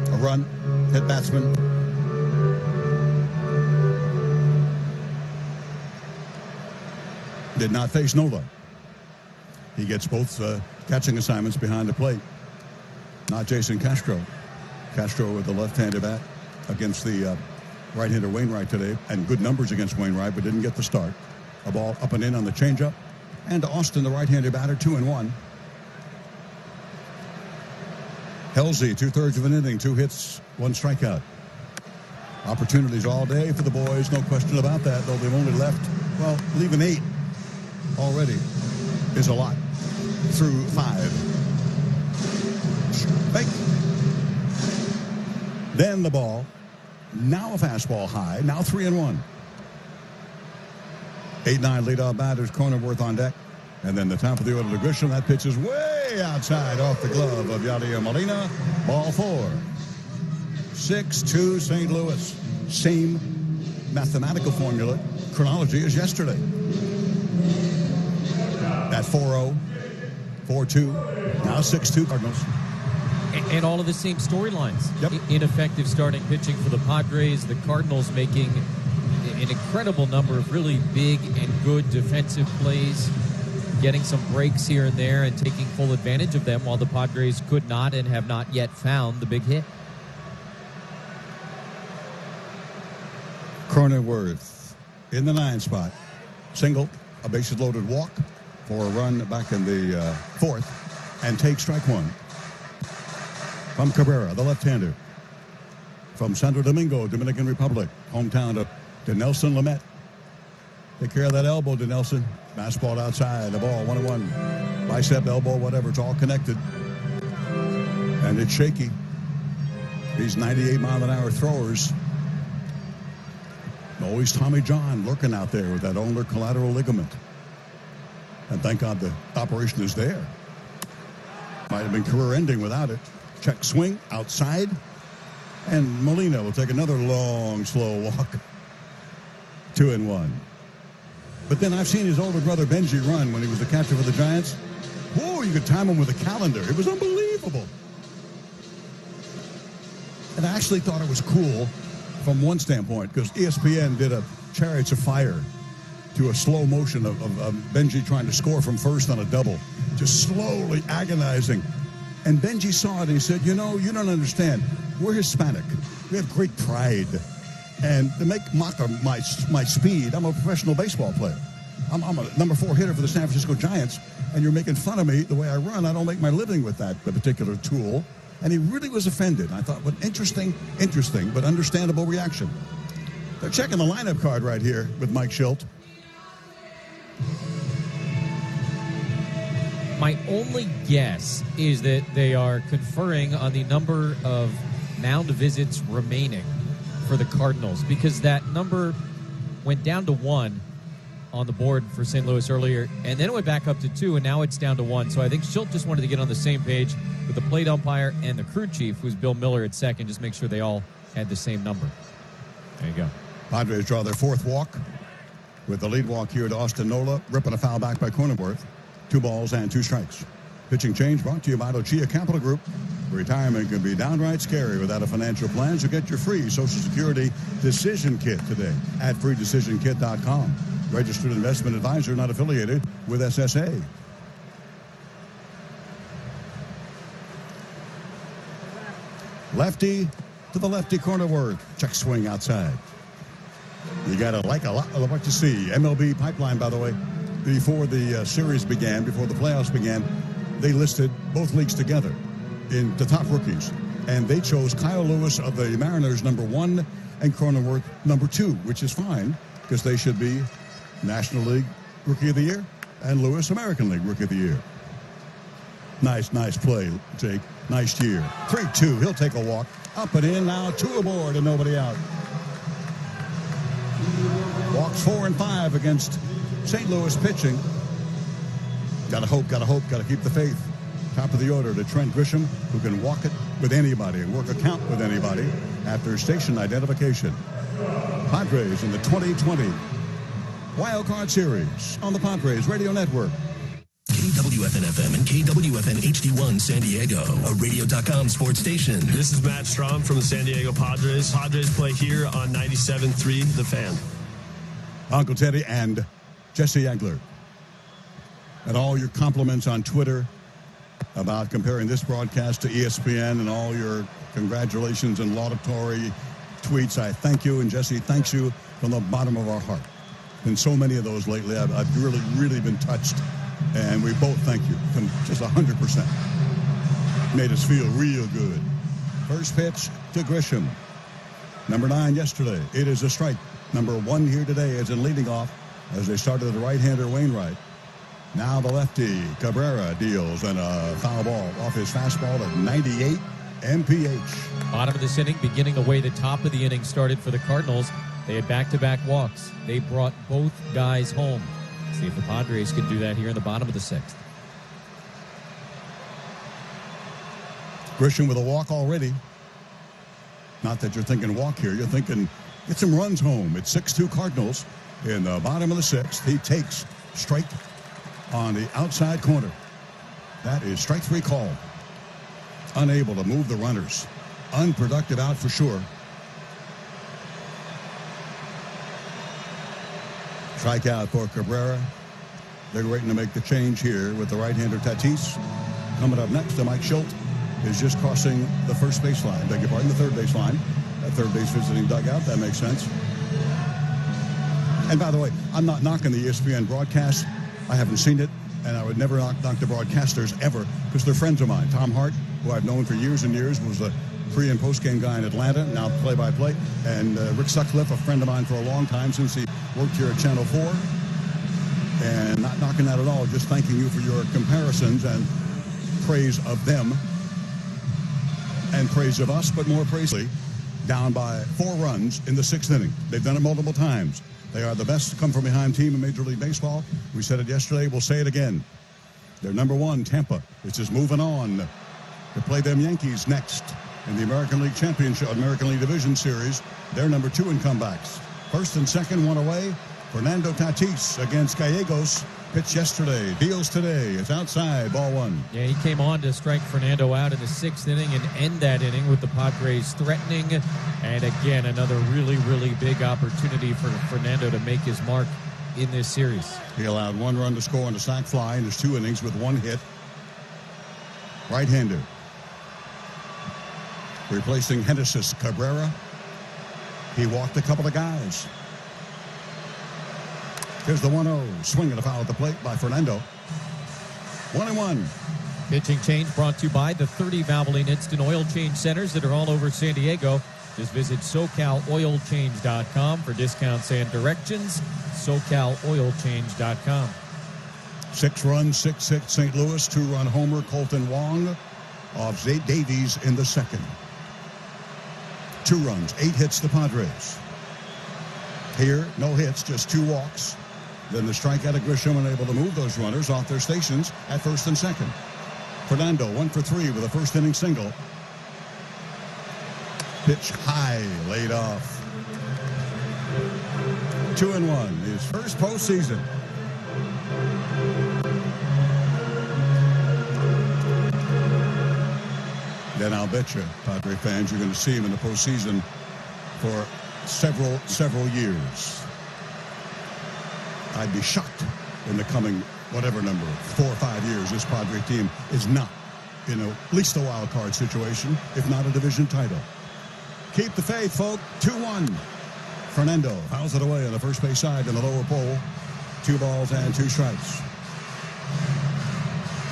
a run, hit batsman. Did not face Nola. He gets both catching assignments behind the plate. Not Jason Castro. Castro with the left-handed bat against the right-hander Wainwright today, and good numbers against Wainwright, but didn't get the start. A ball up and in on the changeup. And Austin, the right-handed batter, 2-1. Halsey, 2/3 of an inning, 2 hits, 1 strikeout. Opportunities all day for the boys, no question about that, though they've only left, well, leaving 8 already is a lot through 5. Fake. Then the ball, now a fastball high, now 3-1. 8-9 leadoff batters, Cronenworth on deck. And then the top of the order to Grisham. That pitch is way outside off the glove of Yadier Molina. Ball 4. 6-2 St. Louis. Same mathematical formula, chronology as yesterday. At 4-0, 4-2, now 6-2 Cardinals. And all of the same storylines. Yep. Ineffective starting pitching for the Padres. The Cardinals making an incredible number of really big and good defensive plays, getting some breaks here and there and taking full advantage of them, while the Padres could not and have not yet found the big hit. Cronenworth in the 9 spot. Single, a bases loaded walk for a run back in the 4th, and take strike 1. From Cabrera, the left-hander. From Santo Domingo, Dominican Republic, hometown to Nelson Lamet. Take care of that elbow to Nelson. Fastball outside, the ball 1-1. Bicep, elbow, whatever, it's all connected. And it's shaky. These 98-mile-an-hour throwers. Always Tommy John lurking out there with that ulnar collateral ligament. And thank God the operation is there. Might have been career-ending without it. Check swing outside. And Molina will take another long, slow walk. 2-1. But then I've seen his older brother Benji run when he was the catcher for the Giants. Whoa, you could time him with a calendar. It was unbelievable. And I actually thought it was cool from one standpoint, because ESPN did a Chariots of Fire to a slow motion of Benji trying to score from first on a double, just slowly agonizing. And Benji saw it and he said, you know, you don't understand. We're Hispanic. We have great pride. And to make mock of my speed, I'm a professional baseball player. I'm a number 4 hitter for the San Francisco Giants, and you're making fun of me the way I run. I don't make my living with that particular tool. And he really was offended. I thought, what interesting, but understandable reaction. They're checking the lineup card right here with Mike Schilt. My only guess is that they are conferring on the number of mound visits remaining for the Cardinals, because that number went down to 1 on the board for St. Louis earlier, and then it went back up to 2, and now it's down to 1. So I think Schilt just wanted to get on the same page with the plate umpire and the crew chief, who's Bill Miller at second, just make sure they all had the same number. There you go. Padres draw their 4th walk with the lead walk here to Austin Nola, ripping a foul back by Cronenworth. 2 balls and 2 strikes. Pitching change brought to you by Lucia Capital Group. Retirement can be downright scary without a financial plan, so get your free Social Security Decision Kit today at freedecisionkit.com. Registered investment advisor not affiliated with SSA. Lefty to the lefty Cronenworth. Check swing outside. You got to like a lot of what you see. MLB Pipeline, by the way, before the series began, before the playoffs began, they listed both leagues together in the top rookies. And they chose Kyle Lewis of the Mariners number 1 and Cronenworth number 2, which is fine because they should be National League Rookie of the Year and Lewis American League Rookie of the Year. Nice play, Jake. Nice year. 3-2. He'll take a walk. Up and in now. 2 aboard and nobody out. Walks 4 and 5 against St. Louis pitching. Gotta hope, gotta keep the faith. Top of the order to Trent Grisham, who can walk it with anybody and work a count with anybody after station identification. Padres in the 2020 Wild Card Series on the Padres Radio Network. KWFN-FM and KWFN HD1 San Diego, a radio.com sports station. This is Matt Strom from the San Diego Padres. Padres play here on 97.3 The Fan. Uncle Teddy and Jesse Agler. And all your compliments on Twitter about comparing this broadcast to ESPN and all your congratulations and laudatory tweets. I thank you, and Jesse thanks you from the bottom of our heart. Been so many of those lately. I've really been touched, and we both thank you from just 100%. Made us feel real good. First pitch to Grisham. Number 9 yesterday. It is a strike. Number 1 here today is in leading off as they started the right-hander Wainwright. Now the lefty, Cabrera, deals and a foul ball off his fastball at 98 mph. Bottom of this inning, beginning the way the top of the inning started for the Cardinals. They had back-to-back walks. They brought both guys home. See if the Padres can do that here in the bottom of the 6th. Grisham with a walk already. Not that you're thinking walk here. You're thinking get some runs home. It's 6-2 Cardinals in the bottom of the 6th. He takes strike on the outside corner. That is strike 3 call. Unable to move the runners. Unproductive out for sure. Strikeout for Cabrera. They're waiting to make the change here with the right-hander Tatis. Coming up next to Mike Schultz is just crossing the first baseline. Beg your pardon, the third baseline. That third base visiting dugout. That makes sense. And by the way, I'm not knocking the ESPN broadcast. I haven't seen it, and I would never knock the broadcasters ever because they're friends of mine. Tom Hart, who I've known for years and years, was a pre- and post-game guy in Atlanta, now play-by-play. And Rick Sutcliffe, a friend of mine for a long time since he worked here at Channel 4. And not knocking that at all, just thanking you for your comparisons and praise of them and praise of us, but more praise. Down by 4 runs in the 6th inning. They've done it multiple times. They are the best come-from-behind team in Major League Baseball. We said it yesterday. We'll say it again. They're number 1, Tampa. It's just moving on to play them Yankees next in the American League Championship, American League Division Series. They're number 2 in comebacks. First and second, 1 away. Fernando Tatis against Gallegos. Pitch yesterday, deals today. It's outside, ball 1. Yeah, he came on to strike Fernando out in the 6th inning and end that inning with the Padres threatening. And again, another really big opportunity for Fernando to make his mark in this series. He allowed 1 run to score on a sac fly in his 2 innings with 1 hit. Right-hander. Replacing Genesis Cabrera. He walked a couple of guys. Here's the 1-0. Swing and a foul at the plate by Fernando. 1-1. Pitching change brought to you by the 30 Valvoline Instant Oil Change Centers that are all over San Diego. Just visit SoCalOilChange.com for discounts and directions. SoCalOilChange.com. 6 runs, 6-6 St. Louis. 2-run homer, Colton Wong off Zay Davies in the 2nd. 2 runs, 8 hits the Padres. Here, no hits, just 2 walks. Then the strikeout of Grisham, unable to move those runners off their stations at first and second. Fernando 1 for 3 with a first inning single. Pitch high, laid off. 2-1, his first postseason. Then I'll bet you, Padre fans, you're going to see him in the postseason for several years. I'd be shocked in the coming whatever number, 4 or 5 years, this Padre team is not in at least a wild card situation, if not a division title. Keep the faith, folks. 2-1. Fernando fouls it away on the first base side in the lower pole. 2 balls and 2 strikes.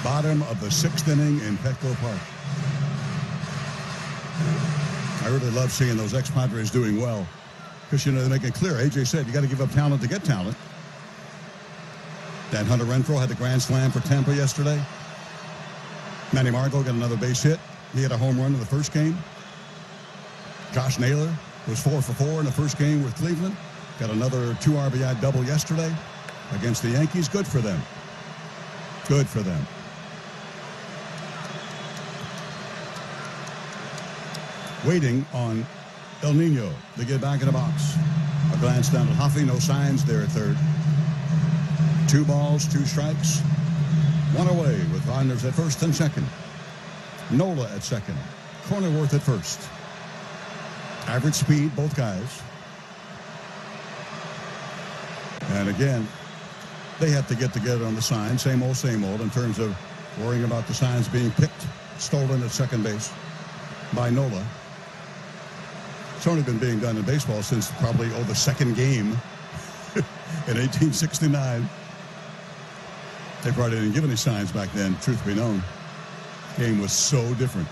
Bottom of the 6th inning in Petco Park. I really love seeing those ex-Padres doing well. Because, they make it clear. A.J. said you got to give up talent to get talent. Dan Hunter Renfroe had the grand slam for Tampa yesterday. Manny Margot got another base hit. He had a home run in the first game. Josh Naylor was 4 for 4 in the first game with Cleveland. Got another 2 RBI double yesterday against the Yankees. Good for them. Good for them. Waiting on El Nino to get back in the box. A glance down at Hoffey. No signs there at third. 2 balls, 2 strikes. 1 away with runners at first and second. Nola at second. Cronenworth at first. Average speed, both guys. And again, they have to get together on the sign. Same old in terms of worrying about the signs being picked, stolen at second base by Nola. It's only been being done in baseball since probably, the second game in 1869. They probably didn't give any signs back then, truth be known. The game was so different.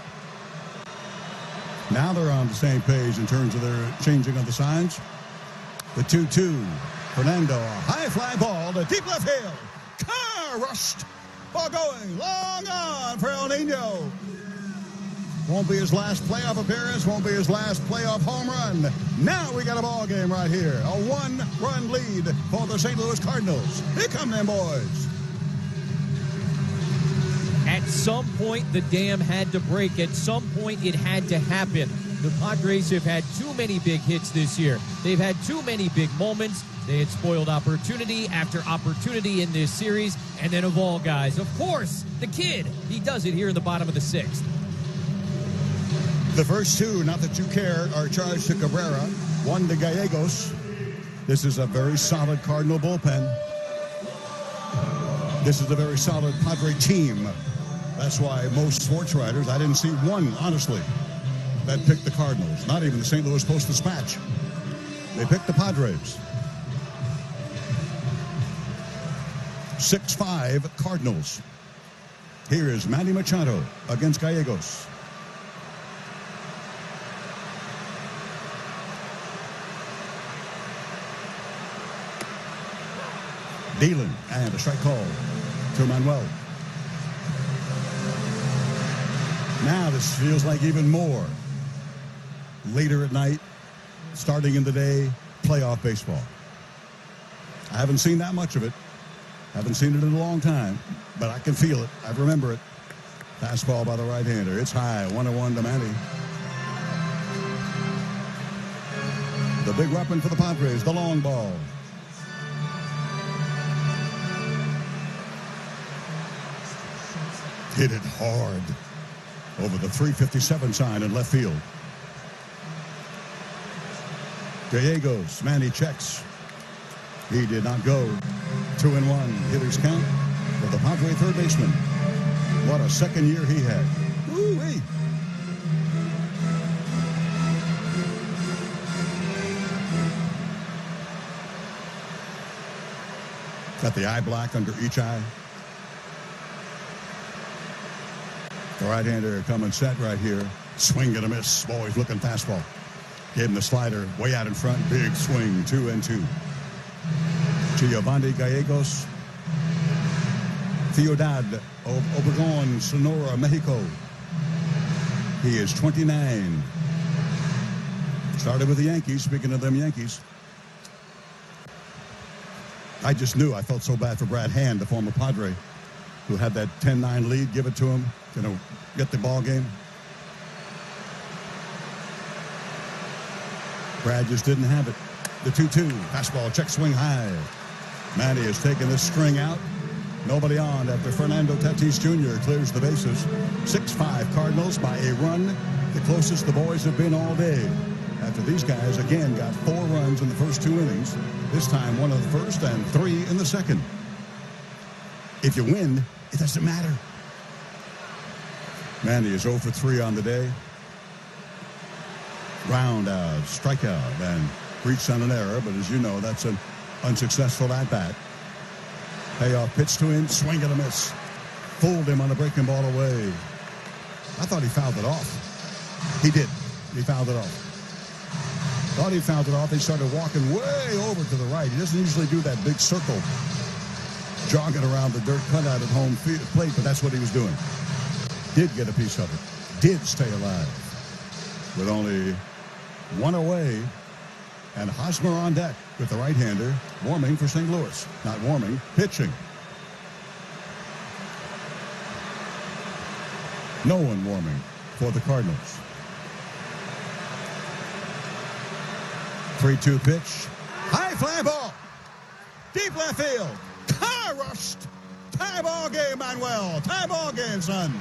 Now they're on the same page in terms of their changing of the signs. The 2-2. Fernando, a high fly ball to deep left field. Car rushed. Ball going. Long on for El Nino. Won't be his last playoff appearance. Won't be his last playoff home run. Now we got a ball game right here. A 1-run lead for the St. Louis Cardinals. Here come them boys. At some point, the dam had to break. At some point, it had to happen. The Padres have had too many big hits this year. They've had too many big moments. They had spoiled opportunity after opportunity in this series. And then of all guys, of course, the kid. He does it here in the bottom of the 6th. The first 2, not that you care, are charged to Cabrera. 1 to Gallegos. This is a very solid Cardinal bullpen. This is a very solid Padre team. That's why most sports writers, I didn't see one, honestly, that picked the Cardinals. Not even the St. Louis Post-Dispatch. They picked the Padres. 6-5 Cardinals. Here is Manny Machado against Gallegos. Dealing, and a strike call to Manuel. Now this feels like even more later at night, starting in the day, playoff baseball. I haven't seen that much of it. Haven't seen it in a long time, but I can feel it. I remember it. Fastball by the right-hander. It's high, 1-1 to Manny. The big weapon for the Padres, the long ball. Hit it hard over the 357 sign in left field. Gallegos, Manny checks. He did not go. 2-1 hitters count for the Padre third baseman. What a second year he had. Woo-wee. Got the eye black under each eye. The right-hander coming set right here. Swing and a miss. Boys looking fastball. Gave him the slider way out in front. Big swing. 2-2. Giovanni Gallegos. Ciudad of Obregón, Sonora, Mexico. He is 29. Started with the Yankees. Speaking of them Yankees. I just knew. I felt so bad for Brad Hand, the former Padre, who had that 10-9 lead. Give it to him. Get the ball game. Brad just didn't have it. The 2-2. Fastball, check swing high. Manny has taken this string out. Nobody on after Fernando Tatis Jr. clears the bases. 6-5 Cardinals by a run. The closest the boys have been all day. After these guys, again, got 4 runs in the first 2 innings. This time, 1 in the first and 3 in the second. If you win, it doesn't matter. Manny is 0 for 3 on the day. Round out, strikeout, and reached on an error, but as you know, that's an unsuccessful at-bat. Payoff pitch to him, swing and a miss. Fooled him on the breaking ball away. I thought he fouled it off. He did. He fouled it off. Thought he fouled it off. He started walking way over to the right. He doesn't usually do that big circle, jogging around the dirt cutout at home plate, but that's what he was doing. Did get a piece of it. Did stay alive. With only one away, and Hosmer on deck with the right-hander, warming for St. Louis. Not warming, pitching. No one warming for the Cardinals. 3-2 pitch. High fly ball. Deep left field. Car rushed. Tie ball game, Manuel. Tie ball game, son.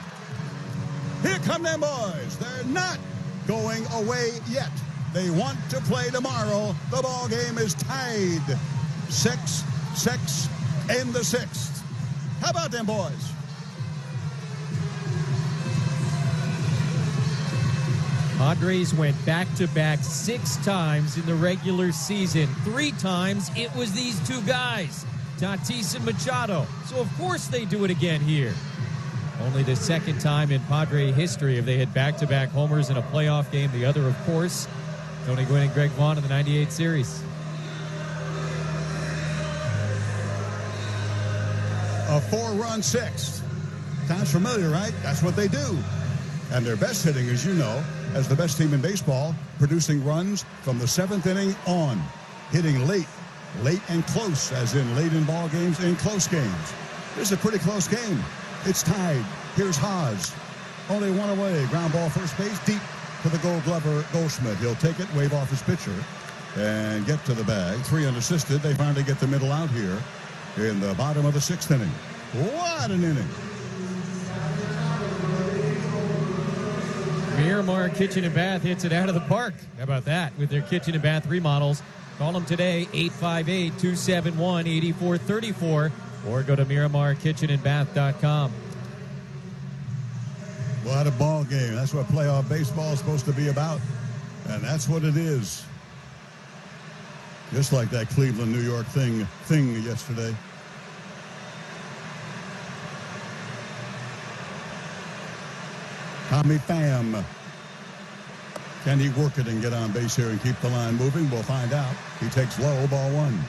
Here come them boys. They're not going away yet. They want to play tomorrow. The ball game is tied. 6-6 in the sixth. How about them boys? Padres went back-to-back 6 times in the regular season. 3 times it was these two guys, Tatis and Machado. So of course they do it again here. Only the second time in Padre history have they had back-to-back homers in a playoff game. The other, of course, Tony Gwynn and Greg Vaughn in the 98 series. A 4-run sixth. Sounds familiar, right? That's what they do. And their best hitting, as you know, as the best team in baseball, producing runs from the 7th inning on. Hitting late and close, as in late in ball games, in close games. This is a pretty close game. It's tied. Here's Haas. Only one away. Ground ball first base, deep to the Gold Glover, Goldschmidt. He'll take it, wave off his pitcher, and get to the bag. 3 unassisted. They finally get the middle out here in the bottom of the 6th inning. What an inning. Miramar Kitchen and Bath hits it out of the park. How about that? With their kitchen and bath remodels. Call them today, 858-271-8434, or go to MiramarKitchenandBath.com. What a ball game. That's what playoff baseball is supposed to be about. And that's what it is. Just like that Cleveland, New York thing yesterday. Tommy Pham. Can he work it and get on base here and keep the line moving? We'll find out. He takes low, ball 1.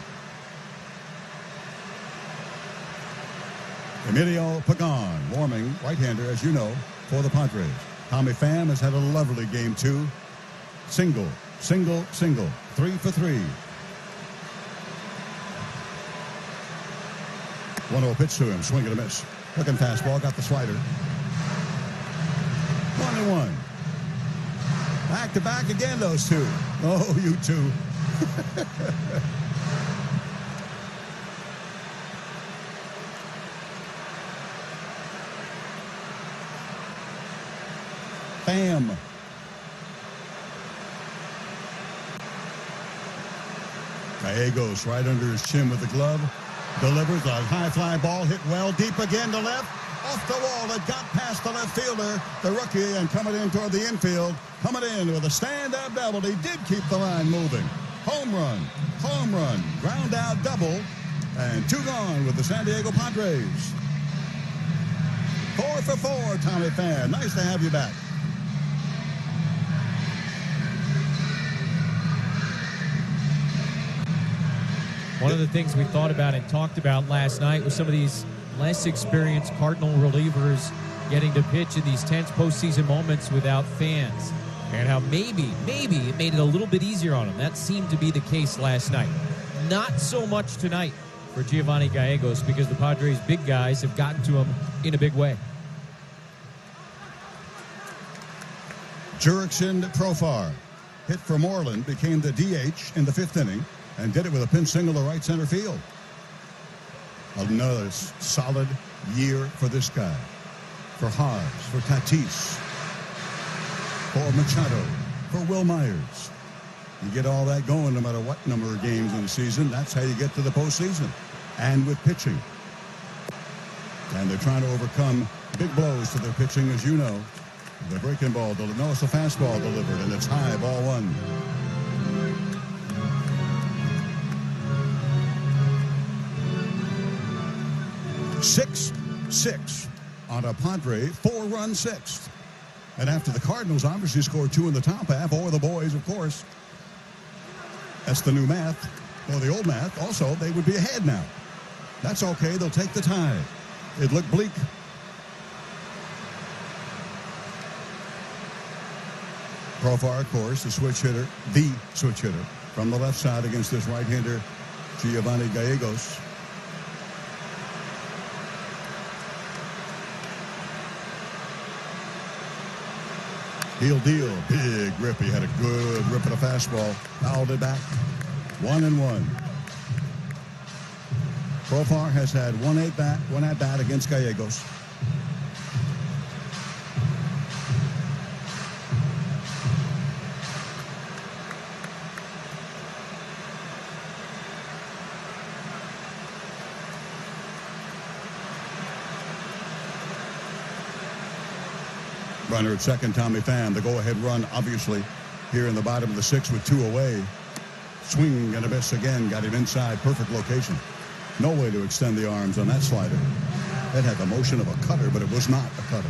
Emilio Pagan, warming, right-hander, as you know, for the Padres. Tommy Pham has had a lovely game, too. Single. 3 for 3. 1-0 pitch to him, swing and a miss. Looking fastball, got the slider. 1-1. Back-to-back again, those two. Oh, you two. Pham. Gallegos right under his chin with the glove. Delivers a high fly ball, hit well, deep again to left. Off the wall, it got past the left fielder, the rookie, and coming in toward the infield. Coming in with a stand-up double. He did keep the line moving. Home run, ground out double, and 2 gone with the San Diego Padres. 4 for 4, Tommy Pham. Nice to have you back. One of the things we thought about and talked about last night was some of these less experienced Cardinal relievers getting to pitch in these tense postseason moments without fans, and how maybe it made it a little bit easier on them. That seemed to be the case last night. Not so much tonight for Giovanni Gallegos, because the Padres' big guys have gotten to him in a big way. Jurickson Profar hit for Moreland, became the DH in the 5th inning, and did it with a pinch single to right center field. Another solid year for this guy. For Haas, for Tatis, for Machado, for Will Myers. You get all that going no matter what number of games in the season. That's how you get to the postseason. And with pitching. And they're trying to overcome big blows to their pitching, as you know. The breaking ball, no, it's a fastball delivered, and it's high, ball 1. Six on a Padre 4-run sixth. And after the Cardinals obviously scored 2 in the top half, or the boys, of course, That's the new math, or the old math. Also, they would be ahead now. That's okay. They'll take the tie. It looked bleak. Profar, of course, the switch hitter from the left side against this right-hander, Giovanni Gallegos. He'll deal. Big rip. He had a good rip at a fastball. Fouled it back. 1-1. Profar has had one at bat against Gallegos. Runner at second, Tommy Pham. The go-ahead run, obviously, here in the bottom of the sixth with 2 away. Swing and a miss again. Got him inside. Perfect location. No way to extend the arms on that slider. It had the motion of a cutter, but it was not a cutter.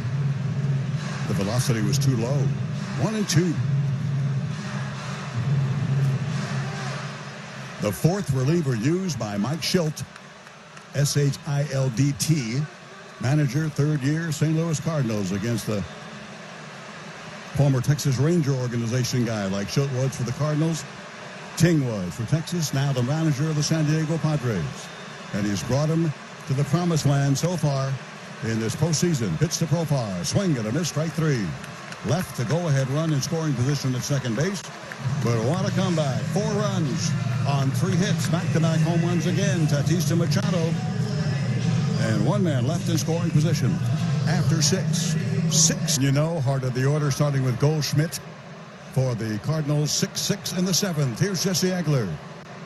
The velocity was too low. 1-2. The fourth reliever used by Mike Schilt, S-H-I-L-D-T, manager, third year, St. Louis Cardinals, against the former Texas Ranger organization guy like Schilt was for the Cardinals. Ting was for Texas, now the manager of the San Diego Padres. And he's brought him to the promised land so far in this postseason. Pitch to Profar, swing and a miss, strike 3. Left the go-ahead run in scoring position at second base. But what a comeback. 4 runs on 3 hits. Back-to-back home runs again. Tatis to Machado. And 1 man left in scoring position after 6. You know, heart of the order starting with Goldschmidt for the Cardinals. 6-6 in the 7th. Here's Jesse Agler.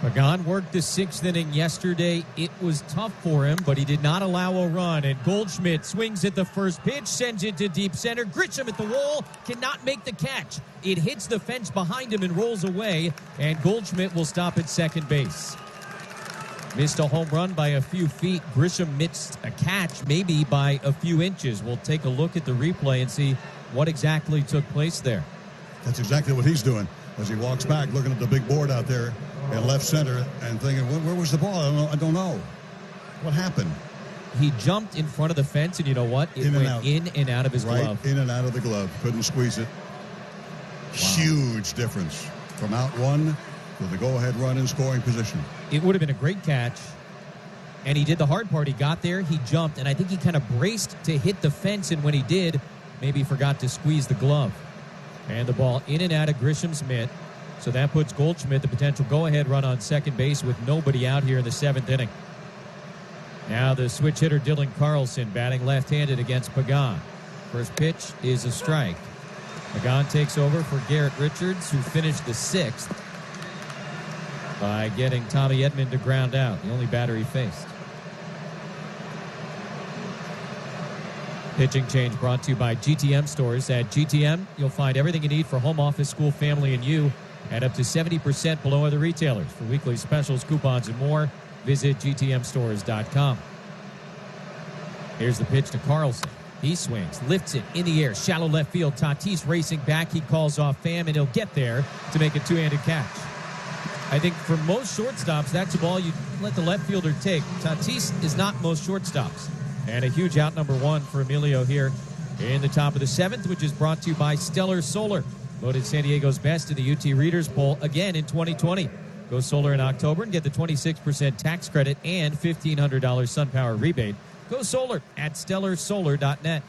Pagan worked the 6th inning yesterday. It was tough for him, but he did not allow a run. And Goldschmidt swings at the first pitch, sends it to deep center. Grisham at the wall, cannot make the catch. It hits the fence behind him and rolls away. And Goldschmidt will stop at second base. Missed a home run by a few feet. Grisham missed a catch maybe by a few inches. We'll take a look at the replay and see what exactly took place there. That's exactly what he's doing as he walks back, looking at the big board out there in left center and thinking, where was the ball? I don't know. What happened? He jumped in front of the fence, and you know what? It went in and out of his glove. In and out of the glove. Couldn't squeeze it. Wow. Huge difference from out one to the go-ahead run in scoring position. It would have been a great catch, and he did the hard part. He got there, he jumped, and I think he kind of braced to hit the fence, and when he did, maybe forgot to squeeze the glove. And the ball in and out of Grisham's mitt. So that puts Goldschmidt the potential go-ahead run on second base with nobody out here in the 7th inning. Now the switch hitter Dylan Carlson batting left-handed against Pagan. First pitch is a strike. Pagan takes over for Garrett Richards, who finished the 6th by getting Tommy Edman to ground out, the only batter he faced. Pitching change brought to you by GTM stores. At GTM, you'll find everything you need for home office, school, family, and you at up to 70% below other retailers. For weekly specials, coupons, and more, visit GTMstores.com. Here's the pitch to Carlson. He swings, lifts it in the air, shallow left field. Tatis racing back. He calls off Pham, and he'll get there to make a two-handed catch. I think for most shortstops, that's a ball you let the left fielder take. Tatis is not most shortstops. And a huge out number 1 for Emilio here in the top of the 7th, which is brought to you by Stellar Solar. Voted San Diego's best in the UT Readers Poll again in 2020. Go solar in October and get the 26% tax credit and $1,500 SunPower rebate. Go solar at stellarsolar.net.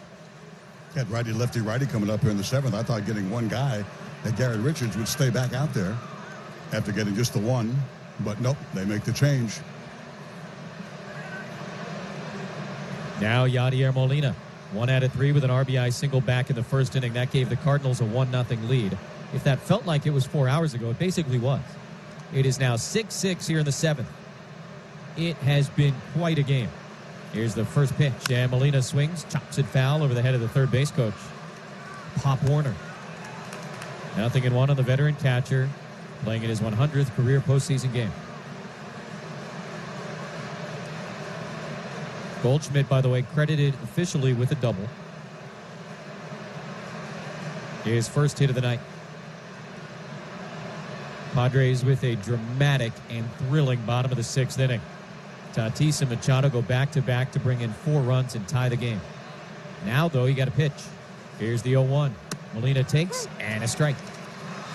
Got righty-lefty-righty coming up here in the 7th. I thought getting one guy, that Garrett Richards, would stay back out there after getting just the one. But nope, they make the change. Now Yadier Molina, 1 out of 3 with an RBI single back in the first inning. That gave the Cardinals a 1-0 lead. If that felt like it was 4 hours ago, it basically was. It is now 6-6 here in the 7th. It has been quite a game. Here's the first pitch, and Molina swings, chops it foul over the head of the third base coach, Pop Warner. 0-1 on the veteran catcher, playing in his 100th career postseason game. Goldschmidt, by the way, credited officially with a double. His first hit of the night. Padres with a dramatic and thrilling bottom of the 6th inning. Tatis and Machado go back-to-back to bring in 4 runs and tie the game. Now, though, you got a pitch. Here's the 0-1. Molina takes, and a strike.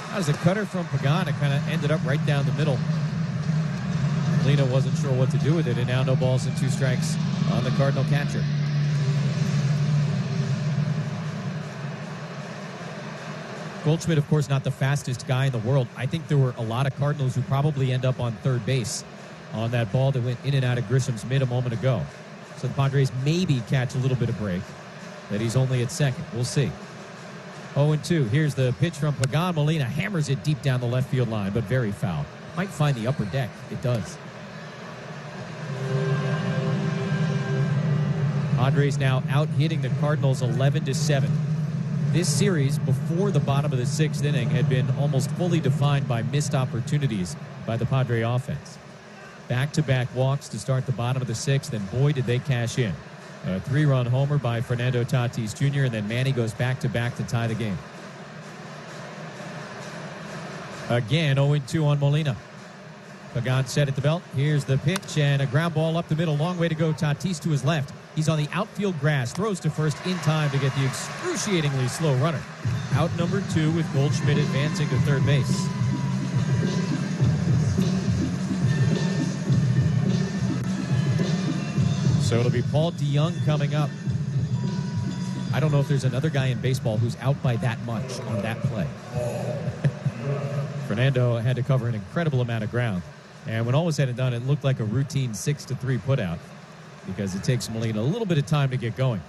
That was a cutter from Pagan. It kind of ended up right down the middle. Molina wasn't sure what to do with it, and now no balls and 2 strikes on the Cardinal catcher. Goldschmidt, of course, not the fastest guy in the world. I think there were a lot of Cardinals who probably end up on third base on that ball that went in and out of Grisham's mitt a moment ago. So the Padres maybe catch a little bit of break. That he's only at second. We'll see. 0-2. Here's the pitch from Pagan. Molina hammers it deep down the left field line, but very foul. Might find the upper deck. It does. Padres now out hitting the Cardinals 11-7. This series, before the bottom of the 6th inning, had been almost fully defined by missed opportunities by the Padre offense. Back-to-back walks to start the bottom of the 6th, and boy, did they cash in. A 3-run homer by Fernando Tatis Jr., and then Manny goes back-to-back to tie the game. Again, 0-2 on Molina. Pagan set at the belt. Here's the pitch, and a ground ball up the middle. Long way to go. Tatis to his left. He's on the outfield grass. Throws to first in time to get the excruciatingly slow runner. Out number 2 with Goldschmidt advancing to third base. So it'll be Paul DeJong coming up. I don't know if there's another guy in baseball who's out by that much on that play. Fernando had to cover an incredible amount of ground. And when all was said and done, it looked like a routine 6-3 putout because it takes Molina a little bit of time to get going.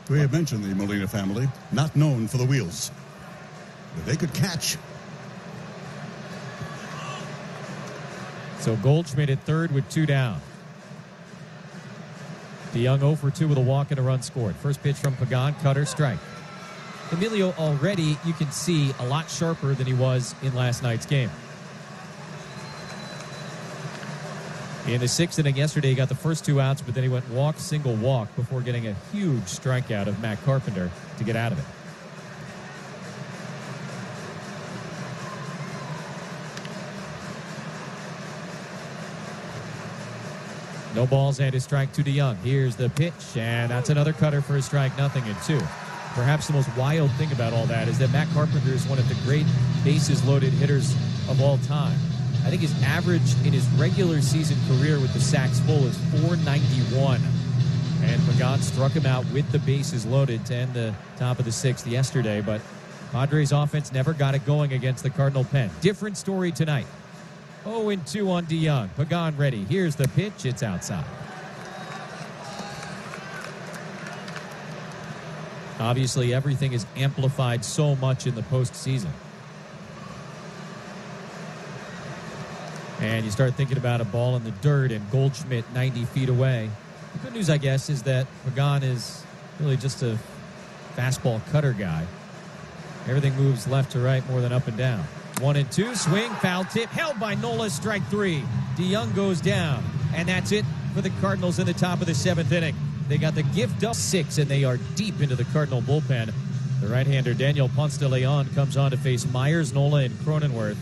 We have mentioned the Molina family, not known for the wheels, but they could catch. So Goldschmidt at third with 2 down. DeJong 0 for 2 with a walk and a run scored. First pitch from Pagan, cutter, strike. Emilio already, you can see, a lot sharper than he was in last night's game. In the 6th inning yesterday, he got the first 2 outs, but then he went walk, single, walk before getting a huge strikeout of Matt Carpenter to get out of it. No balls and a strike to DeJong. Here's the pitch, and that's another cutter for a strike, 0-2. Perhaps the most wild thing about all that is that Matt Carpenter is one of the great bases-loaded hitters of all time. I think his average in his regular season career with the sacks full is .491. And Pagan struck him out with the bases loaded to end the top of the 6th yesterday, but Padres offense never got it going against the Cardinal pen. Different story tonight. 0-2 on DeJong. Pagan ready. Here's the pitch. It's outside. Obviously, everything is amplified so much in the postseason. And you start thinking about a ball in the dirt and Goldschmidt 90 feet away. The good news, I guess, is that Pagan is really just a fastball cutter guy. Everything moves left to right more than up and down. 1-2, swing, foul tip, held by Nola, strike 3. DeJong goes down, and that's it for the Cardinals in the top of the 7th inning. They got the gift up 6, and they are deep into the Cardinal bullpen. The right-hander Daniel Ponce de Leon comes on to face Myers, Nola, and Cronenworth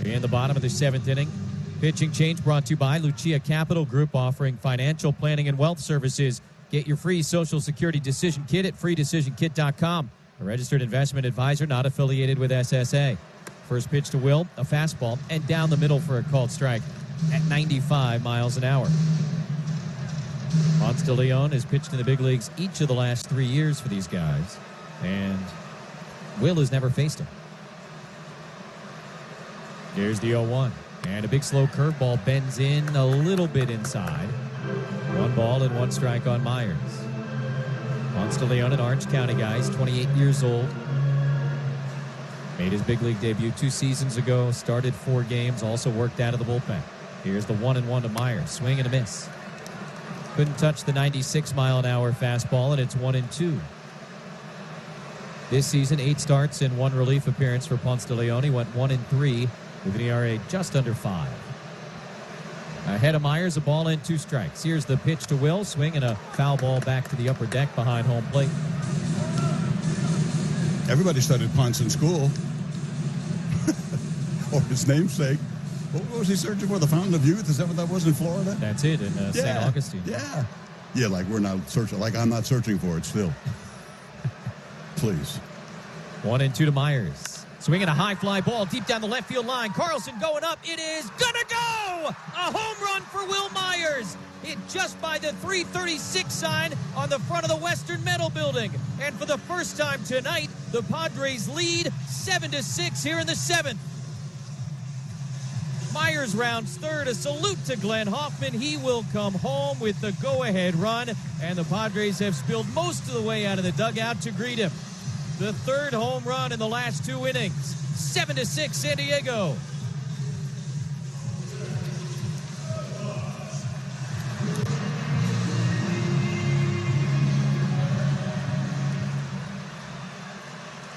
in the bottom of the 7th inning. Pitching change brought to you by Lucia Capital Group, offering financial planning and wealth services. Get your free Social Security Decision Kit at freedecisionkit.com. A registered investment advisor not affiliated with SSA. First pitch to Will, a fastball, and down the middle for a called strike at 95 miles an hour. Ponce de Leon has pitched in the big leagues each of the last 3 years for these guys, and Will has never faced him. Here's the 0-1, and a big slow curveball bends in a little bit inside. 1 ball and 1 strike on Myers. Ponce de Leon, an Orange County guy, he's 28 years old. Made his big league debut 2 seasons ago, started 4 games, also worked out of the bullpen. Here's the 1-1 to Myers, swing and a miss. Couldn't touch the 96-mile-an-hour fastball, and it's 1-2. This season, 8 starts and 1 relief appearance for Ponce de Leon. He went 1-3 with an ERA just under 5. Ahead of Myers, a ball and 2 strikes. Here's the pitch to Will, swing and a foul ball back to the upper deck behind home plate. Everybody studied Ponce in school. or his namesake. What was he searching for? The Fountain of Youth? Is that what that was in Florida? That's it, in St. Augustine. Yeah. Yeah, like we're not searching. Like I'm not searching for it still. Please. 1-2 to Myers. Swinging a high fly ball deep down the left field line. Carlson going up. It is gonna go! A home run for Will Myers. Hit just by the 336 sign on the front of the Western Metal Building. And for the first time tonight, the Padres lead 7-6 here in the 7th. Myers rounds third. A salute to Glenn Hoffman. He will come home with the go-ahead run. And the Padres have spilled most of the way out of the dugout to greet him. The third home run in the last 2 innings. 7-6 San Diego.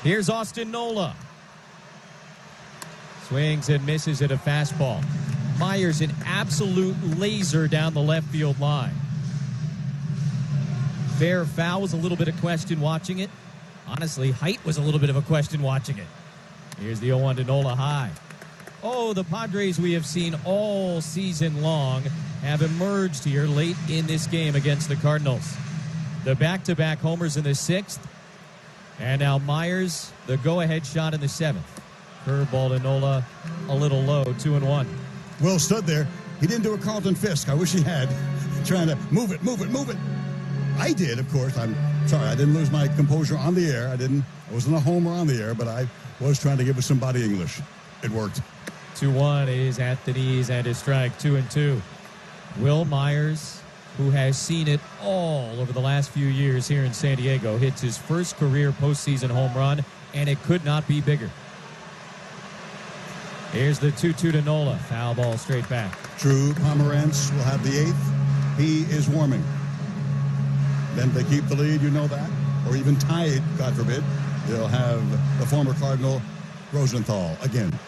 Here's Austin Nola. Swings and misses at a fastball. Myers, an absolute laser down the left field line. Fair foul was a little bit of question watching it. Honestly, height was a little bit of a question watching it. Here's the 0-1 to Nola high. Oh, the Padres we have seen all season long have emerged here late in this game against the Cardinals. The back-to-back homers in the 6th. And now Myers, the go-ahead shot in the 7th. Curveball to Nola, a little low, 2-1. Well stood there. He didn't do a Carlton Fisk. I wish he had. Trying to move it. I did, of course. I'm sorry, I didn't lose my composure on the air. I wasn't a homer on the air, but I was trying to give us some body English. It worked. 2-1 is at the knees and a strike, 2-2. Will Myers, who has seen it all over the last few years here in San Diego, hits his first career postseason home run, and it could not be bigger. Here's the 2-2 to Nola. Foul ball straight back. True, Pomerantz will have the 8th. He is warming. Then they keep the lead, you know that. Or even tie it, God forbid. They'll have the former Cardinal Rosenthal again.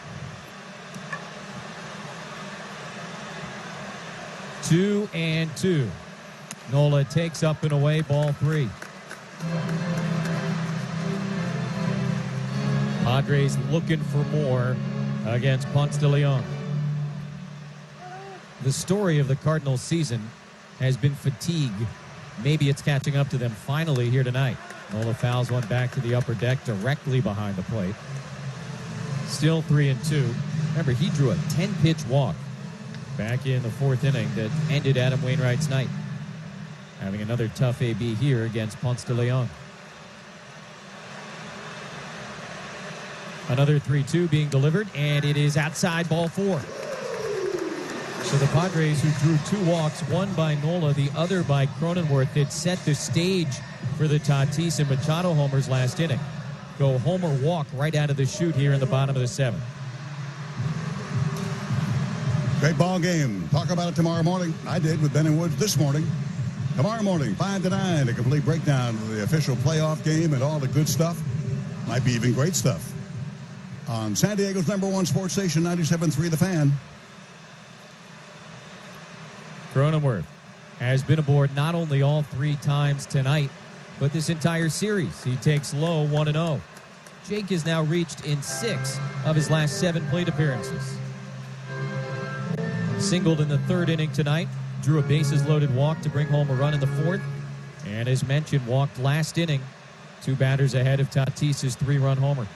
2-2. Nola takes up and away, ball 3. Padres looking for more against Ponce de Leon. The story of the Cardinals season has been fatigue. Maybe it's catching up to them finally here tonight. Nola fouls one back to the upper deck directly behind the plate. Still 3-2. Remember, he drew a 10-pitch walk back in the 4th inning that ended Adam Wainwright's night. Having another tough AB here against Ponce de Leon. Another 3-2 being delivered, and it is outside, ball 4. So the Padres, who drew 2 walks, one by Nola, the other by Cronenworth, that set the stage for the Tatis and Machado homers last inning, go homer walk right out of the chute here in the bottom of the 7th. Great ball game. Talk about it tomorrow morning. I did with Ben and Woods this morning. Tomorrow morning, 5 to 9, a complete breakdown of the official playoff game and all the good stuff. Might be even great stuff. On San Diego's #1 sports station, 97.3 The Fan. Cronenworth has been aboard not only all 3 times tonight, but this entire series. He takes low 1-0. Jake has now reached in 6 of his last 7 plate appearances. Singled in the 3rd inning tonight, drew a bases-loaded walk to bring home a run in the 4th, and as mentioned, walked last inning, 2 batters ahead of Tatis's 3-run homer.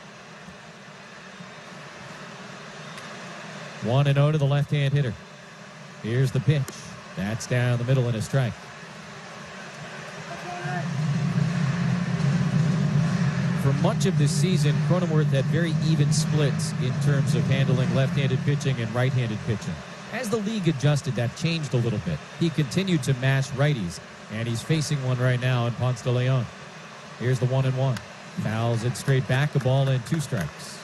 1-0 to the left-hand hitter. Here's the pitch. That's down the middle and a strike. For much of this season, Cronenworth had very even splits in terms of handling left-handed pitching and right-handed pitching. As the league adjusted, that changed a little bit. He continued to mash righties, and he's facing one right now in Ponce de Leon. Here's the 1-1. Fouls it straight back, a ball and 2 strikes.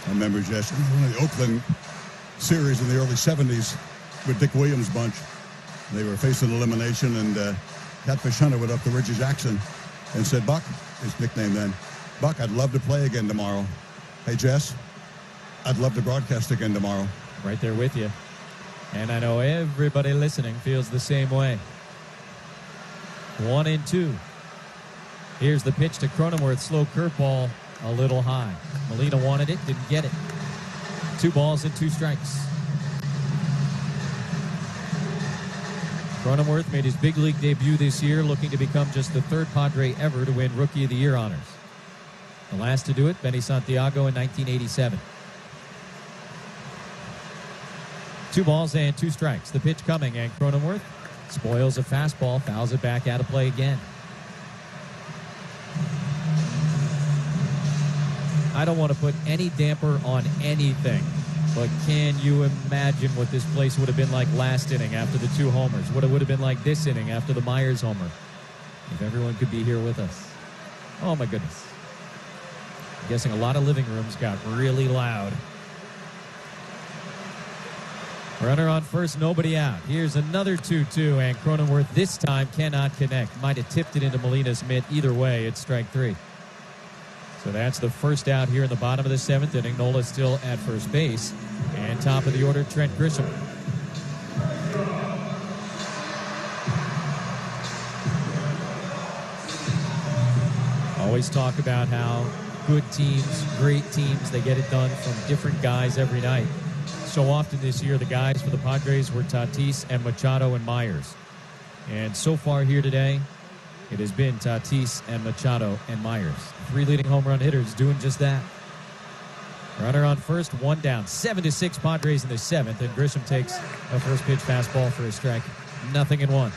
I remember just one of the Oakland series in the early 70s with Dick Williams' bunch. They were facing elimination, and Catfish Hunter went up to Reggie Jackson and said, Buck, his nickname then, Buck, I'd love to play again tomorrow. Hey, Jess, I'd love to broadcast again tomorrow. Right there with you. And I know everybody listening feels the same way. 1-2. Here's the pitch to Cronenworth. Slow curveball, a little high. Molina wanted it, didn't get it. 2 balls and 2 strikes. Cronenworth made his big league debut this year, looking to become just the 3rd Padre ever to win Rookie of the Year honors. The last to do it, Benny Santiago in 1987. 2 balls and 2 strikes. The pitch coming, and Cronenworth spoils a fastball, fouls it back out of play again. I don't want to put any damper on anything, but can you imagine what this place would have been like last inning after the 2 homers? What it would have been like this inning after the Myers homer? If everyone could be here with us. Oh, my goodness. I'm guessing a lot of living rooms got really loud. Runner on first, nobody out. Here's another 2-2, and Cronenworth this time cannot connect. Might have tipped it into Molina's mitt. Either way, it's strike 3. So that's the first out here in the bottom of the 7th inning. Nola still at first base. And top of the order, Trent Grisham. Always talk about how good teams, great teams, they get it done from different guys every night. So often this year, the guys for the Padres were Tatis and Machado and Myers. And so far here today, it has been Tatis and Machado and Myers. 3 leading home run hitters doing just that. Runner on first, 1 down. 7-6 Padres in the 7th, and Grisham takes a first pitch fastball for a strike. 0-1.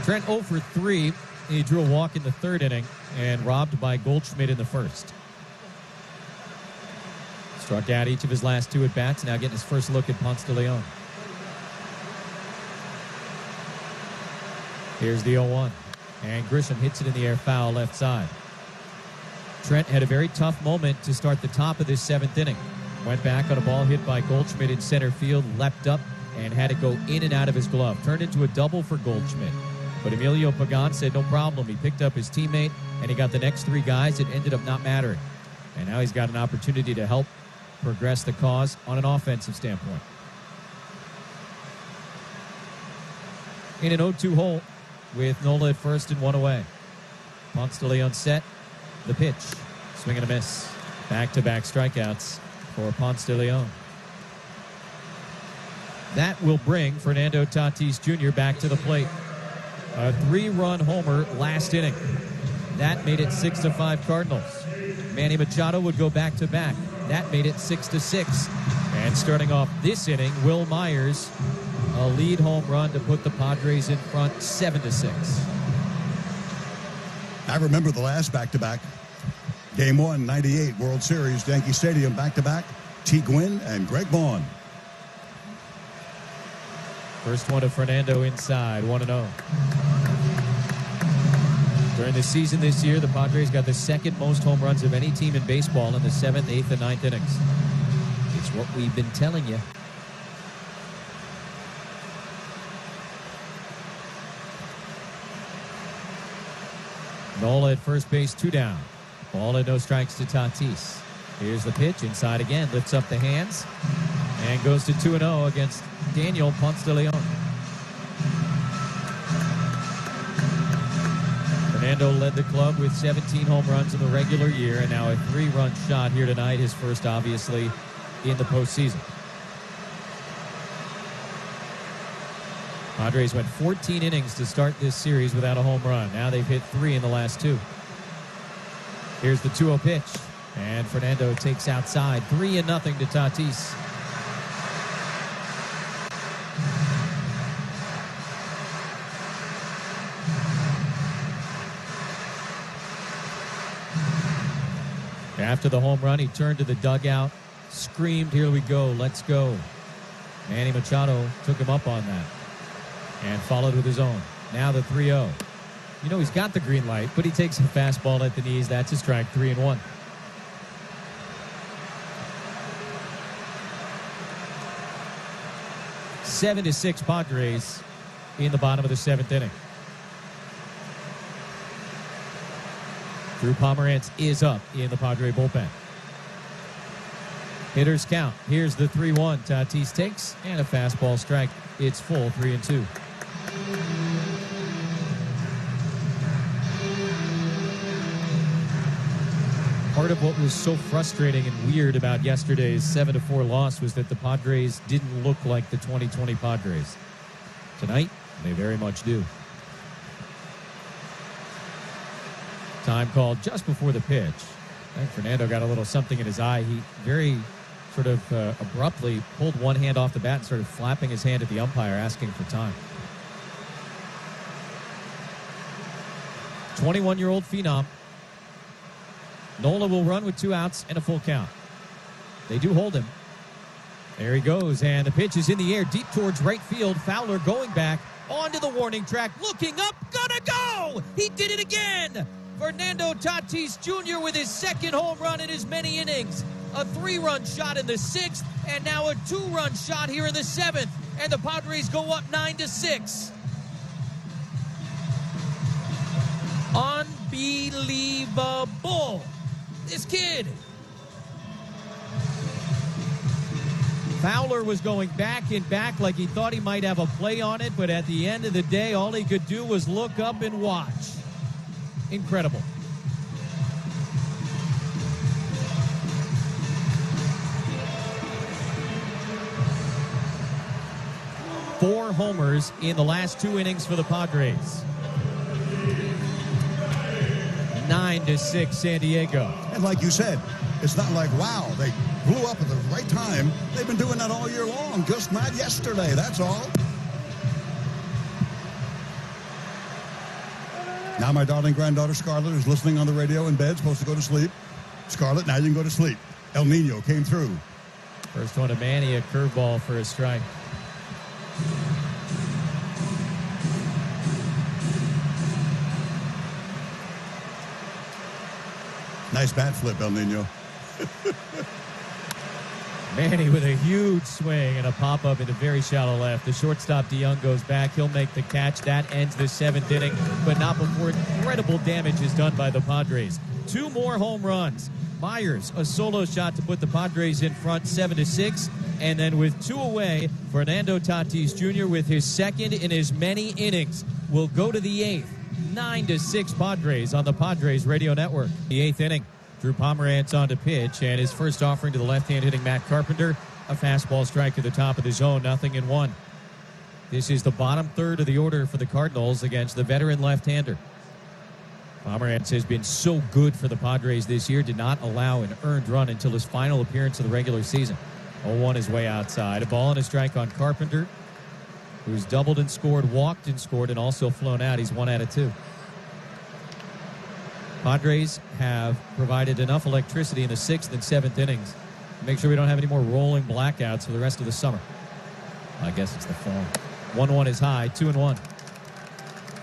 Trent 0 for 3. He drew a walk in the 3rd inning and robbed by Goldschmidt in the 1st. Struck out each of his last 2 at-bats, now getting his first look at Ponce de Leon. Here's the 0-1. And Grisham hits it in the air foul left side. Trent had a very tough moment to start the top of this 7th inning. Went back on a ball hit by Goldschmidt in center field, leapt up, and had it go in and out of his glove. Turned into a double for Goldschmidt. But Emilio Pagan said no problem. He picked up his teammate, and he got the next 3 guys. It ended up not mattering. And now he's got an opportunity to help progress the cause on an offensive standpoint. In an 0-2 hole with Nola at first and 1 away. Ponce de Leon set. The pitch. Swing and a miss. Back-to-back strikeouts for Ponce de Leon. That will bring Fernando Tatis Jr. back to the plate. A 3-run homer last inning. That made it 6-5 Cardinals. Manny Machado would go back-to-back. That made it 6-6. And starting off this inning, Will Myers, a lead home run to put the Padres in front 7-6. I remember the last back-to-back. Game 1, 98 World Series, Yankee Stadium back-to-back. T. Gwynn and Greg Vaughn. First one to Fernando inside, 1-0. During the season this year, the Padres got the 2nd most home runs of any team in baseball in the 7th, 8th, and 9th innings. It's what we've been telling you. Nola at first base, 2 down. Ball and no strikes to Tatis. Here's the pitch, inside again, lifts up the hands, and goes to 2-0 against Daniel Ponce de Leon. Fernando led the club with 17 home runs in the regular year, and now a 3-run shot here tonight, his first, obviously, in the postseason. Padres went 14 innings to start this series without a home run. Now they've hit 3 in the last 2. Here's the 2-0 pitch, and Fernando takes outside. 3-0 to Tatis. After the home run, he turned to the dugout, screamed, "Here we go, let's go." Manny Machado took him up on that and followed with his own. Now the 3-0. You know he's got the green light, but he takes a fastball at the knees. That's a strike, 3-1. Seven to 6 Padres in the bottom of the 7th inning. Drew Pomerantz is up in the Padre bullpen. Hitters count. Here's the 3-1. Tatis takes, and a fastball strike. It's full, 3-2. Part of what was so frustrating and weird about yesterday's 7-4 loss was that the Padres didn't look like the 2020 Padres. Tonight, they very much do. Time called just before the pitch. I think Fernando got a little something in his eye. He very sort of abruptly pulled one hand off the bat and started flapping his hand at the umpire, asking for time. 21-year-old phenom. Nola will run with 2 outs and a full count. They do hold him. There he goes, and the pitch is in the air, deep towards right field. Fowler going back onto the warning track, looking up, gonna go! He did it again! Fernando Tatis Jr. with his second home run in as many innings. A 3-run shot in the 6th, and now a 2-run shot here in the 7th. And the Padres go up 9-6. Unbelievable. This kid. Fowler was going back and back like he thought he might have a play on it, but at the end of the day, all he could do was look up and watch. Incredible. Four homers in the last 2 innings for the Padres. 9-6 San Diego. And like you said, it's not like, wow, they blew up at the right time. They've been doing that all year long, just not yesterday, that's all. Now my darling granddaughter Scarlett is listening on the radio in bed, supposed to go to sleep. Scarlett, now you can go to sleep. El Nino came through. First one to Manny, a curveball for a strike. Nice bat flip, El Nino. Manny with a huge swing and a pop-up into very shallow left. The shortstop DeYoung goes back. He'll make the catch. That ends the 7th inning, but not before incredible damage is done by the Padres. 2 more home runs. Myers, a solo shot to put the Padres in front 7-6. And then with 2 away, Fernando Tatis Jr. with his second in as many innings will go to the 8th. 9-6 Padres on the Padres Radio Network. The 8th inning, Drew Pomerantz on to pitch, and his first offering to the left-hand hitting Matt Carpenter, a fastball strike to the top of the zone, 0-1. This is the bottom third of the order for the Cardinals against the veteran left-hander. Pomerantz has been so good for the Padres this year, did not allow an earned run until his final appearance of the regular season. 0-1 is way outside. A ball and a strike on Carpenter, who's doubled and scored, walked and scored, and also flown out. He's 1 out of 2. Padres have provided enough electricity in the 6th and 7th innings to make sure we don't have any more rolling blackouts for the rest of the summer. I guess it's the form. 1-1 is high, 2-1.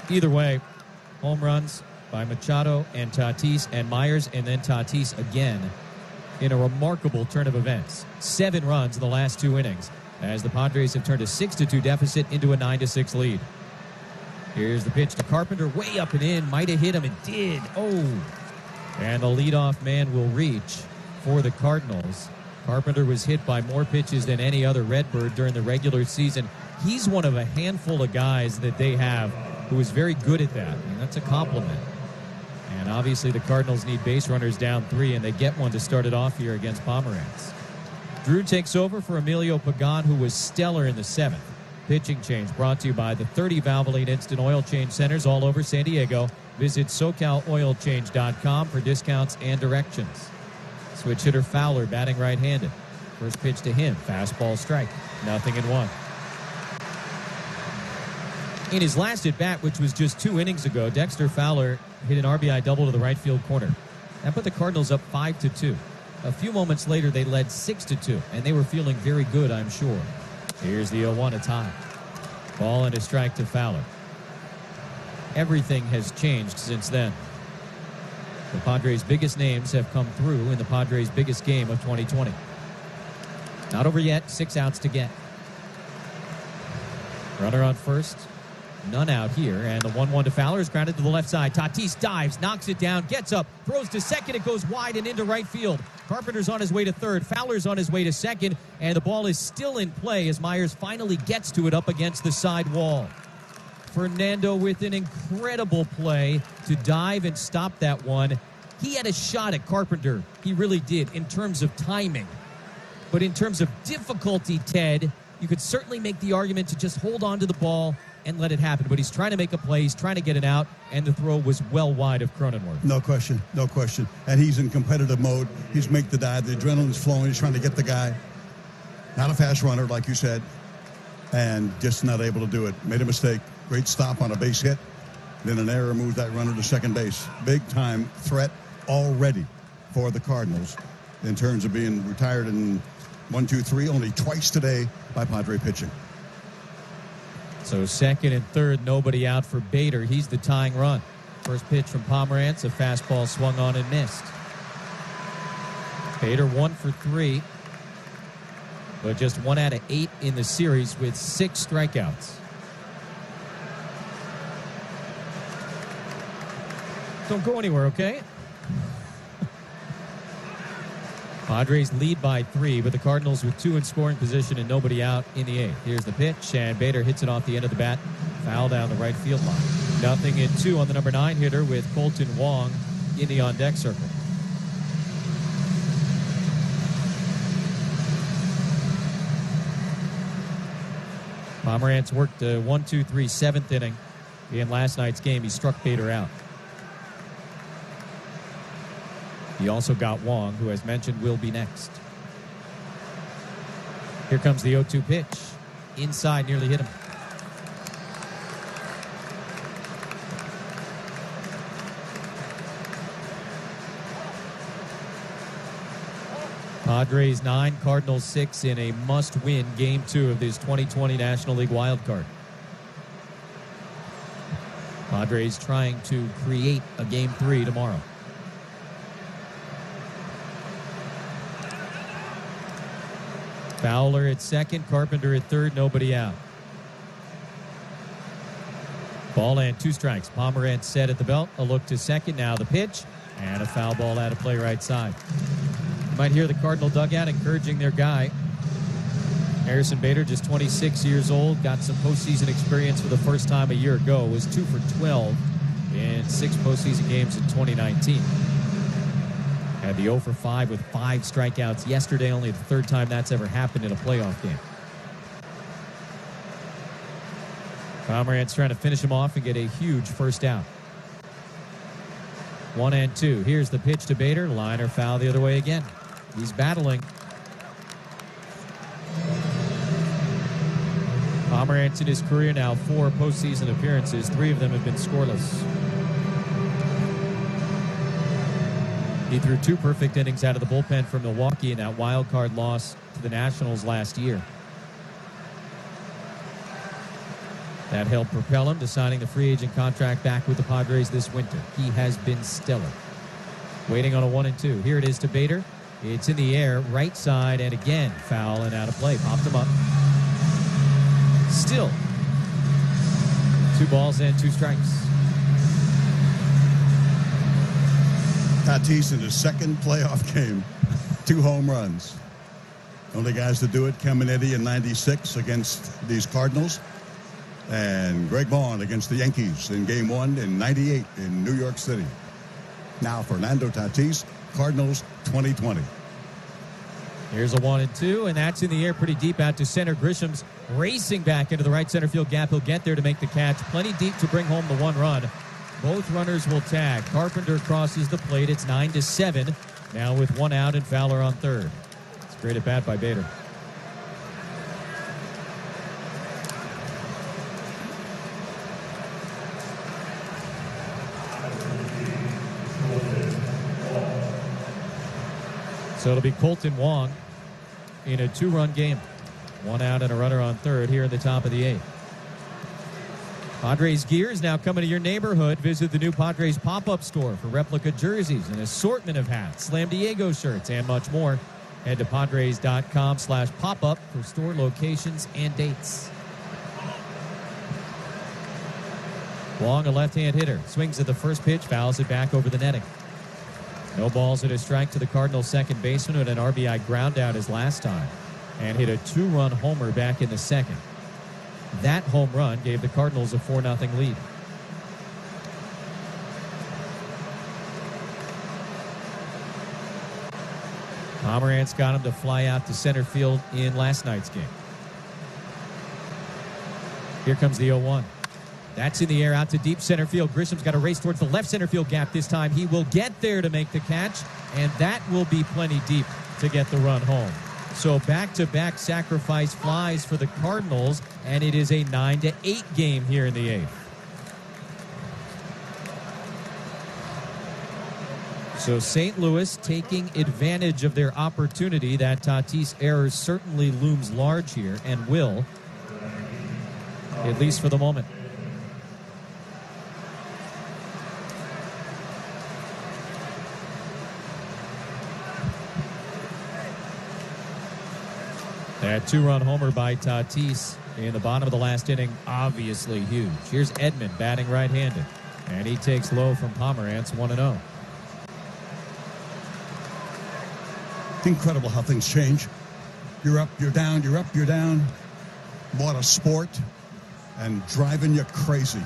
Either way, home runs by Machado and Tatis and Myers, and then Tatis again in a remarkable turn of events. 7 runs in the last 2 innings as the Padres have turned a 6-2 deficit into a 9-6 lead. Here's the pitch to Carpenter, way up and in. Might have hit him, and did. Oh. And the leadoff man will reach for the Cardinals. Carpenter was hit by more pitches than any other Redbird during the regular season. He's one of a handful of guys that they have who is very good at that, and that's a compliment. And obviously the Cardinals need base runners down 3, and they get one to start it off here against Pomerantz. Drew takes over for Emilio Pagan, who was stellar in the 7th. Pitching change brought to you by the 30 Valvoline Instant Oil Change Centers all over San Diego. Visit SoCalOilChange.com for discounts and directions. Switch hitter Fowler batting right-handed. First pitch to him, fastball strike, 0-1. In his last at-bat, which was just 2 innings ago, Dexter Fowler hit an RBI double to the right field corner. That put the Cardinals up 5-2. A few moments later, they led 6-2, and they were feeling very good, I'm sure. Here's the 0-1, it's high. Ball and a strike to Fowler. Everything has changed since then. The Padres' biggest names have come through in the Padres' biggest game of 2020. Not over yet, 6 outs to get. Runner on first, none out here, and the 1-1 to Fowler is grounded to the left side. Tatis dives, knocks it down, gets up, throws to second, it goes wide and into right field. Carpenter's on his way to third, Fowler's on his way to second, and the ball is still in play as Myers finally gets to it up against the side wall. Fernando with an incredible play to dive and stop that one. He had a shot at Carpenter. He really did in terms of timing. But in terms of difficulty, Ted, you could certainly make the argument to just hold on to the ball and let it happen. But he's trying to make a play. He's trying to get it out, and the throw was well wide of Cronenworth. No question. No question. And he's in competitive mode. He's make the dive. The adrenaline's flowing. He's trying to get the guy. Not a fast runner, like you said, and just not able to do it. Made a mistake. Great stop on a base hit. Then an error moved that runner to second base. Big-time threat already for the Cardinals in terms of being retired in 1, 2, 3, only twice today by Padre pitching. So second and third, nobody out for Bader. He's the tying run. First pitch from Pomerantz, a fastball swung on and missed. Bader 1 for 3, but just 1 out of 8 in the series with 6 strikeouts. Don't go anywhere, okay? Padres lead by 3, but the Cardinals with 2 in scoring position and nobody out in the 8th. Here's the pitch, and Bader hits it off the end of the bat. Foul down the right field line. 0-2 on the number 9 hitter with Colton Wong in the on-deck circle. Pomerantz worked 1, 2, 3, 7th inning in last night's game. He struck Bader out. He also got Wong, who, as mentioned, will be next. Here comes the 0-2 pitch. Inside, nearly hit him. Padres 9, Cardinals 6 in a must-win Game 2 of this 2020 National League wildcard. Padres trying to create a Game 3 tomorrow. Fowler at second, Carpenter at third, nobody out. Ball and 2 strikes. Pomerantz set at the belt. A look to second. Now the pitch. And a foul ball out of play right side. You might hear the Cardinal dugout encouraging their guy. Harrison Bader, just 26 years old, got some postseason experience for the first time a year ago. Was 2 for 12 in 6 postseason games in 2019. Had the 0 for 5 with 5 strikeouts yesterday, only the 3rd time that's ever happened in a playoff game. Pomerantz trying to finish him off and get a huge first out. 1-2. Here's the pitch to Bader. Liner foul the other way again. He's battling. Pomerantz in his career now 4 postseason appearances. 3 of them have been scoreless. He threw 2 perfect innings out of the bullpen for Milwaukee in that wild card loss to the Nationals last year. That helped propel him to signing the free agent contract back with the Padres this winter. He has been stellar. Waiting on a 1-2. Here it is to Bader. It's in the air, right side, and again, foul and out of play. Popped him up. Still, 2 balls and 2 strikes. Tatis in his second playoff game, 2 home runs. Only guys to do it, Caminetti in 96 against these Cardinals, and Greg Vaughn against the Yankees in Game 1 in 98 in New York City. Now Fernando Tatis, Cardinals 2020. Here's a 1-2, and that's in the air pretty deep out to center. Grisham's racing back into the right center field gap. He'll get there to make the catch. Plenty deep to bring home the 1 run. Both runners will tag. Carpenter crosses the plate. It's 9-7. Now with 1 out and Fowler on third. It's a great at bat by Bader. So it'll be Colton Wong in a 2-run game. 1 out and a runner on third here in the top of the 8th. Padres gear is now coming to your neighborhood. Visit the new Padres pop-up store for replica jerseys, an assortment of hats, Slam Diego shirts, and much more. Head to Padres.com/pop-up for store locations and dates. Wong, a left-hand hitter, swings at the first pitch, fouls it back over the netting. No balls and a strike to the Cardinals' second baseman, who had an RBI ground out his last time and hit a 2-run homer back in the second. That home run gave the Cardinals a 4-0 lead. Pomerantz got him to fly out to center field in last night's game. Here comes the 0-1. That's in the air out to deep center field. Grisham's got to race towards the left center field gap this time. He will get there to make the catch, and that will be plenty deep to get the run home. So back-to-back sacrifice flies for the Cardinals, and it is a 9-8 game here in the 8th. So St. Louis taking advantage of their opportunity. That Tatis error certainly looms large here and will, at least for the moment. That two-run homer by Tatis in the bottom of the last inning, obviously huge. Here's Edman batting right-handed, and he takes low from Pomerantz, 1-0. Incredible how things change. You're up, you're down, you're up, you're down. What a sport, and driving you crazy.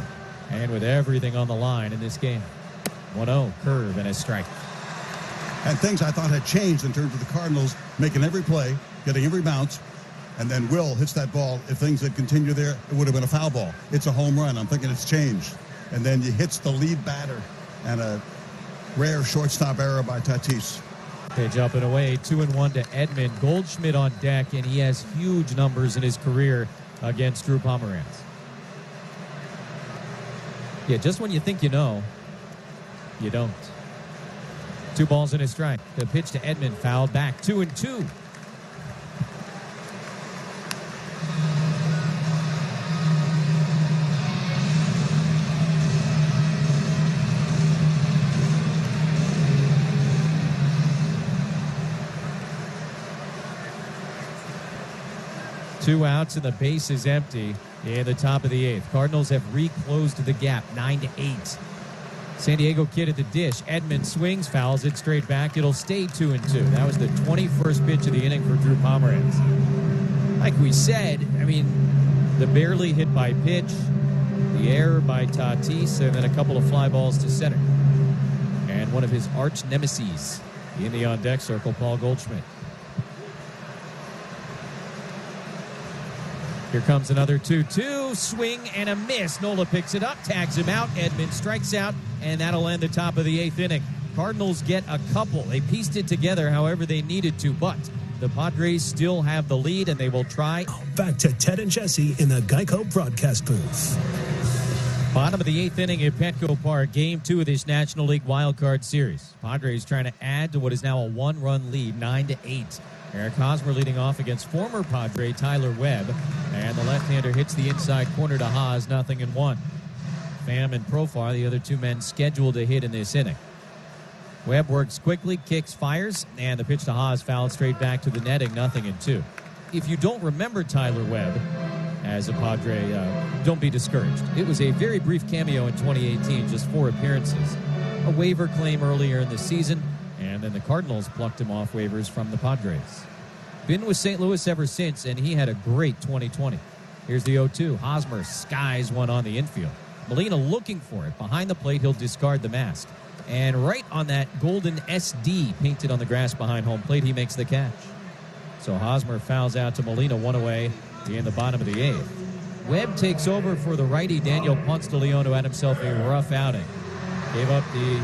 And with everything on the line in this game, 1-0, curve and a strike. And things I thought had changed in terms of the Cardinals making every play, getting every bounce, and then Will hits that ball. If things had continued there, it would have been a foul ball. It's a home run. I'm thinking it's changed. And then he hits the lead batter, and a rare shortstop error by Tatis. Pitch up and away, 2-1 to Edman. Goldschmidt on deck, and he has huge numbers in his career against Drew Pomerantz. Yeah, just when you think you know, you don't. 2 balls and a strike. The pitch to Edman fouled back, 2-2. Two outs and the base is empty in the top of the 8th. Cardinals have reclosed the gap, 9-8. San Diego kid at the dish. Edman swings, fouls it straight back. It'll stay 2-2. That was the 21st pitch of the inning for Drew Pomerantz. Like we said, I mean, the barely hit by pitch, the error by Tatis, and then a couple of fly balls to center. And one of his arch nemeses in the on-deck circle, Paul Goldschmidt. Here comes another 2-2, swing and a miss. Nola picks it up, tags him out. Edman strikes out, and that'll end the top of the 8th inning. Cardinals get a couple. They pieced it together however they needed to, but the Padres still have the lead, and they will try. Back to Ted and Jesse in the Geico broadcast booth. Bottom of the 8th inning at Petco Park, Game 2 of this National League wildcard series. Padres trying to add to what is now a 1-run lead, 9-8. Eric Hosmer leading off against former Padre Tyler Webb. And the left-hander hits the inside corner to Haas, 0-1. Pham and Profar, the other two men scheduled to hit in this inning. Webb works quickly, kicks, fires, and the pitch to Haas fouled straight back to the netting, 0-2. If you don't remember Tyler Webb as a Padre, don't be discouraged. It was a very brief cameo in 2018, just 4 appearances. A waiver claim earlier in the season, and then the Cardinals plucked him off waivers from the Padres. Been with St. Louis ever since, and he had a great 2020. Here's the 0-2. Hosmer skies one on the infield. Molina looking for it. Behind the plate, he'll discard the mask. And right on that golden SD painted on the grass behind home plate, he makes the catch. So Hosmer fouls out to Molina, 1 away in the bottom of the 8th. Webb takes over for the righty Daniel Ponce de Leon, who had himself a rough outing. Gave up the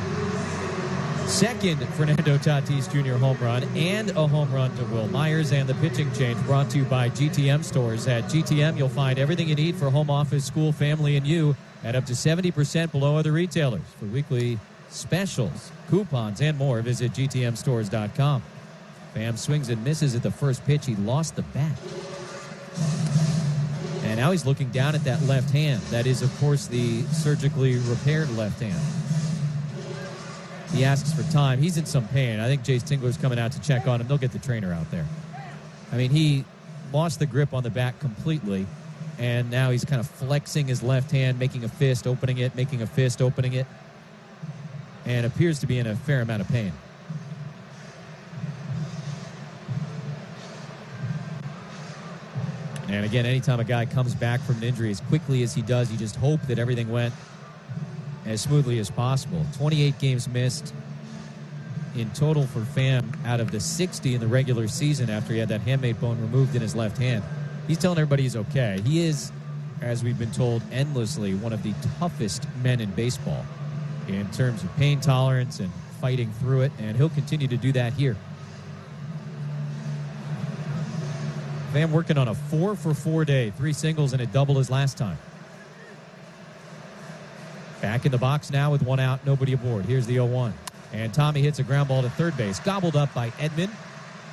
second Fernando Tatis Jr. home run and a home run to Will Myers. And the pitching change brought to you by GTM stores. At GTM, you'll find everything you need for home office, school, family, and you at up to 70% below other retailers. For weekly specials, coupons, and more, visit gtmstores.com. Pham swings and misses at the first pitch. He lost the bat. And now he's looking down at that left hand. That is, of course, the surgically repaired left hand. He asks for time. He's in some pain. I think Jace Tingler's coming out to check on him. They'll get the trainer out there. I mean, he lost the grip on the bat completely, and now he's kind of flexing his left hand, making a fist, opening it, making a fist, opening it, and appears to be in a fair amount of pain. And again, anytime a guy comes back from an injury as quickly as he does, you just hope that everything went as smoothly as possible. 28 games missed, in total for Pham out of the 60 in the regular season after he had that handmade bone removed in his left hand. He's telling everybody he's okay. He is, as we've been told endlessly, one of the toughest men in baseball in terms of pain tolerance and fighting through it, and he'll continue to do that here. Pham working on a 4-for-4 day, 3 singles and a double his last time. Back in the box now with 1 out, nobody aboard. Here's the 0-1. And Tommy hits a ground ball to third base, gobbled up by Edman.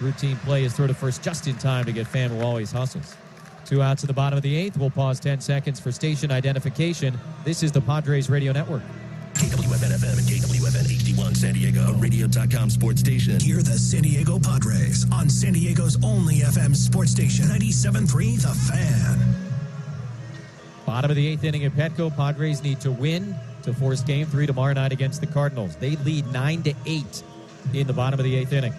Routine play is throw to first just in time to get Pham, who always hustles. 2 outs at the bottom of the 8th. We'll pause 10 seconds for station identification. This is the Padres Radio Network. KWFN-FM and KWFN HD1 San Diego, a radio.com sports station. Hear the San Diego Padres on San Diego's only FM sports station, 97.3 The Fan. Bottom of the 8th inning at Petco. Padres need to win to force Game 3 tomorrow night against the Cardinals. They lead 9-8 in the bottom of the 8th inning.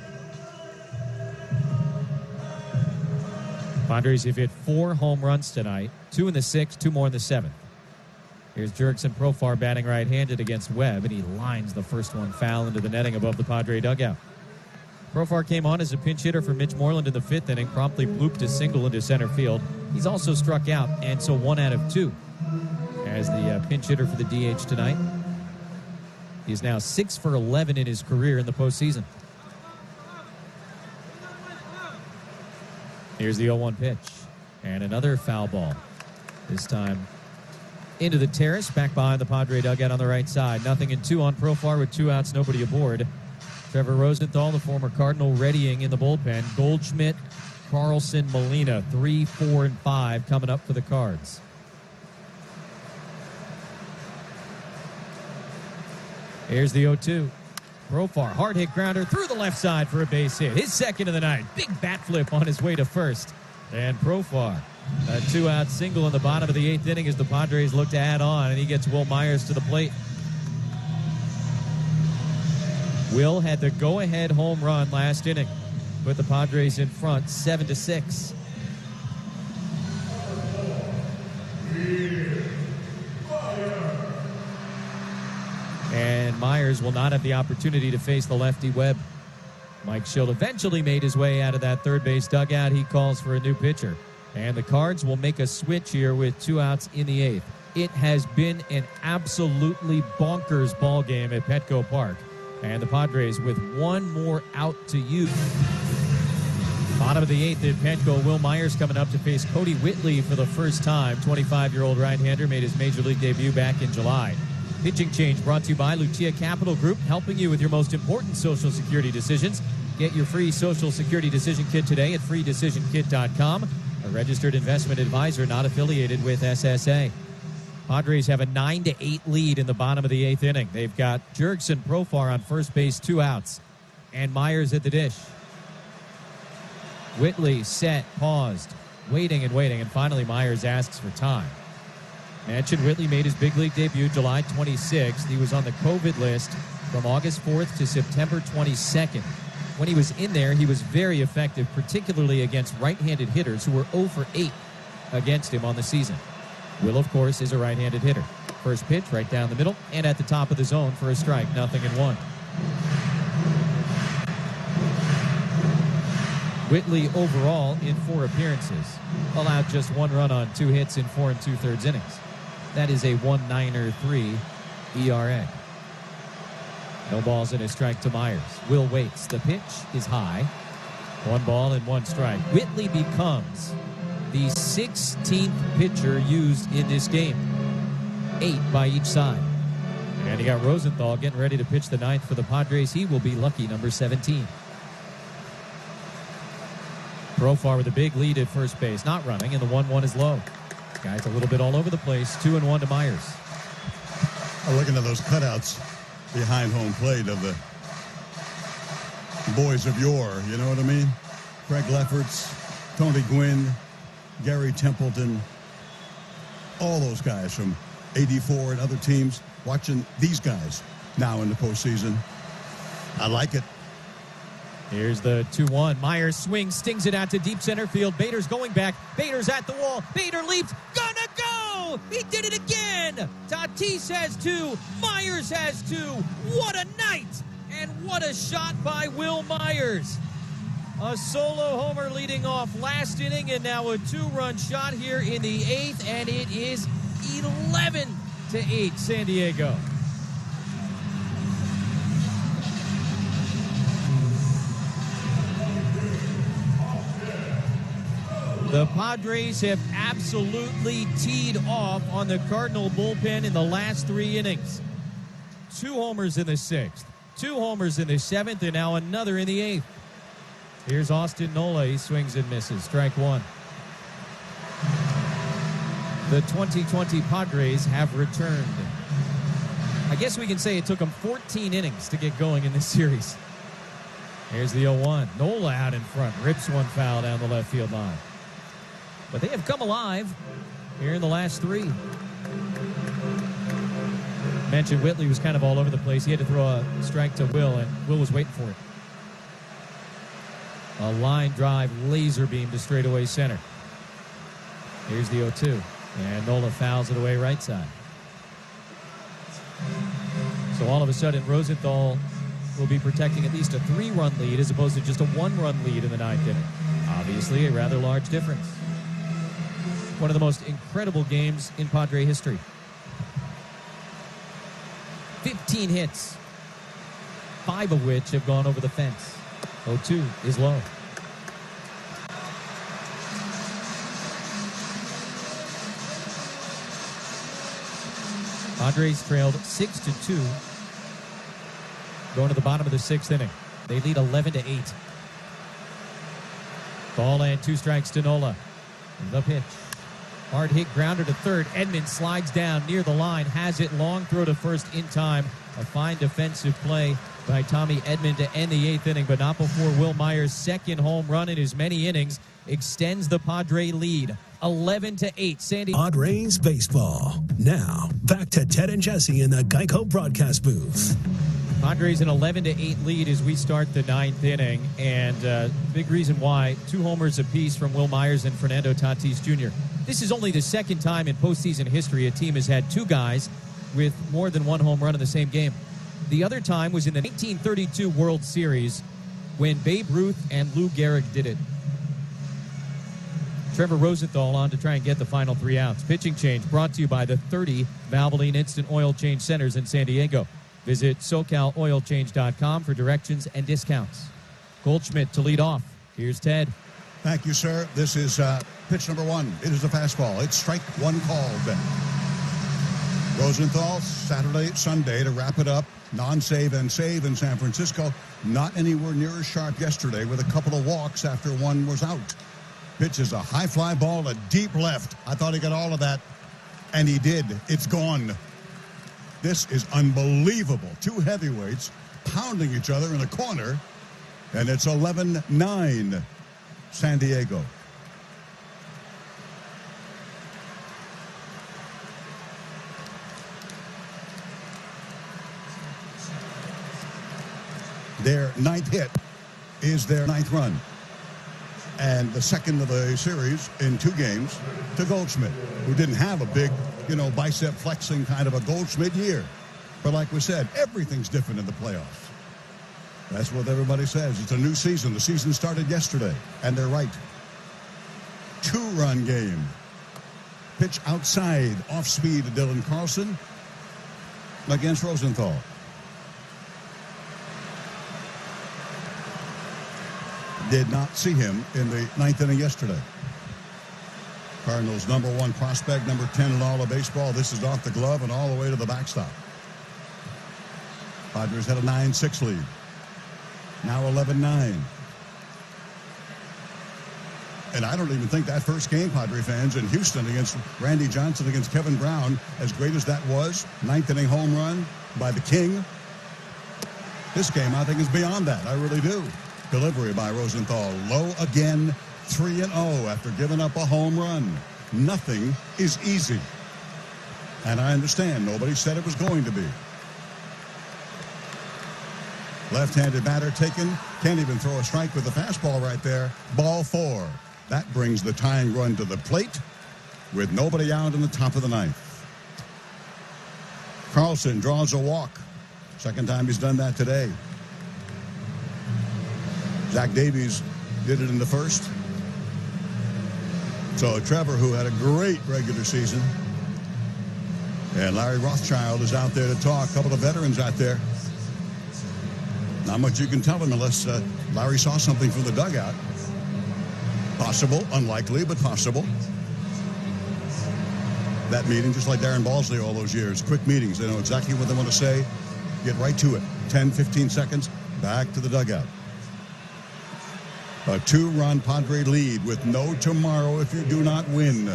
Padres have hit 4 home runs tonight, 2 in the 6th, 2 more in the 7th. Here's Jurickson Profar batting right-handed against Webb, and he lines the first one foul into the netting above the Padre dugout. Profar came on as a pinch hitter for Mitch Moreland in the 5th inning, promptly blooped a single into center field. He's also struck out, and so 1 out of 2 as the pinch hitter for the DH tonight. He's now 6 for 11 in his career in the postseason. Here's the 0-1 pitch, and another foul ball. This time into the terrace, back behind the Padre dugout on the right side. 0-2 on Profar with 2 outs, nobody aboard. Trevor Rosenthal, the former Cardinal, readying in the bullpen. Goldschmidt, Carlson, Molina, 3, 4, and 5 coming up for the Cards. Here's the 0-2. Profar, hard hit grounder through the left side for a base hit. His second of the night. Big bat flip on his way to first. And Profar, a 2-out single in the bottom of the 8th inning as the Padres look to add on, and he gets Will Myers to the plate. Will had the go-ahead home run last inning, put the Padres in front 7-6. And Myers will not have the opportunity to face the lefty Webb. Mike Schilt eventually made his way out of that third base dugout. He calls for a new pitcher. And the Cards will make a switch here with 2 outs in the 8th. It has been an absolutely bonkers ball game at Petco Park. And the Padres with 1 more out to use. Bottom of the 8th at Petco, Will Myers coming up to face Cody Whitley for the first time. 25-year-old right-hander made his major league debut back in July. Pitching change brought to you by Lucia Capital Group, helping you with your most important Social Security decisions. Get your free Social Security decision kit today at freedecisionkit.com. A registered investment advisor not affiliated with SSA. Padres have a 9-8 lead in the bottom of the 8th inning. They've got Jurickson Profar on first base, 2 outs, and Myers at the dish. Whitley set, paused, waiting, and finally Myers asks for time. Mentioned Whitley made his big league debut July 26th. He was on the COVID list from August 4th to September 22nd. When he was in there, he was very effective, particularly against right-handed hitters who were 0 for 8 against him on the season. Will, of course, is a right-handed hitter. First pitch right down the middle and at the top of the zone for a strike, 0-1. Whitley overall in 4 appearances allowed just 1 run on 2 hits in 4 2/3 innings. That is a 1.93 ERA. No balls and a strike to Myers. Will waits. The pitch is high. 1 ball and 1 strike. Whitley becomes the 16th pitcher used in this game. 8 by each side. And you got Rosenthal getting ready to pitch the 9th for the Padres. He will be lucky number 17. Profar with a big lead at first base. Not running, and the 1-1 is low. Guy's a little bit all over the place. 2-1 to Myers. I'm looking at those cutouts behind home plate of the boys of yore, you know what I mean? Craig Lefferts, Tony Gwynn, Gary Templeton, all those guys from 84 and other teams, watching these guys now in the postseason. I like it. Here's the 2-1. Myers swings, stings it out to deep center field. Bader's going back. Bader's at the wall. Bader leaps. Gonna go! He did it again! Tatis has 2. Myers has 2. What a night! And What a shot by Will Myers. A solo homer leading off last inning, and now a two-run shot here in the 8th, and it is 11-8 San Diego. The Padres have absolutely teed off on the Cardinal bullpen in the last 3 innings. 2 homers in the 6th, 2 homers in the 7th, and now another in the 8th. Here's Austin Nola. He swings and misses. Strike 1. The 2020 Padres have returned. I guess we can say it took them 14 innings to get going in this series. Here's the 0-1. Nola out in front. Rips one foul down the left field line. But they have come alive here in the last 3. Mentioned Whitley was kind of all over the place. He had to throw a strike to Will, and Will was waiting for it. A line drive laser beam to straightaway center. Here's the 0-2. And Nola fouls it away right side. So all of a sudden, Rosenthal will be protecting at least a 3-run lead as opposed to just a 1-run lead in the 9th inning. Obviously, a rather large difference. One of the most incredible games in Padre history. 15 hits, 5 of which have gone over the fence. 0-2 is low. Padres trailed 6-2 going to the bottom of the 6th inning. They lead 11-8. Ball and 2 strikes to Nola. The pitch. Hard hit grounder to third. Edman slides down near the line, has it, long throw to first in time. A fine defensive play by Tommy Edman to end the 8th inning, but not before Will Myers' second home run in as many innings extends the Padre lead. 11-8. Sandy. Padres baseball. Now, back to Ted and Jesse in the Geico broadcast booth. Padres an 11-8 lead as we start the 9th inning, and big reason why 2 homers apiece from Will Myers and Fernando Tatis Jr. This is only the second time in postseason history a team has had 2 guys with more than 1 home run in the same game. The other time was in the 1932 World Series when Babe Ruth and Lou Gehrig did it. Trevor Rosenthal on to try and get the final 3 outs. Pitching change brought to you by the 30 Valvoline Instant Oil Change Centers in San Diego. Visit SoCalOilChange.com for directions and discounts. Goldschmidt to lead off. Here's Ted. Thank you, sir. This is pitch number 1. It is a fastball. It's strike 1 called. Rosenthal, Sunday to wrap it up. Non-save and save in San Francisco. Not anywhere near as sharp yesterday with a couple of walks after 1 was out. Pitch is a high fly ball to deep left. I thought he got all of that, and he did. It's gone. This is unbelievable. 2 heavyweights pounding each other in the corner, and it's 11-9 San Diego. Their 9th hit is their 9th run, and the second of the series in 2 games to Goldschmidt, who didn't have a big, bicep flexing kind of a Goldschmidt year. But like we said, everything's different in the playoffs. That's what everybody says. It's a new season. The season started yesterday, and they're right. 2-run game. Pitch outside, off speed to Dylan Carlson against Rosenthal. Did not see him in the 9th inning yesterday. Cardinals' number 1 prospect, number 10 in all of baseball. This is off the glove and all the way to the backstop. Padres had a 9-6 lead. Now 11-9. And I don't even think that first game, Padre fans, in Houston against Randy Johnson against Kevin Brown, as great as that was, 9th inning home run by the King. This game, I think, is beyond that. I really do. Delivery by Rosenthal. Low again, 3-0 after giving up a home run. Nothing is easy. And I understand nobody said it was going to be. Left-handed batter taken. Can't even throw a strike with a fastball right there. Ball 4. That brings the tying run to the plate with nobody out in the top of the 9th. Carlson draws a walk. Second time he's done that today. Zach Davies did it in the first. So Trevor, who had a great regular season, and Larry Rothschild is out there to talk. A couple of veterans out there. Not much you can tell him unless Larry saw something from the dugout. Possible, unlikely, but possible. That meeting, just like Darren Balsley all those years, quick meetings. They know exactly what they want to say. Get right to it. 10, 15 seconds, back to the dugout. A 2-run Padre lead with no tomorrow if you do not win.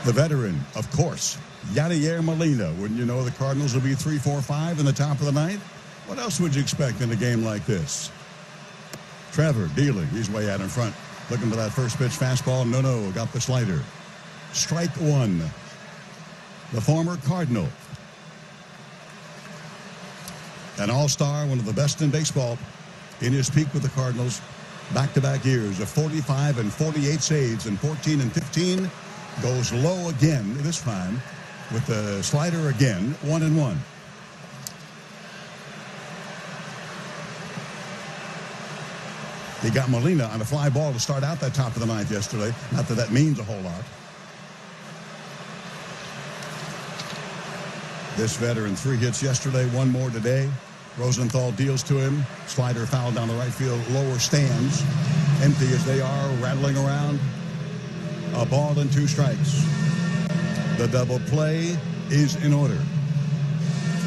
The veteran, of course, Yadier Molina. Wouldn't you know the Cardinals will be 3-4-5 in the top of the ninth? What else would you expect in a game like this? Trevor dealing. He's way out in front. Looking for that first pitch fastball. No. Got the slider. Strike one. The former Cardinal. An all-star, one of the best in baseball. In his peak with the Cardinals. Back-to-back years of 45 and 48 saves and 14 and 15. Goes low again this time with the slider again. 1-1. He got Molina on a fly ball to start out that top of the ninth yesterday. Not that means a whole lot. This veteran, 3 hits yesterday, 1 more today. Rosenthal deals to him. Slider foul down the right field, lower stands. Empty as they are, rattling around. A ball and 2 strikes. The double play is in order.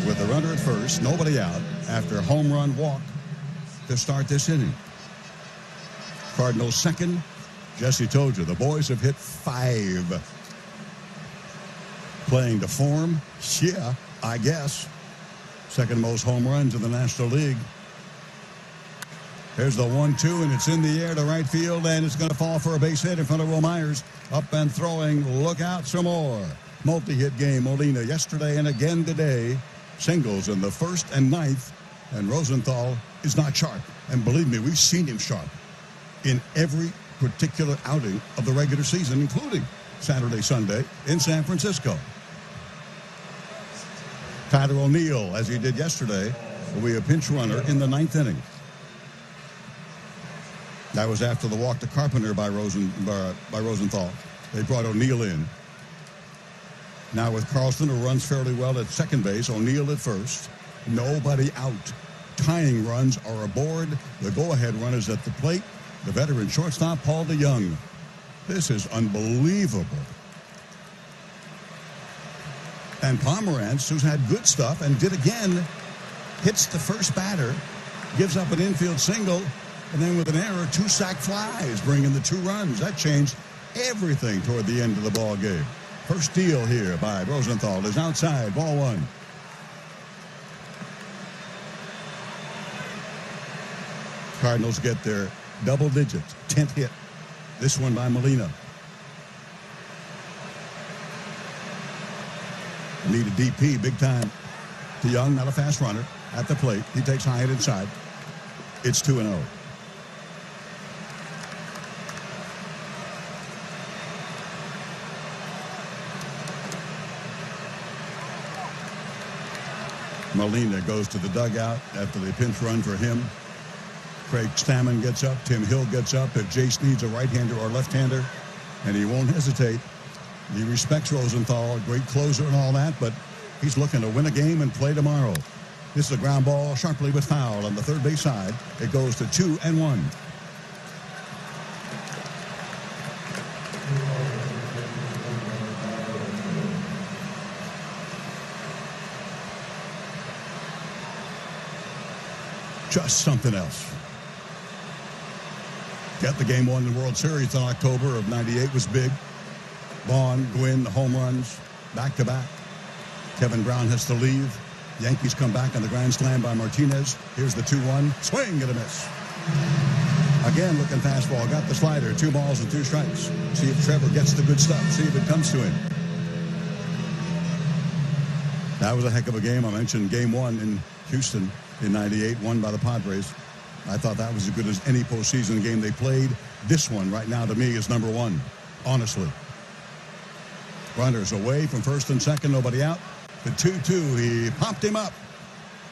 With the runner at first, nobody out after home run walk to start this inning. Cardinals second. Jesse told you, the boys have hit 5. Playing to form? Yeah, I guess. Second most home runs in the National League. Here's the 1-2, and it's in the air to right field, and it's going to fall for a base hit in front of Will Myers. Up and throwing. Look out some more. Multi-hit game, Molina yesterday and again today. Singles in the first and ninth, and Rosenthal is not sharp. And believe me, we've seen him sharp in every particular outing of the regular season, including Saturday, Sunday in San Francisco. Tyler O'Neill, as he did yesterday, will be a pinch runner in the 9th inning. That was after the walk to Carpenter by Rosenthal. They brought O'Neill in. Now with Carlson, who runs fairly well at second base, O'Neill at first. Nobody out. Tying runs are aboard. The go-ahead run is at the plate. The veteran shortstop, Paul DeYoung. This is unbelievable. And Pomerantz, who's had good stuff and did again, hits the first batter, gives up an infield single, and then with an error, 2 sac flies, bringing the 2 runs. That changed everything toward the end of the ball game. First steal here by Rosenthal is outside, ball 1. Cardinals get their double digits, 10th hit. This one by Molina. Need a DP big time. DeYoung, not a fast runner, at the plate. He takes Hyatt inside. It's 2-0. Molina goes to the dugout after the pinch run for him. Craig Stammen gets up. Tim Hill gets up. If Jace needs a right-hander or left-hander, and he won't hesitate. He respects Rosenthal, a great closer and all that, but he's looking to win a game and play tomorrow. This is a ground ball, sharply but foul on the third base side. It goes to 2-1. Just something else. Got the game won in the World Series in October of '98 was big. Vaughn, Gwynn, the home runs, back-to-back. Kevin Brown has to leave. Yankees come back on the grand slam by Martinez. Here's the 2-1. Swing and a miss. Again, looking fastball. Got the slider. 2 balls and 2 strikes. See if Trevor gets the good stuff. See if it comes to him. That was a heck of a game. I mentioned game 1 in Houston in '98, won by the Padres. I thought that was as good as any postseason game they played. This one right now to me is number 1, honestly. Runners away from first and second, nobody out. The 2-2, he popped him up.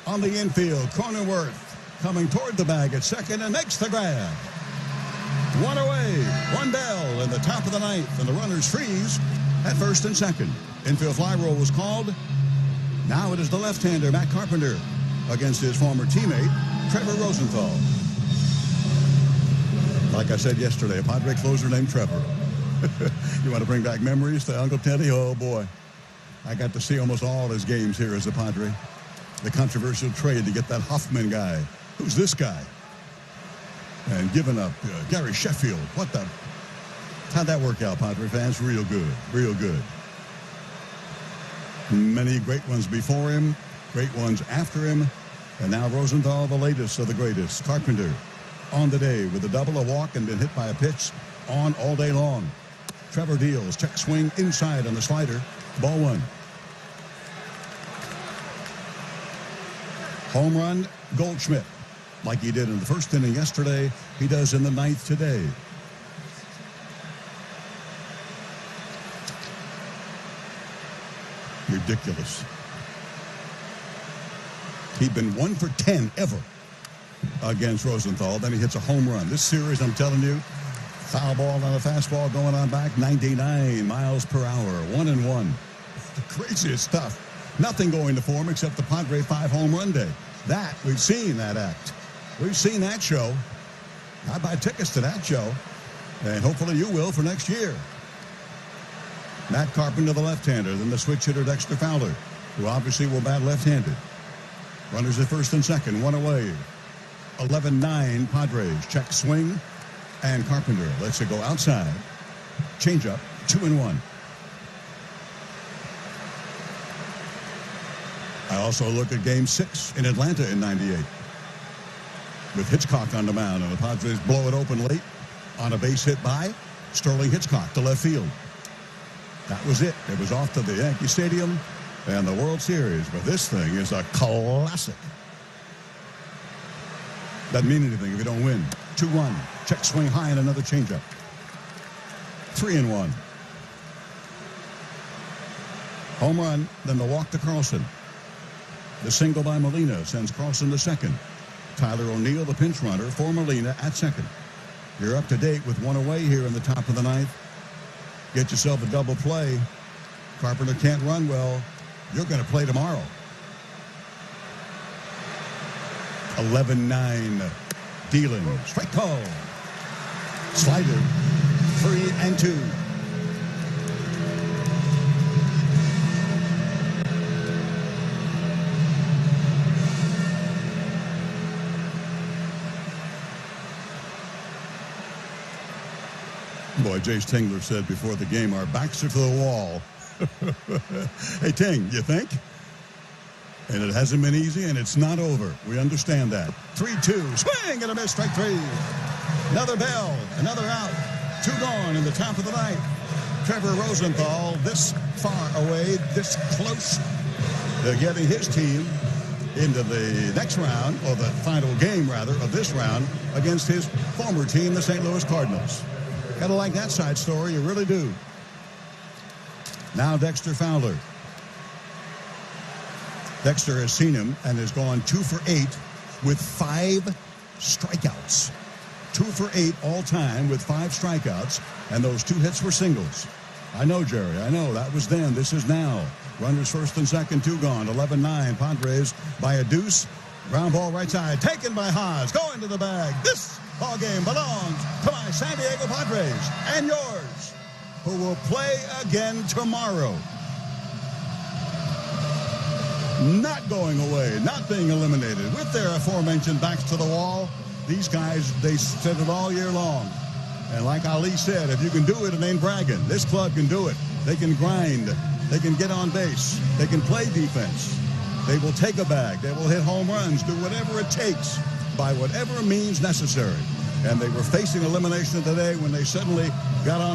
on the infield. Cronenworth coming toward the bag at second and makes the grab. One away, one bell in the top of the ninth, and the runners freeze at first and second. Infield fly roll was called. Now it is the left-hander, Matt Carpenter, against his former teammate, Trevor Rosenthal. Like I said yesterday, a Padre closer named Trevor. You want to bring back memories to Uncle Teddy? Oh, boy. I got to see almost all his games here as a Padre. The controversial trade to get that Hoffman guy. Who's this guy? And giving up Gary Sheffield. How'd that work out, Padre fans? Real good. Real good. Many great ones before him, great ones after him, and now Rosenthal, the latest of the greatest. Carpenter on the day with a double, a walk, and been hit by a pitch on all day long. Trevor deals, check swing inside on the slider. Ball one. Home run, Goldschmidt. Like he did in the first inning yesterday, he does in the ninth today. Ridiculous. He'd been 1 for 10 ever against Rosenthal. Then he hits a home run. This series, I'm telling you, foul ball on a fastball going on back, 99 miles per hour, 1-1. The craziest stuff. Nothing going to form except the Padre 5 home run day. That, we've seen that act. We've seen that show. I buy tickets to that show, and hopefully you will for next year. Matt Carpenter, the left-hander, then the switch hitter Dexter Fowler, who obviously will bat left-handed. Runners at first and second, one away. 11-9 Padres. Check swing, and Carpenter lets it go outside. Change up, 2-1. I also look at Game 6 in Atlanta in '98. With Hitchcock on the mound, and the Padres blow it open late on a base hit by Sterling Hitchcock to left field. That was it. It was off to the Yankee Stadium and the World Series. But this thing is a classic. Doesn't mean anything if you don't win. 2-1. Check swing high and another changeup. 3-1. Home run, then the walk to Carlson. The single by Molina sends Carlson to second. Tyler O'Neill, the pinch runner, for Molina at second. You're up to date with one away here in the top of the ninth. Get yourself a double play. Carpenter can't run well. You're going to play tomorrow. 11-9. Dealing. Strike call. Slider. 3-2. Boy, Jace Tingler said before the game, our backs are to the wall. Hey, Ting, you think? And it hasn't been easy, and it's not over. We understand that. 3-2. Swing and a miss. Strike three. Another bell. Another out. 2 gone in the top of the ninth. Trevor Rosenthal this far away, this close to getting his team into the next round, or the final game, rather, of this round against his former team, the St. Louis Cardinals. Gotta like that side story, you really do. Now Dexter Fowler. Dexter has seen him and has gone 2 for 8 with 5 strikeouts. 2 for 8 all time with 5 strikeouts, and those 2 hits were singles. I know, Jerry, I know. That was then. This is now. Runners first and second, 2 gone. 11-9. Padres by a deuce. Ground ball right side. Taken by Haas. Going to the bag. This ball game belongs to my San Diego Padres and yours, who will play again tomorrow. Not going away, not being eliminated. With their aforementioned backs to the wall, these guys, they said it all year long. And like Ali said, if you can do it, it ain't bragging. This club can do it. They can grind. They can get on base. They can play defense. They will take a bag. They will hit home runs, do whatever it takes by whatever means necessary. And they were facing elimination today when they suddenly got on